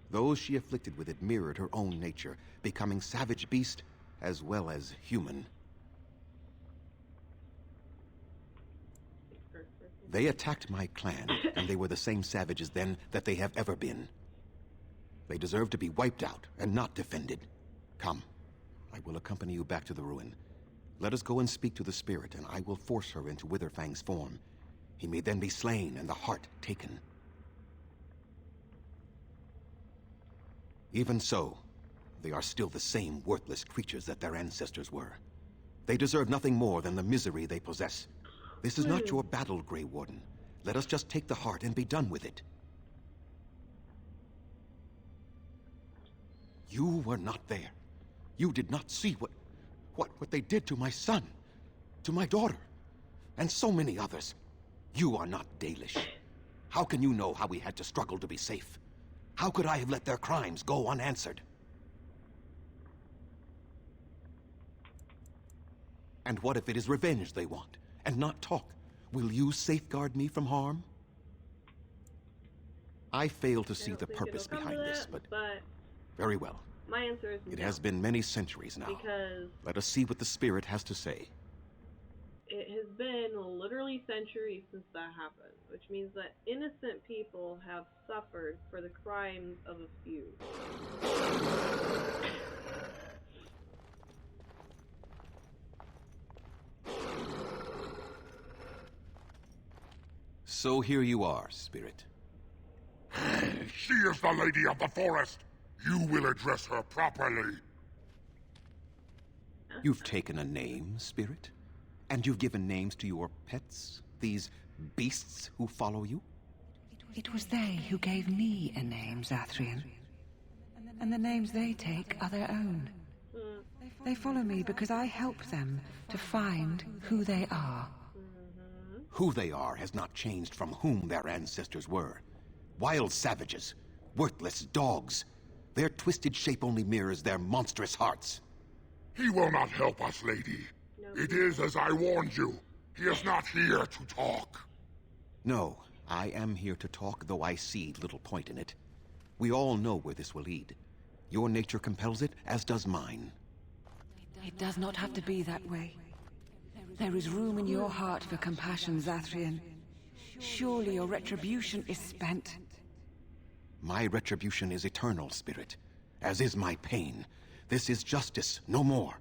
Those she afflicted with it mirrored her own nature, becoming savage beast as well as human. They attacked my clan, and they were the same savages then that they have ever been. They deserve to be wiped out and not defended. Come. I will accompany you back to the ruin. Let us go and speak to the spirit, and I will force her into Witherfang's form. He may then be slain and the heart taken. Even so, they are still the same worthless creatures that their ancestors were. They deserve nothing more than the misery they possess. This is not your battle, Grey Warden. Let us just take the heart and be done with it. You were not there. You did not see what they did to my son, to my daughter, and so many others. You are not Dalish. How can you know how we had to struggle to be safe? How could I have let their crimes go unanswered? And what if it is revenge they want, and not talk? Will you safeguard me from harm? I fail to see the purpose behind this, but very well. My answer is It no, has been many centuries now. because Let us see what the spirit has to say. it has been literally centuries since that happened, which means that innocent people have suffered for the crimes of a few. So here you are, spirit. She is the lady of the forest. You will address her properly. You've taken a name, spirit? And you've given names to your pets? These beasts who follow you? It was they who gave me a name, Zathrian. And the names they take are their own. They follow me because I help them to find who they are. Who they are has not changed from whom their ancestors were. Wild savages, worthless dogs. Their twisted shape only mirrors their monstrous hearts. He will not help us, lady. It is as I warned you. He is not here to talk. No, I am here to talk, though I see little point in it. We all know where this will lead. Your nature compels it, as does mine. It does not have to be that way. There is room in your heart for compassion, Zathrian. Surely your retribution is spent. My retribution is eternal, spirit, as is my pain. This is justice, no more.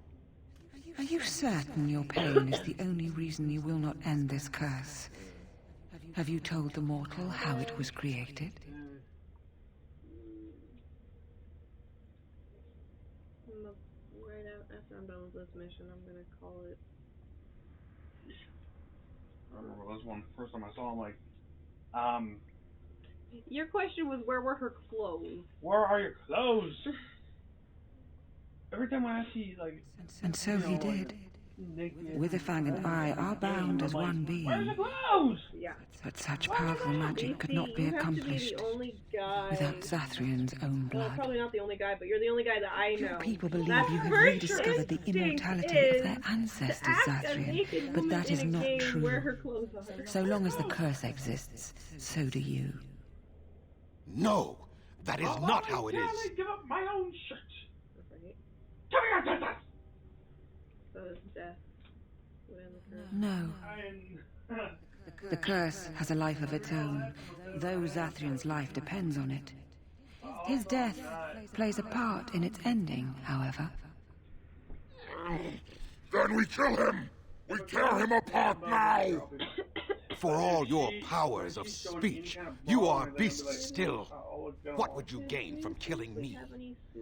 Are you certain your pain is the only reason you will not end this curse? Have you told the mortal how it was created? Right after I'm done with this mission, I'm gonna call it. I remember this one. First time I saw him, like, Your question was, where were her clothes? where are your clothes? Every time I see, like... And so he did. Witherfang and I are bound as one being. Where's the clothes? Yeah. But such powerful magic could not be accomplished without Zathrian's own Well, blood. probably not the only guy, but you're the only guy that I know. People believe That's you have her rediscovered the instinct immortality is of their ancestors, to ask a Zathrian, naked but woman that is in a not cave true. where her clothes are. So long as the curse exists, so do you. No! That is not how it is! I give up my own shirt. Right. Give me your tata! So is death. No. The curse has a life of its own, though Zathrian's life depends on it. His death plays a part in its ending, however. Then we kill him! We tear him apart now! For all your powers of speech, you are beasts still. What would you gain from killing me?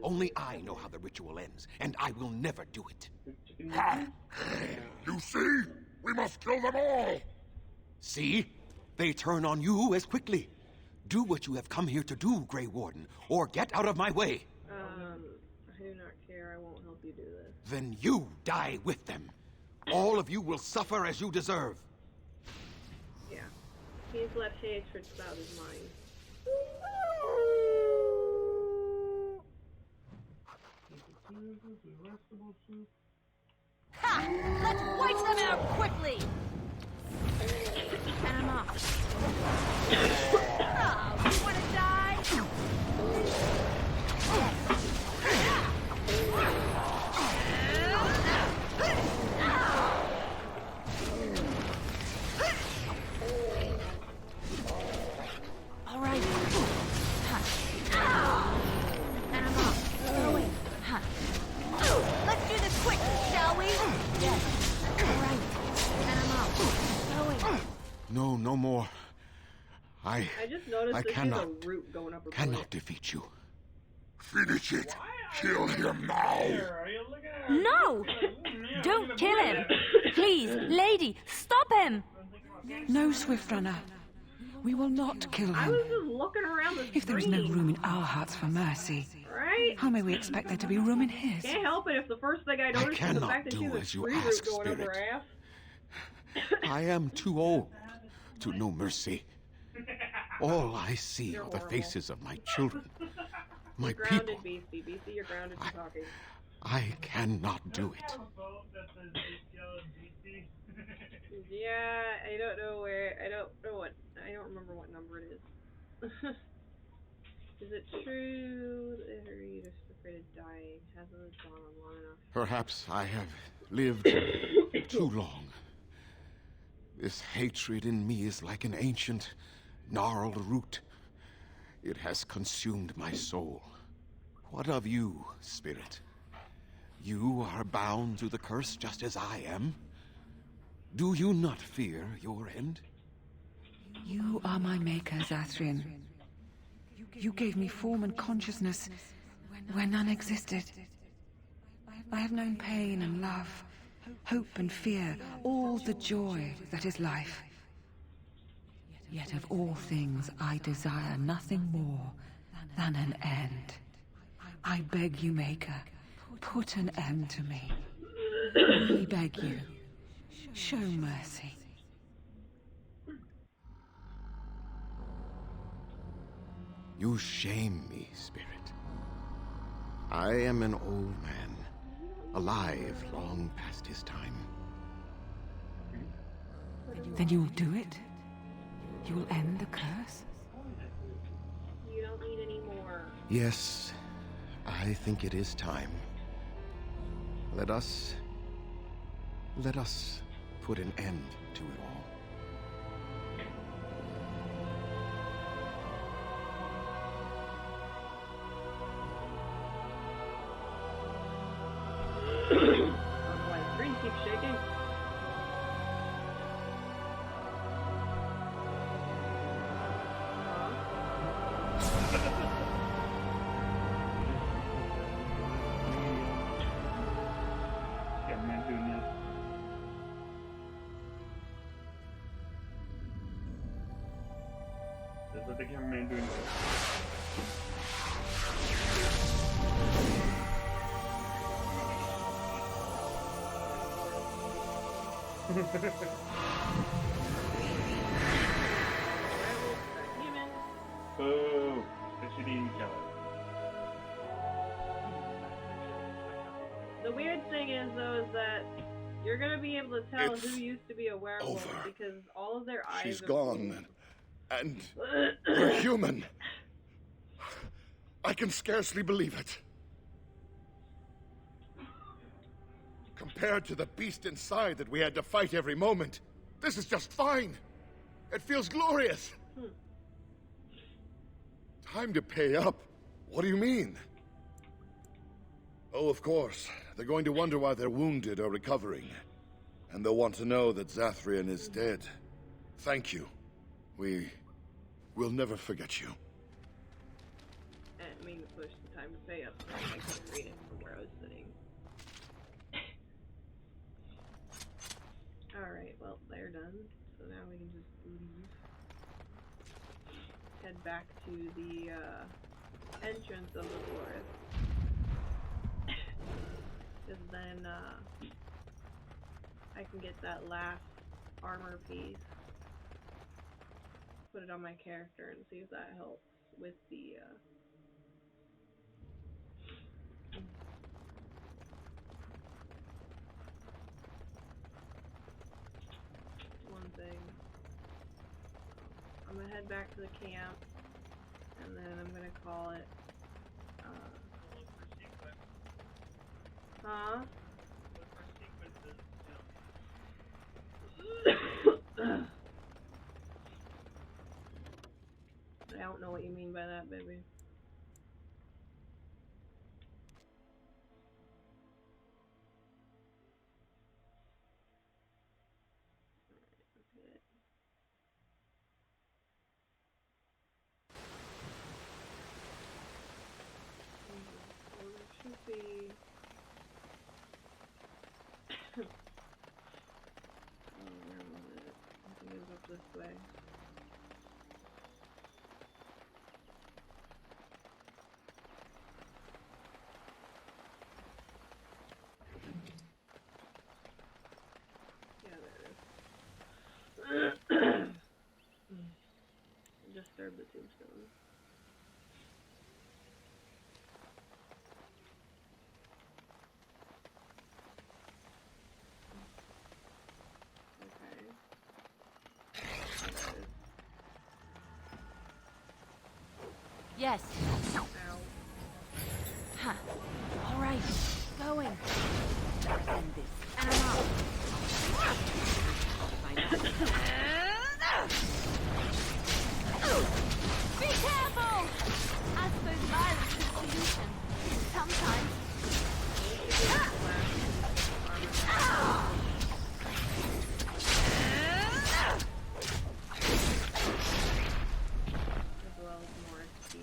Only I know how the ritual ends, and I will never do it. Ha! You see? We must kill them all! See? They turn on you as quickly. Do what you have come here to do, Grey Warden, or get out of my way. I do not care. I won't help you do this. Then you die with them. All of you will suffer as you deserve. Yeah. He's let hatred cloud his mind. Ha! Let's wipe them out quickly! And I'm off. Oh, you wanna die? All right. And I'm off. Go away. No, no more. I just noticed I that cannot, she's a root going up her cannot butt. defeat you. Finish it. Kill him now. No! Don't kill him! Please, lady, stop him! No, Swift Runner. We will not kill I him. was just looking around the If there is no room in our hearts for mercy, right? how may we expect there to be room in his? Can't help it if the first thing I noticed was the cannot fact that she do was as you tree root ask, going up her Spirit. ass. I am too old to know mercy. All I see are the faces of my children, my You're grounded, people. Beastie. Beastie, you're grounded for talking. I cannot do it. Yeah, I don't know where. I don't remember what number it is. Is it true that her you're just afraid of dying? Hasn't it gone on long enough? Perhaps I have lived too long. This hatred in me is like an ancient, gnarled root. It has consumed my soul. What of you, Spirit? You are bound to the curse just as I am. Do you not fear your end? You are my maker, Zathrian. You gave me form and consciousness where none existed. I have known pain and love, hope and fear, all the joy that is life. Yet of all things I desire nothing more than an end. I beg you, Maker, put an end to me. We beg you, show mercy. You shame me, Spirit. I am an old man, alive long past his time. Then you will do it? You will end the curse? You don't need any more. Yes, I think it is time. Let us put an end to it all. Why the screen keeps shaking? Cameraman doing this. That's what the cameraman doing. Boo! They should eat each other. The weird thing is, though, is that you're gonna be able to tell It's who used to be a werewolf because all of their eyes She's are gone. And we're human. I can scarcely believe it. Compared to the beast inside that we had to fight every moment, this is just fine. It feels glorious. Time to pay up. What do you mean? Oh, of course. They're going to wonder why their wounded are recovering. And they'll want to know that Zathrian is dead. Thank you. We'll never forget you. I didn't mean to push the time to pay up. I couldn't read it from where I was sitting. Alright, well, they're done. So now we can just leave. Head back to the entrance of the forest. Because then I can get that last armor piece. Put it on my character and see if that helps with the one thing. I'm gonna head back to the camp and then I'm gonna call it huh? I don't know what you mean by that, baby. way. Yeah, there it is. Disturb the tombstone. Yes. Huh. All right. Going. End this. And I'm out. Be careful! I suppose violence is the solution. Sometimes. As well as more XP.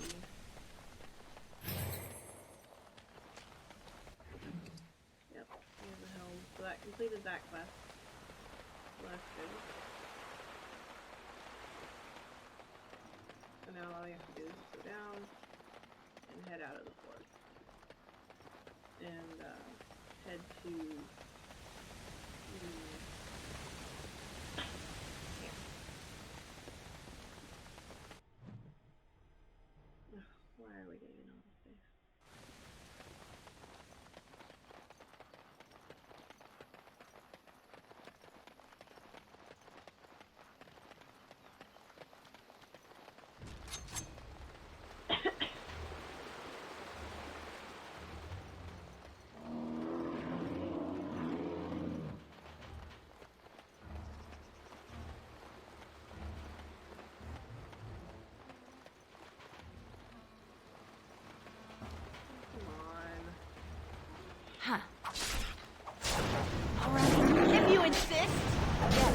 Yep, here's the helm. So that completed that quest. So that's good. So now all you have to do is go down and head out of the forest. And head to the why are we getting all this space? Huh. All right. If you insist. Yes.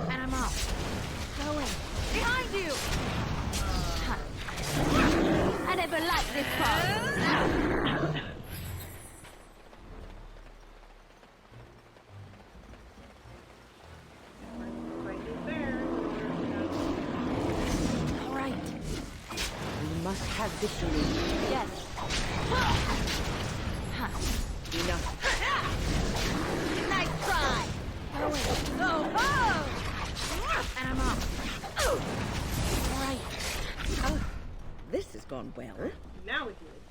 And I'm off. Going. Behind you. Huh. I never liked this part. All right. We must have victory. Yes. Huh. Enough. Nice try. Going. Go. Oh! And I'm off. All right. Oh, this has gone well. Now we can leave.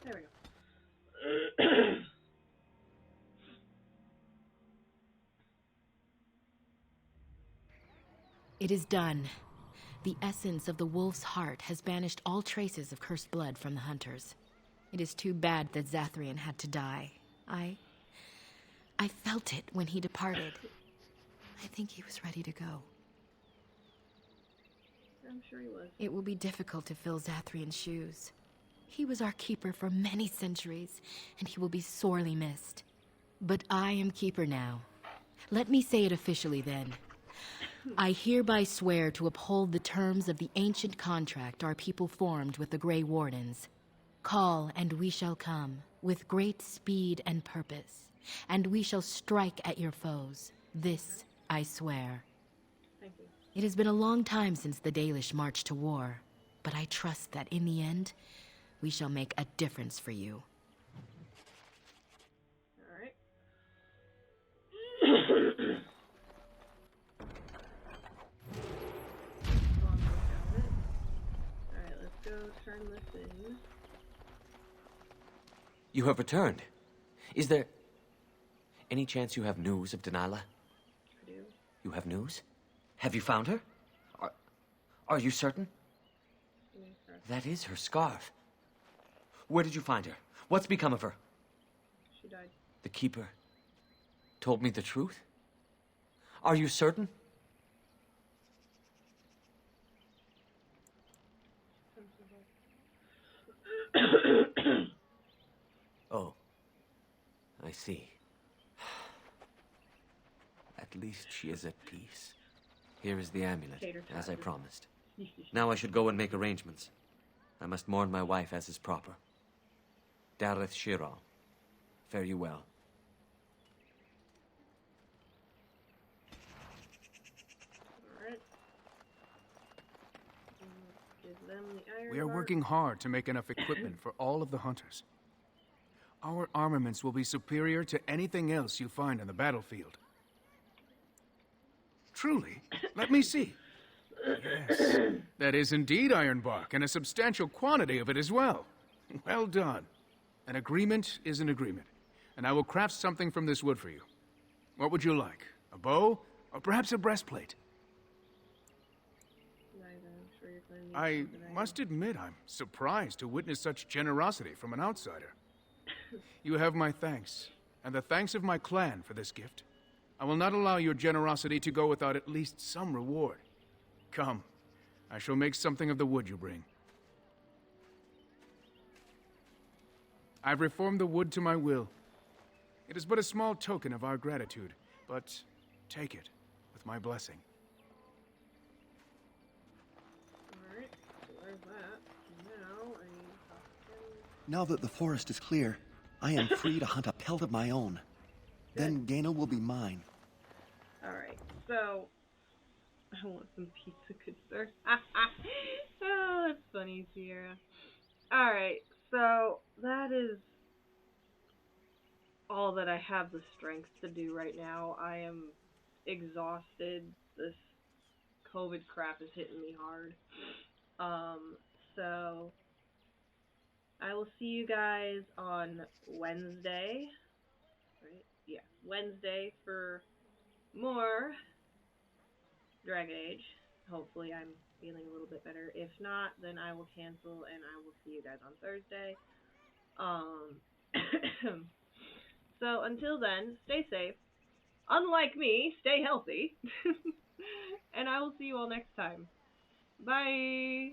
There we go. It is done. The essence of the wolf's heart has banished all traces of cursed blood from the hunters. It is too bad that Zathrian had to die. I felt it when he departed. I think he was ready to go. I'm sure he was. It will be difficult to fill Zathrian's shoes. He was our keeper for many centuries, and he will be sorely missed. But I am keeper now. Let me say it officially then. I hereby swear to uphold the terms of the ancient contract our people formed with the Grey Wardens. Call, and we shall come, with great speed and purpose, and we shall strike at your foes. This I swear. Thank you. It has been a long time since the Dalish marched to war, but I trust that in the end, we shall make a difference for you. Alright. Alright, let's go turn this in. You have returned. Is there any chance you have news of Delilah? I do. You have news? Have you found her? Are you certain? That is her scarf. Where did you find her? What's become of her? She died. The Keeper told me the truth? Are you certain? Oh, I see. At least she is at peace. Here is the amulet, as I promised. Now I should go and make arrangements. I must mourn my wife as is proper. Dareth Shiral, fare you well. Alright. Give them the iron We are bark. working hard to make enough equipment for all of the hunters. Our armaments will be superior to anything else you find on the battlefield. Truly? Let me see. Yes, that is indeed ironbark, and a substantial quantity of it as well. Well done. An agreement is an agreement, and I will craft something from this wood for you. What would you like? A bow? Or perhaps a breastplate? I must admit I'm surprised to witness such generosity from an outsider. You have my thanks, and the thanks of my clan for this gift. I will not allow your generosity to go without at least some reward. Come, I shall make something of the wood you bring. I've reformed the wood to my will. It is but a small token of our gratitude, but take it with my blessing. Alright, so there's that. Now Now that the forest is clear, I am free to hunt a pelt of my own. Then Gaina will be mine. Alright, so I want some pizza good sir. Oh, that's funny, Sierra. Alright, so that is all that I have the strength to do right now. I am exhausted. This COVID crap is hitting me hard. So I will see you guys on Wednesday. Right? Yeah, Wednesday for more Dragon Age. Hopefully I'm feeling a little bit better. If not, then I will cancel and I will see you guys on Thursday. So until then, stay safe. Unlike me, stay healthy. And I will see you all next time. Bye!